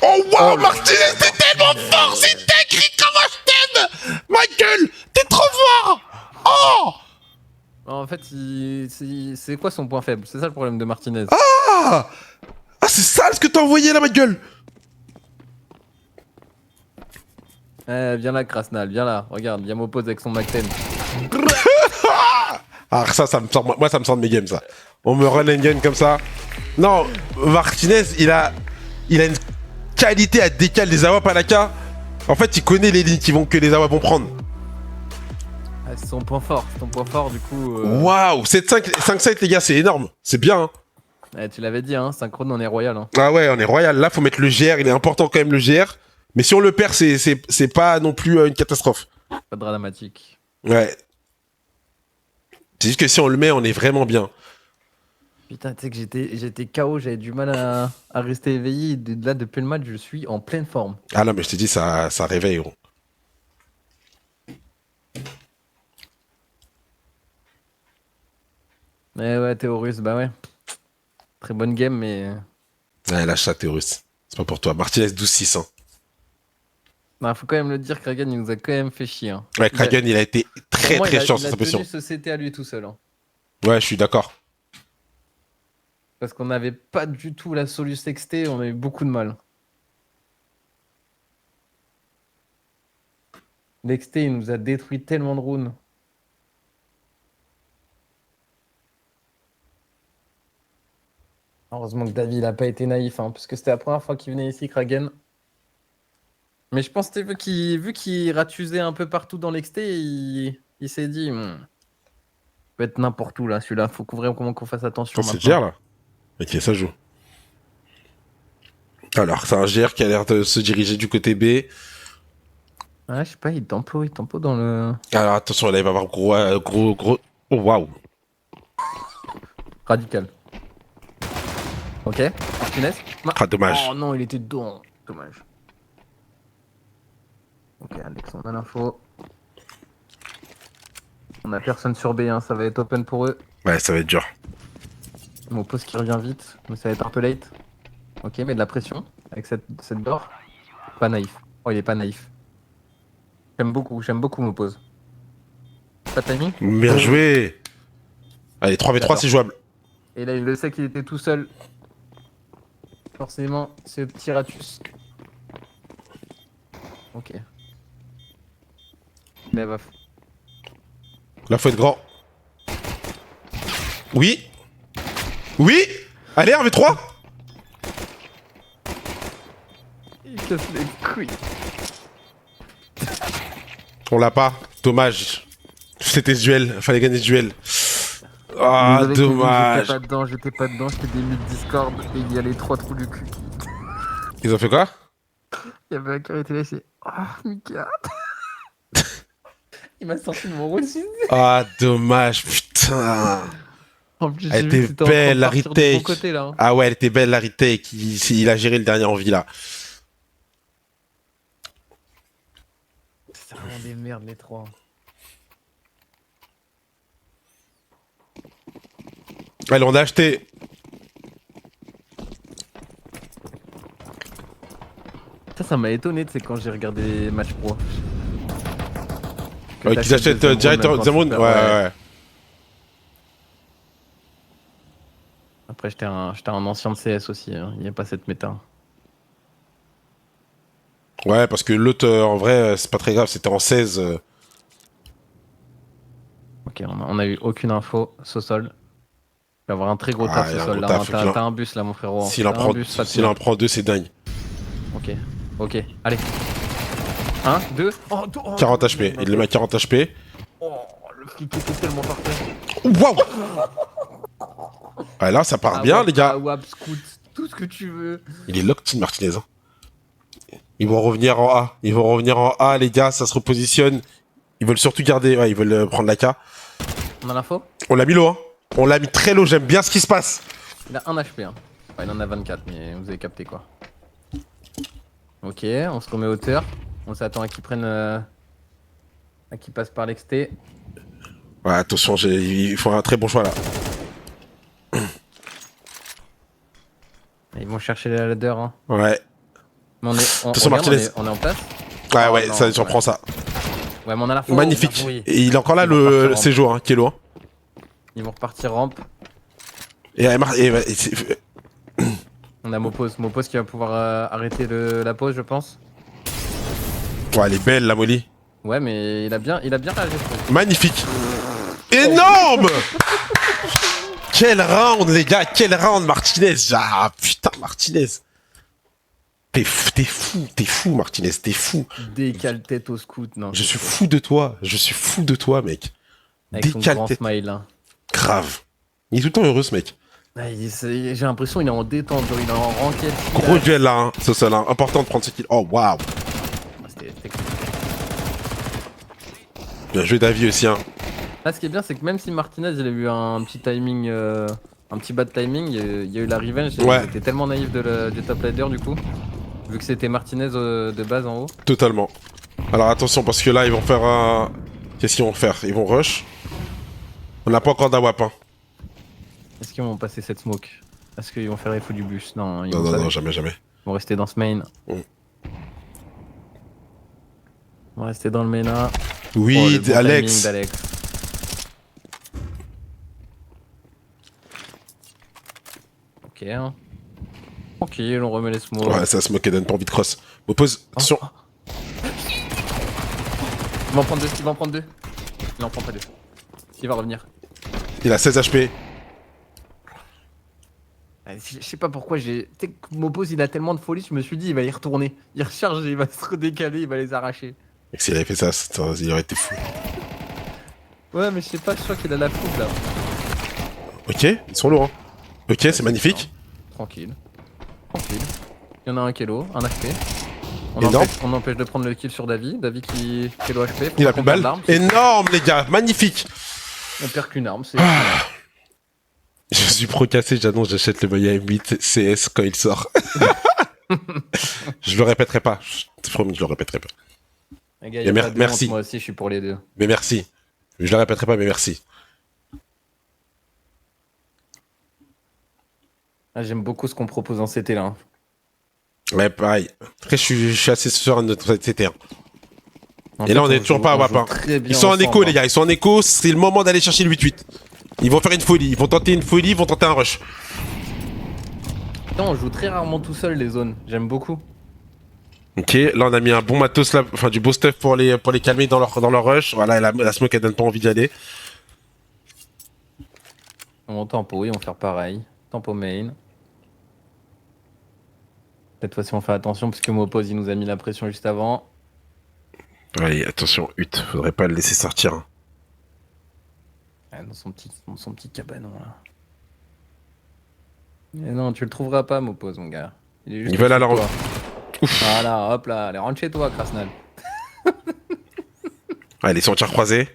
Oh waouh, Martinez, t'es tellement fort, c'est dingue, comment je t'aime! Michael, t'es trop fort! Oh! En fait, c'est quoi son point faible? C'est ça le problème de Martinez. Ah! Ah, c'est sale ce que t'as envoyé là, ma gueule! Viens là, Krasnal, viens là. Regarde, il y a Mopose avec son Mac-10. Ah, ça me sort, moi ça me sort de mes games, ça. On me run and gun comme ça. Non, Martinez, il a une qualité à décaler les AWP à la K. En fait, il connaît les lignes que les AWP vont prendre. Ah, c'est son point fort, du coup. Waouh, 7-5 les gars, c'est énorme. C'est bien. Hein. Tu l'avais dit, hein, synchrone, on est royal. Hein. Ah ouais, on est royal. Là, faut mettre le GR, il est important quand même le GR. Mais si on le perd, c'est pas non plus une catastrophe. Pas dramatique. Ouais. C'est juste que si on le met, on est vraiment bien. Putain, tu sais que j'étais KO, j'avais du mal à rester éveillé. Là, depuis le match, je suis en pleine forme. Ah non, mais je t'ai dit, ça réveille, gros. Mais ouais, Théorus, bah ouais. Très bonne game, mais. Ouais, lâche ça, Théorus. C'est pas pour toi. Martinez 12-6. Hein. Bah, faut quand même le dire, Kragan, il nous a quand même fait chier. Hein. Ouais, Kragan, il a été très chiant sur sa position. Il a tenu ce CT à lui tout seul. Hein. Ouais, je suis d'accord. Parce qu'on n'avait pas du tout la Solus XT, on a eu beaucoup de mal. L'XT, il nous a détruit tellement de runes. Heureusement que David n'a pas été naïf, hein, parce que c'était la première fois qu'il venait ici, Kragan. Mais je pense que vu qu'il ratusait un peu partout dans l'XT, il s'est dit, peut être n'importe où là, celui-là, faut vraiment qu'on fasse attention. C'est GR là. Ok, ça joue. Alors, c'est un GR qui a l'air de se diriger du côté B. Ouais, je sais pas, il tempo dans le... Alors attention, là il va avoir gros... Oh waouh. Radical. Ok, Martinez. Ah, dommage. Oh non, il était dedans. Dommage. Ok, Alex, on a l'info. On a personne sur B, hein, ça va être open pour eux. Ouais, ça va être dur. Mon poste qui revient vite, mais ça va être un peu late. Ok, mais de la pression avec cette door. Pas naïf. Oh, il est pas naïf. J'aime beaucoup mon pose. Pas de timing. Bien joué. Allez, 3v3, c'est jouable. Et là, il le sait qu'il était tout seul. Forcément, c'est le petit ratus. Ok. Mais va. Là, faut être grand. Oui. Oui. Allez, 1v3. Il casse les couilles. On l'a pas. Dommage. C'était ce duel. Fallait gagner ce duel. Ah, dommage. J'étais pas dedans, j'étais des mutes Discord et il y a les 3 trous du cul. Ils ont fait quoi? Il y avait un qui était là, c'est. Oh, Mika. Il m'a sorti de mon routine. Ah, dommage, putain. En plus, Elle j'ai vu était que c'était en train de belle, la partir de mon retake. côté, là. Ah ouais, elle était belle, la retake. Il a géré le dernier en vie, là. C'est vraiment des merdes, les trois. Allez, on a acheté. Ça m'a étonné, tu sais, quand j'ai regardé les matchs pro. Ouais, qu'ils achètent direct en Zemmour. Ouais. Après, j'étais un ancien de CS aussi, hein. Il n'y a pas cette méta. Ouais, parce que l'autre, en vrai, c'est pas très grave, c'était en 16. Ok, on a eu aucune info. Sosol. Il va avoir un très gros Ah, taf, il y a un Sosol. gros Là, taf, t'as un bus, là, mon frérot. S'il en prend deux, c'est dingue. Ok, allez. 1, 2. Oh, 40 HP, il le met à 40 HP. Oh, le flic était tellement parfait. Waouh! Ah, là, ça part bien, les gars. Wap, scout, tout ce que tu veux. Il est locked, Martinez. Hein. Ils vont revenir en A. Ils vont revenir en A, les gars. Ça se repositionne. Ils veulent surtout garder. Ouais, ils veulent prendre la K. On a l'info? On l'a mis low, hein. On l'a mis très low. J'aime bien ce qui se passe. Il a 1 HP. Hein. Enfin, il en a 24, mais vous avez capté quoi. Ok, on se remet hauteur. On s'attend à qu'il prenne. À qu'il passe par l'exT. Ouais, attention, il faut un très bon choix là. Ils vont chercher les ladders. Hein. Ouais. Mais Attention, Martinez. On est en place. Ouais, Oh, ouais, non, ça surprend ça. Ouais, mais on a l'info. Magnifique. Oui. Et il est encore là, le séjour, hein, qui est loin. Ils vont repartir rampe. On a Mopose qui va pouvoir arrêter la pause, je pense. Ouais, elle est belle, la Molly. Ouais, mais il a bien réagi. Magnifique. Énorme. Quel round, les gars, quel round, Martinez. Ah, putain, Martinez. T'es fou, Martinez, t'es fou. Décale tête au scout, non. Je suis fou de toi, mec. Avec son grand smile, hein. Grave. Il est tout le temps heureux, ce mec. J'ai l'impression qu'il est en détente, genre il est en ranked. Gros duel là, hein, ce seul, hein. Important de prendre ce kill. Oh, waouh. C'était Bien joué, Davy aussi, hein. Là, ce qui est bien, c'est que même si Martinez il a eu un petit timing, un petit bad timing, il y a eu la revenge. Ouais. J'étais tellement naïf du top lader du coup. Vu que c'était Martinez de base en haut. Totalement. Alors attention, parce que là, ils vont faire un. Qu'est-ce qu'ils vont faire? Ils vont rush. On n'a pas encore d'AWAP, hein. Est-ce qu'ils vont passer cette smoke? Est-ce qu'ils vont faire les fous du bus? Non, Non, jamais. Ils vont rester dans ce main. Ils vont rester dans le main là. Oui, bon Alex. Ok. Hein. Tranquille, on remet les smokes. Ouais, ça smoke et donne pas envie de cross. Oppose, attention. Il va en prendre deux. Il en prend pas deux. Il va revenir. Il a 16 HP. Je sais pas pourquoi j'ai. Tu sais que Mopose il a tellement de folie, je me suis dit il va y retourner. Il recharge, il va se redécaler, il va les arracher. Et s'il avait fait ça, il aurait été fou. Ouais, mais je sais pas, je crois qu'il a la fougue là. Ok, ils sont lourds. Hein. Ok, c'est magnifique. Tranquille. Il y en a un qui est low, un HP. On empêche de prendre le kill sur Davy. Davy qui est low HP. Il a plus de balles. Énorme, les gars, magnifique. On perd qu'une arme, c'est. Je suis pro cassé, j'annonce, j'achète le maillot M8 CS quand il sort. Je le répéterai pas. Je te promets, je le répéterai pas. Les gars, merci. Moi aussi, je suis pour les deux. Mais merci. Je le répéterai pas, mais merci. Ah, j'aime beaucoup ce qu'on propose en CT là. Ouais, pareil. Après, je suis assez sûr de notre CT. Et là, on est toujours pas à WAP. Hein. Ils sont en écho, les gars. Ils sont en écho. C'est le moment d'aller chercher le 8-8. Ils vont faire une folie. Ils vont tenter une folie. Ils vont tenter un rush. Putain, on joue très rarement tout seul les zones. J'aime beaucoup. Ok, là, on a mis un bon matos là. Enfin, du beau stuff pour les calmer dans leur rush. Voilà, la smoke, elle donne pas envie d'y aller. On tempo, ils vont faire pareil. Tempo main. Cette fois-ci, on fait attention parce que Mopose il nous a mis la pression juste avant. Allez, attention, Hut, faudrait pas le laisser sortir. Hein. Ouais, dans son petit cabanon là. Et non, tu le trouveras pas, Mopose, mon gars. Ils veulent alors. Voilà, hop là, allez, rentre chez toi, Krasnal. Allez, sur tir croisé.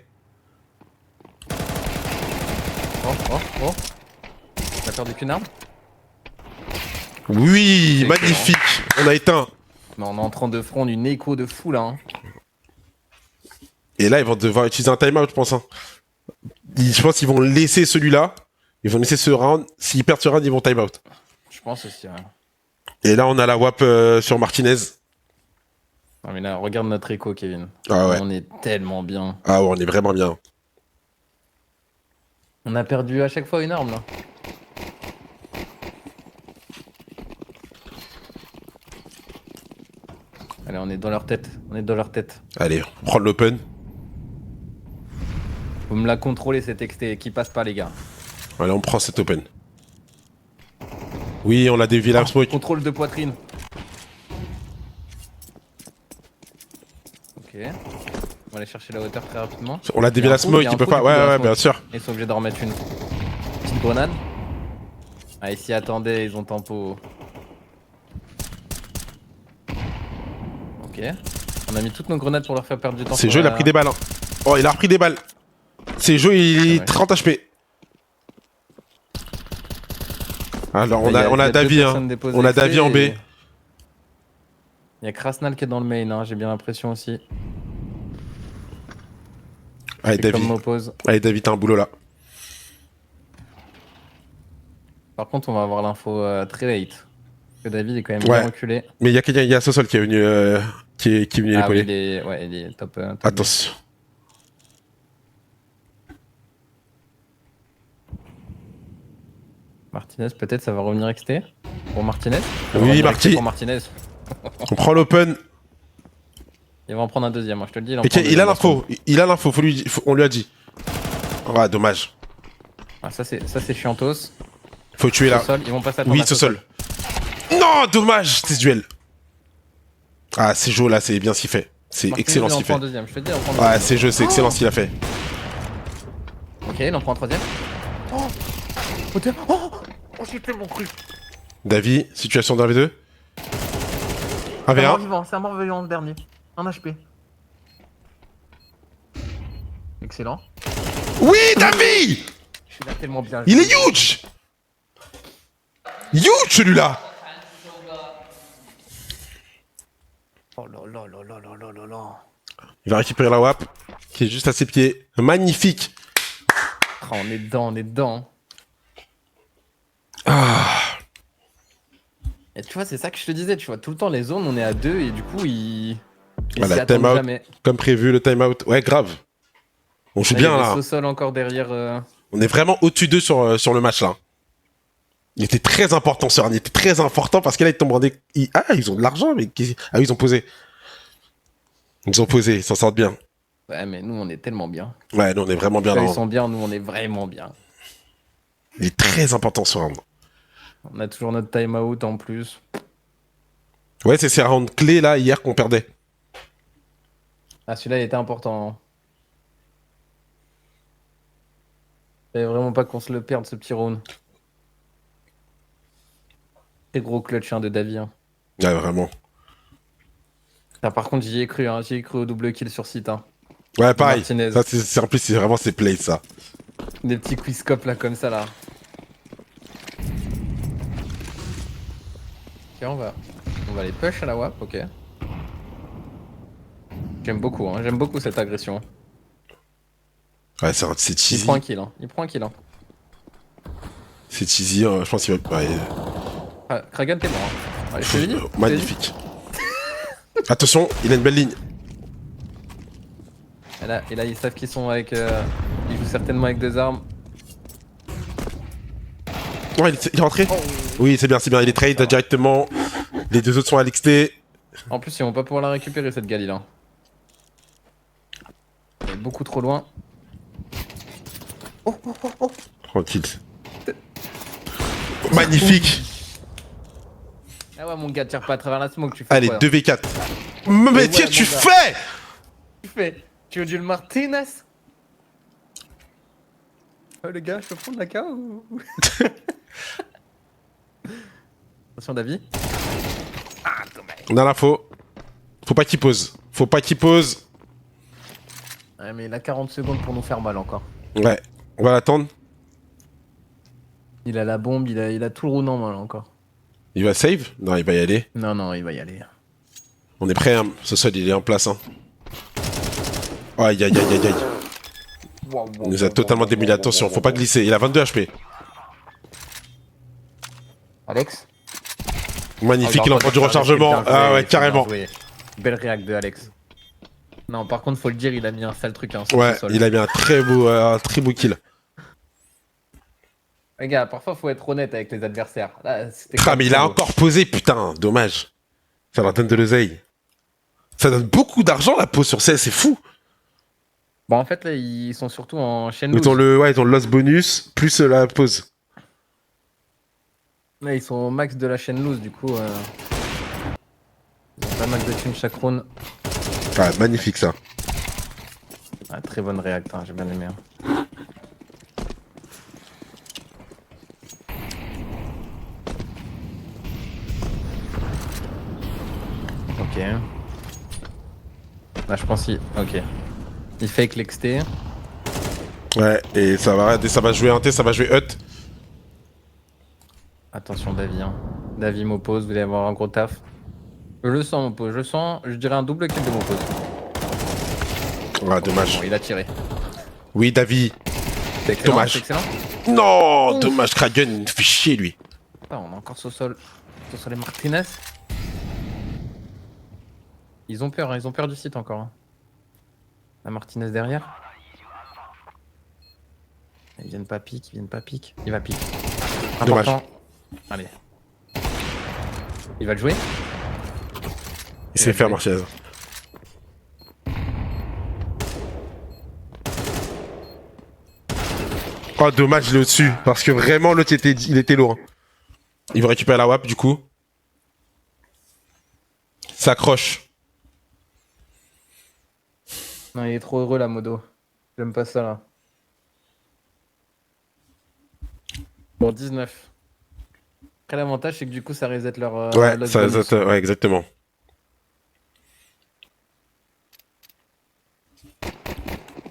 Oh. T'as perdu qu'une arme? Oui, C'est magnifique. On a éteint. Mais on est en train de front une écho de fou là. Hein. Et là, ils vont devoir utiliser un timeout, je pense. Hein. Je pense qu'ils vont laisser celui-là. Ils vont laisser ce round. S'ils perdent ce round, ils vont timeout. Je pense aussi. Ouais. Et là, on a la WAP sur Martinez. Non mais là, regarde notre écho, Kevin. Ah ouais. On est tellement bien. Ah ouais, on est vraiment bien. On a perdu à chaque fois une arme là. Allez, on est dans leur tête. On est dans leur tête. Allez, on prend l'open. Vous me la contrôler cette XT qui passe pas, les gars. Allez, on prend cet open. Oui, on a des villas smoke. Contrôle de poitrine. Ok. On va aller chercher la hauteur très rapidement. On a des villas smoke, ils peuvent pas. Ouais, bien sûr. Ils sont obligés d'en remettre une. Petite grenade. Ah, ils s'y attendaient, ils ont tempo. Ok. On a mis toutes nos grenades pour leur faire perdre du temps. C'est jeu, il a pris des balles. Hein. Oh, il a repris des balles. C'est jeu, il est 30 HP. Alors, on a Davi, hein. On a Davi en B. Il y a Krasnal qui est dans le main, hein, j'ai bien l'impression aussi. Allez, Davi. Allez, Davi, t'as un boulot là. Par contre, on va avoir l'info très late. Parce que David est quand même bien reculé. Mais il y a quelqu'un, il y a Sosol qui est venu, qui est venu l'épauler. Oui, il est top. Attention. Martinez, peut-être ça va revenir XT pour Martinez. Oui, Marty. Pour Martinez. On prend l'open. Il va en prendre un deuxième, moi je te le dis. Il a l'info, on lui a dit. Ah, dommage. Ah, ça c'est chiantos. Faut tuer là. Ils vont passer à oui, Sosol. Non, dommage, c'est ce duel. Ah, c'est jeu là, c'est bien ce qu'il fait. C'est excellent ce qu'il fait. Ouais, c'est jeu, c'est excellent ce qu'il a fait. Ok, il en prend un troisième. Oh, j'ai tellement cru. Davi, situation d'un V2. Un V1. C'est un mort vivant le dernier. Un HP. Excellent. Oui, Davi! Je suis là tellement bien. Il est huge! Huge celui-là! Oh là. Il va récupérer la WAP, qui est juste à ses pieds. Magnifique! Oh, on est dedans. Ah. Et tu vois, c'est ça que je te disais, tu vois, tout le temps les zones, on est à 2 et du coup, ils voilà, timeout, jamais. Comme prévu, le timeout. Ouais, grave. On joue bien là. Sosol encore derrière. On est vraiment au-dessus d'eux sur le match là. Il était très important ce round, il était très important parce que là ils tombent en Ah, ils ont de l'argent, mais ah oui, ils ont posé. Ils s'en sortent bien. Ouais, mais nous on est tellement bien. Ouais, nous on est vraiment bien là. Ils sont bien, nous on est vraiment bien. Il est très important ce round. On a toujours notre timeout en plus. Ouais, c'est ces rounds clés là hier qu'on perdait. Ah, celui-là il était important. Il fallait vraiment pas qu'on se le perde ce petit round. Très gros clutch de Davi. Hein. Ouais, vraiment. Ah, par contre, j'y ai cru au double kill sur site. Hein. Ouais, pareil. Ça, en plus, c'est vraiment ses plays, ça. Des petits quizscopes là, comme ça, là. Ok, on va les push à la WAP, ok. J'aime beaucoup, hein. J'aime beaucoup cette agression. Ouais, c'est cheesy. Il prend un kill, hein. C'est cheesy, je pense qu'il va... Ouais. Ah, Kragan, t'es mort. Hein. Ouais, je te l'ai dit. Magnifique. Attention, il a une belle ligne. Et là, ils savent qu'ils sont avec... Ils jouent certainement avec 2 armes. Ouais, il est rentré. Oh. Oui, c'est bien. Il est trade directement. Les 2 autres sont à l'XT. En plus, ils vont pas pouvoir la récupérer, cette Gali, là. Elle est beaucoup trop loin. Oh. Tranquille. Magnifique. Ah ouais, mon gars, tire pas à travers la smoke, tu fais. Allez, 2v4. Mais tiens, tu fais. Tu veux du Martinez? Oh les gars, je peux prendre la K ou... Attention Davi. Ah, dommage. On a l'info. Faut pas qu'il pose. Faut pas qu'il pose. Ouais, mais il a 40 secondes pour nous faire mal encore. Ouais, on va l'attendre. Il a la bombe, il a tout le round en main là encore. Il va save? Non, il va y aller. Non, non, il va y aller. On est prêt, hein. Ce sol, il est en place. Hein. Aïe, aïe, aïe, aïe, aïe. Il nous a totalement démulé. Attention, faut pas glisser. Il a 22 HP. Alex? Magnifique, il envoie du rechargement. Ah ouais, carrément. Belle réac de Alex. Non, par contre, faut le dire, il a mis un sale truc. Hein, Ouais, il a mis un très beau kill. Les gars, parfois, faut être honnête avec les adversaires. Là, Ah, mais il a encore posé, putain, dommage. Ça leur donne de l'oseille. Ça donne beaucoup d'argent, la pause sur CS, c'est fou. Bon, en fait, là, ils sont surtout en chaîne Ils ont le loss bonus, plus la pause. Là, ils sont au max de la chaîne loose, du coup. Ils ont pas mal de thunes chaque round. Ah, magnifique ça. Ah, très bonne réact, hein, j'ai bien aimé. Hein. Ok. Là, je pense qu'il... Ok. Il fake l'XT. Ouais, et ça va jouer un T, ça va jouer Hut. Attention, Davy. Hein. Davy m'oppose, vous allez avoir un gros taf. Je le sens, m'oppose. Je le sens, je dirais un double kill de m'oppose. Ouais, dommage. Bon, il a tiré. Oui, Davy. Dommage. Excellent. Non, dommage, Kragen, il fait chier lui. Ah, on a encore Sosol. Sosol et Martinez. Ils ont peur, hein, ils ont peur du site encore. Hein. La Martinez derrière. Ils viennent pas pique, Il va pique. Dommage. Important. Allez. Il va le jouer. Il s'est fait Martinez. Oh, dommage, il est au-dessus. Parce que vraiment, l'autre, il était lourd. Il veut récupérer la WAP, du coup. S'accroche. Non, il est trop heureux, la modo. J'aime pas ça, là. Bon, 19. Après, l'avantage, c'est que du coup, ça reset leur... Ouais, leur ça bonus. ouais, exactement.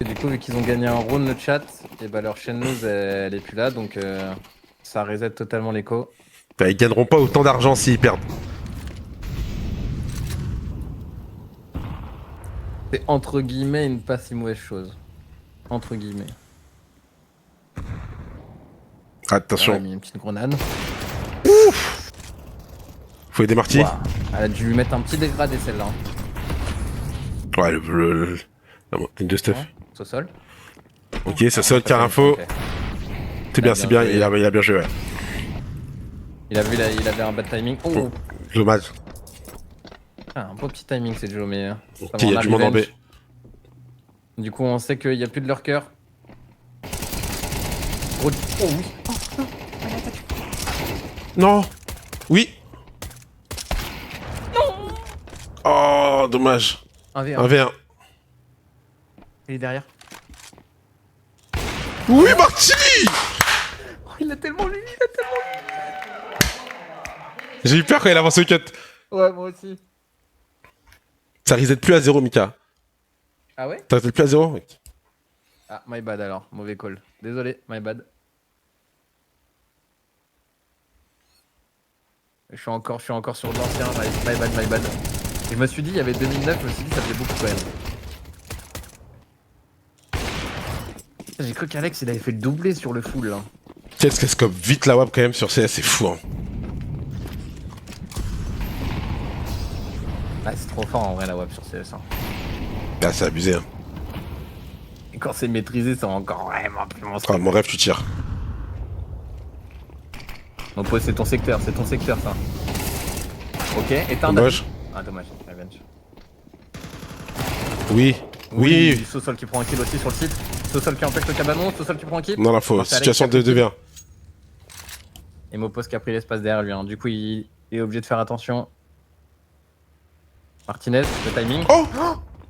Et du coup, vu qu'ils ont gagné un round le chat, et bah leur chaîne news, elle est plus là, donc ça reset totalement l'écho. Bah, ils gagneront pas autant d'argent s'ils perdent. C'est entre guillemets une pas si mauvaise chose. Entre guillemets. Attention. Elle a mis une petite grenade. Faut aider Marty. Wow. Elle a dû lui mettre un petit dégradé celle-là. Ouais, la montagne de stuff. Ouais. Sosol. Ok, ça sonne, car info. Okay. C'est bien, c'est bien, il a bien joué, ouais. Il avait un bad timing. Oh, Dommage. Ah, un beau petit timing c'est Joe, mais. Ok, il y a du monde en B. Du coup, on sait qu'il n'y a plus de leur cœur. Oh oui. Non. Oui. Non. Oh, dommage. 1v1. 1v1. Il est derrière. Oui, Marty. Oh, il a tellement lu, J'ai eu peur quand il avance au cut. Ouais, moi aussi. Ça reset plus à 0, Mika. Ah ouais? Ça reset plus à 0, mec. Ah, my bad alors, mauvais call. Désolé, my bad. Je suis encore sur l'ancien, my bad. Je me suis dit, il y avait 2009, je me suis dit, ça faisait beaucoup quand même. J'ai cru qu'Alex, il avait fait le doublé sur le full, là. Qu'est-ce qu'elle scope vite la WAP quand même sur CS, c'est fou, hein. Ah, c'est trop fort en vrai, la WAP sur CS. Hein. Ah, c'est abusé, hein. Et quand c'est maîtrisé, c'est encore vraiment plus monstrueux. Ah, mon rêve, tu tires. Mon pote, c'est ton secteur, ça. Ok, éteins. Dommage. Ah, dommage, revenge. Oui. Oui. Sosol qui prend un kill aussi sur le site. Sosol qui empêche le cabanon, Sosol qui prend un kill. Non, la faux. Situation de 2v1. Et Mopos qui a pris l'espace derrière lui. Hein. Du coup, il est obligé de faire attention. Martinez, le timing. Oh,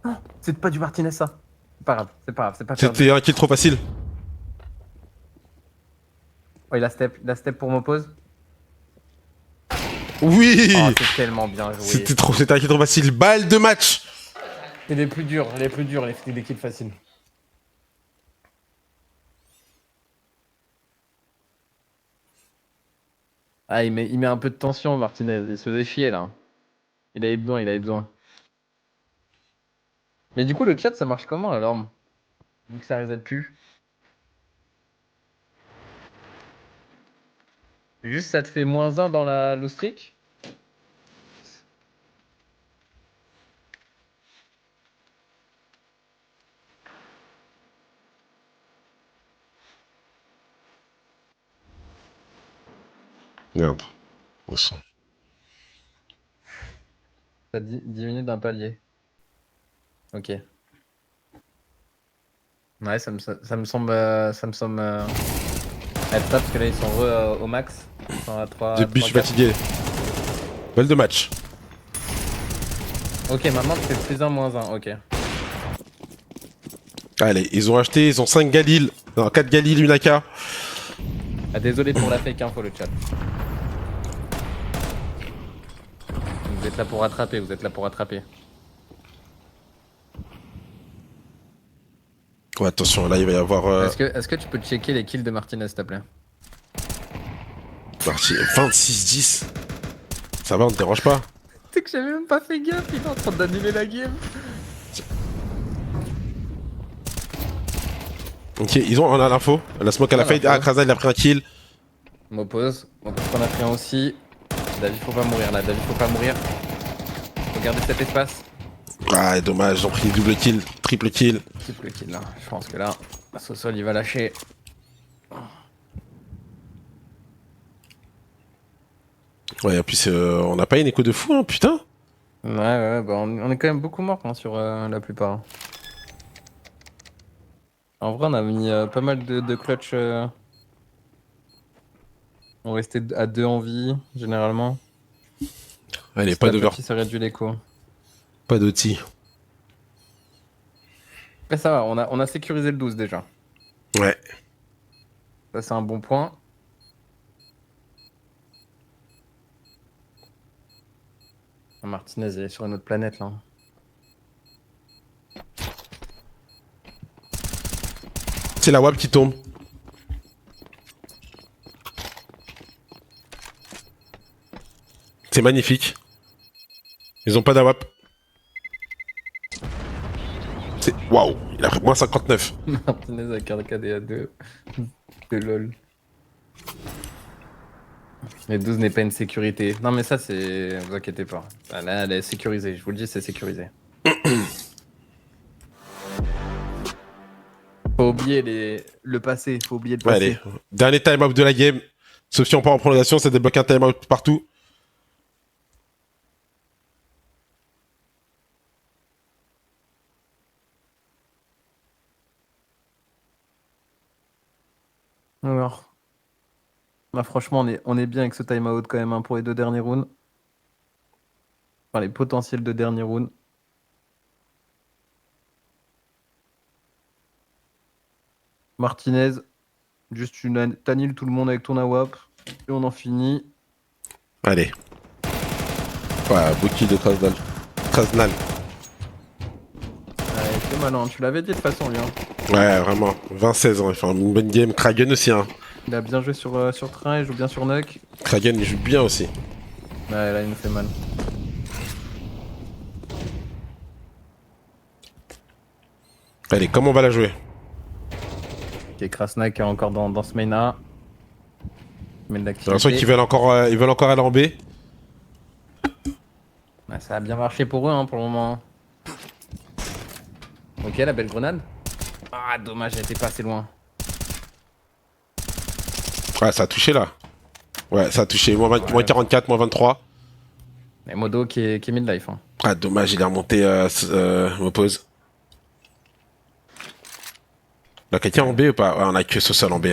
oh c'est pas du Martinez, ça. C'est pas grave, c'est pas perdu. c'était un kill trop facile. Oh, il a step pour Mopos. Oui. Oh, c'est tellement bien joué. C'était trop facile. Balle de match. C'est les plus durs, les kills faciles. Ah, il met un peu de tension, Martinez. Il se faisait chier, là. Il avait besoin. Mais du coup, le chat, ça marche comment, alors? Vu que ça reset plus. Juste, ça te fait -1 dans la low streak? Merde. Ça diminue d'un palier. Ok. Ouais, ça me semble être ça, parce que là, ils sont au max. Ils sont à 3. Depuis, je suis fatigué. Balle de match. Ok, maintenant, tu fais +1, -1. Ok. Allez, ils ont 5 Galil. Non, 4 Galil, une AK. Ah, désolé pour la fake info, le chat. Vous êtes là pour rattraper, Ouais, attention, là, il va y avoir... Est-ce que tu peux checker les kills de Martinez, s'il te plaît? 26-10. Ça va, on te dérange pas? C'est que j'avais même pas fait gaffe, il est en train d'animer la game. Ok, on a l'info. La smoke à la fade. Ah, Krasna, il a pris un kill. M'oppose qu'on a pris un aussi. David, faut pas mourir là, Faut garder cet espace. Ah, dommage, ils ont pris double kill, triple kill. Triple kill là, je pense que là, Sosol il va lâcher. Ouais, en plus, on n'a pas une écho de fou, hein, putain. Ouais, bah on est quand même beaucoup morts hein, sur la plupart. En vrai, on a mis pas mal de clutch. On restait à 2 en vie, généralement. Allez, pas d'over. Ça réduit l'écho. Pas d'outil. Mais ça va, on a sécurisé le 12 déjà. Ouais. Ça, c'est un bon point. Martinez, il est sur une autre planète là. C'est la WAP qui tombe. C'est magnifique. Ils ont pas d'AWAP. C'est... Waouh, il a pris moins 59. Martinez avec un KDA 2. De lol. Mais 12 n'est pas une sécurité. Non mais ça c'est... Vous inquiétez pas. Là elle est sécurisée, je vous le dis c'est sécurisé. Faut oublier le passé, faut oublier le passé. Allez, dernier time-out de la game. Sauf si on part en prolongation, ça débloque un time-out partout. Alors... Bah, franchement on est bien avec ce time-out quand même hein, pour les 2 derniers rounds. Enfin les potentiels 2 derniers rounds. Martinez, juste t'anniles tout le monde avec ton AWAP et on en finit. Allez. Ouais, bouquille de Krasnal. Krasnal. Ouais, c'est malin, tu l'avais dit de toute façon lui. Hein. Ouais, vraiment. 20-16 ans, il fait une bonne game. Kragen aussi, hein. Il a bien joué sur train, il joue bien sur Nuck. Kragen, il joue bien aussi. Ouais, là il nous fait mal. Allez, comment on va la jouer? Ok, Krasna qui est encore dans ce main A. Mais j'ai l'impression qu'ils veulent encore aller en B. Ouais, ça a bien marché pour eux hein, pour le moment. Ok, la belle grenade. Ah, dommage, elle était pas assez loin. Ouais, ça a touché là. Ouais, ça a touché. Moins 44, moins 23. Et Modo qui est mid-life. Hein. Ah, dommage, il est remonté m'oppose. On a quelqu'un en B ou pas? Ouais, on a que Sosol en B.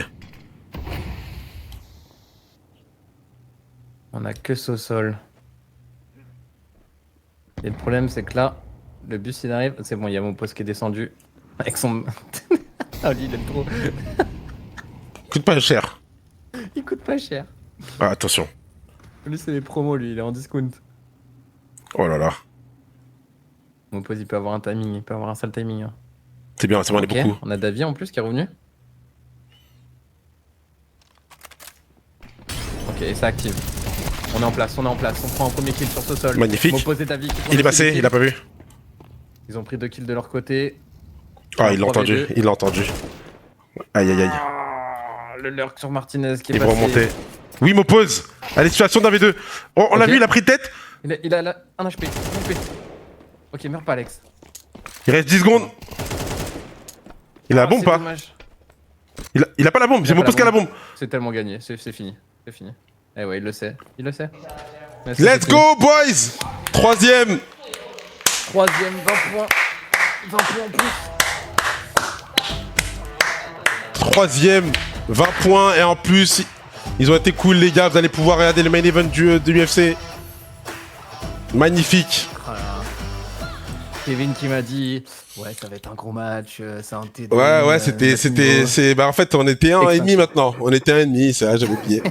On a que Sosol. Et le problème, c'est que là, le bus il arrive. C'est bon, il y a mon poste qui est descendu. Avec son. Ah, lui, il aime trop. Coûte pas cher. Il coûte pas cher. Ah, attention. Lui, c'est les promos, lui, il est en discount. Oh là là. Mon pote, il peut avoir un timing, il peut avoir un sale timing. Hein. C'est bien, on est beaucoup. On a Davy en plus qui est revenu. Ok, et ça active. On est en place, on prend un premier kill sur ce sol. Magnifique. Davy, Il est passé, il a pas vu. Ils ont pris 2 kills de leur côté. Ah, il l'a entendu, il l'a entendu. Aïe aïe aïe. Le lurk sur Martinez qui est passé. passé. Il va remonter. Oui, m'oppose. Allez, situation d'un V2. On l'a vu, il a pris tête. Il a un HP. Ok, meurs pas, Alex. Il reste 10 secondes. Il a la bombe pas il a pas la bombe, j'ai m'oppose qu'à la bombe. C'est tellement gagné, c'est fini. C'est fini. Eh ouais, il le sait. Let's go, boys. Troisième, 20 points. 20 points en plus. Troisième, 20 points et en plus, ils ont été cool les gars, vous allez pouvoir regarder le main event de l'UFC. Magnifique. Kevin qui m'a dit ouais ça va être un gros match, c'est un T2. Ouais, bah en fait on était 1,5 maintenant. On était 1,5, c'est vrai, j'avais oublié.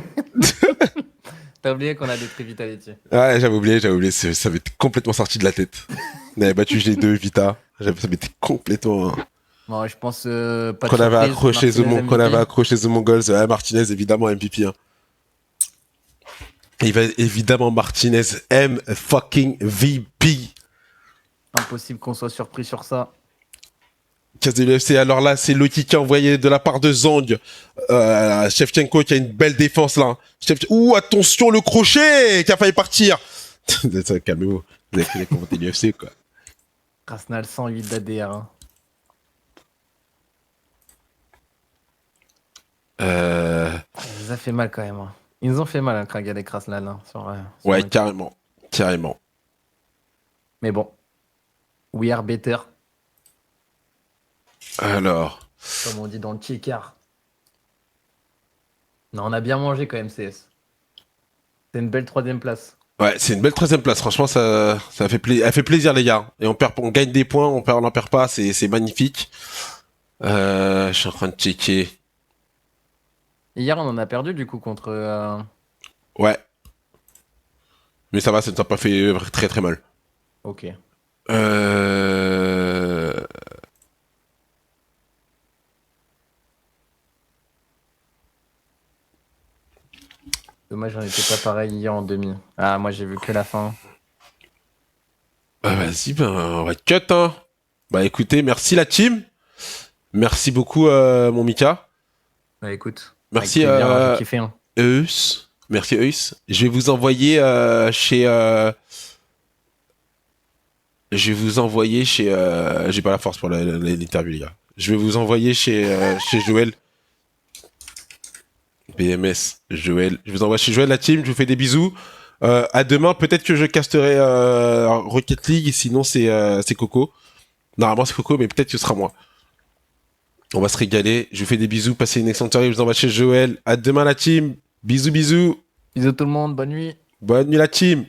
T'as oublié qu'on a des prix Vitality. Ouais, j'avais oublié, ça m'était complètement sorti de la tête. On avait battu les deux Vita, ça m'était complètement... Bon, je pense pas qu'on avait accroché The Mongols, Martinez évidemment MVP. Hein. Il va évidemment Martinez MVP. Impossible qu'on soit surpris sur ça. Casse de l'UFC, alors là, c'est Loki qui a envoyé de la part de Zhang. Shevchenko qui a une belle défense là. Ouh, attention, le crochet qui a failli partir. Calmez-vous, vous avez fait les commentaires de l'UFC quoi. Krasnal 108 d'ADR. Hein. Ça nous a fait mal quand même. Hein. Ils nous ont fait mal, hein, Kragel et Krasnal. Hein, ouais, carrément. Mais bon. We are better. Alors. Comme on dit dans le Tchikar. Non, on a bien mangé quand même, CS. C'est une belle 3ème place. Ouais, c'est une belle 3ème place. Franchement, ça fait plaisir, les gars. Et on gagne des points, on n'en perd pas. C'est magnifique. Je suis en train de checker. Hier, on en a perdu du coup contre. Ouais. Mais ça va, ça ne t'a pas fait très très mal. Ok. Dommage, j'en étais pas pareil hier en demi. Ah, moi j'ai vu que la fin. Bah vas-y, on va cut, hein. Bah écoutez, merci la team. Merci beaucoup, mon Mika. Bah écoute. Merci, j'ai kiffé, hein. Eus. Merci, Eus. Je vais vous envoyer chez... J'ai pas la force pour l'interview, les gars. Je vais vous envoyer chez Joël. BMS, Joël. Je vous envoie chez Joël, la team. Je vous fais des bisous. À demain, peut-être que je casterai Rocket League. Sinon, c'est Coco. Normalement, c'est Coco, mais peut-être que ce sera moi. On va se régaler. Je vous fais des bisous. Passez une excellente soirée. Je vous envoie chez Joël. À demain, la team. Bisous, bisous. Bisous tout le monde. Bonne nuit. Bonne nuit, la team.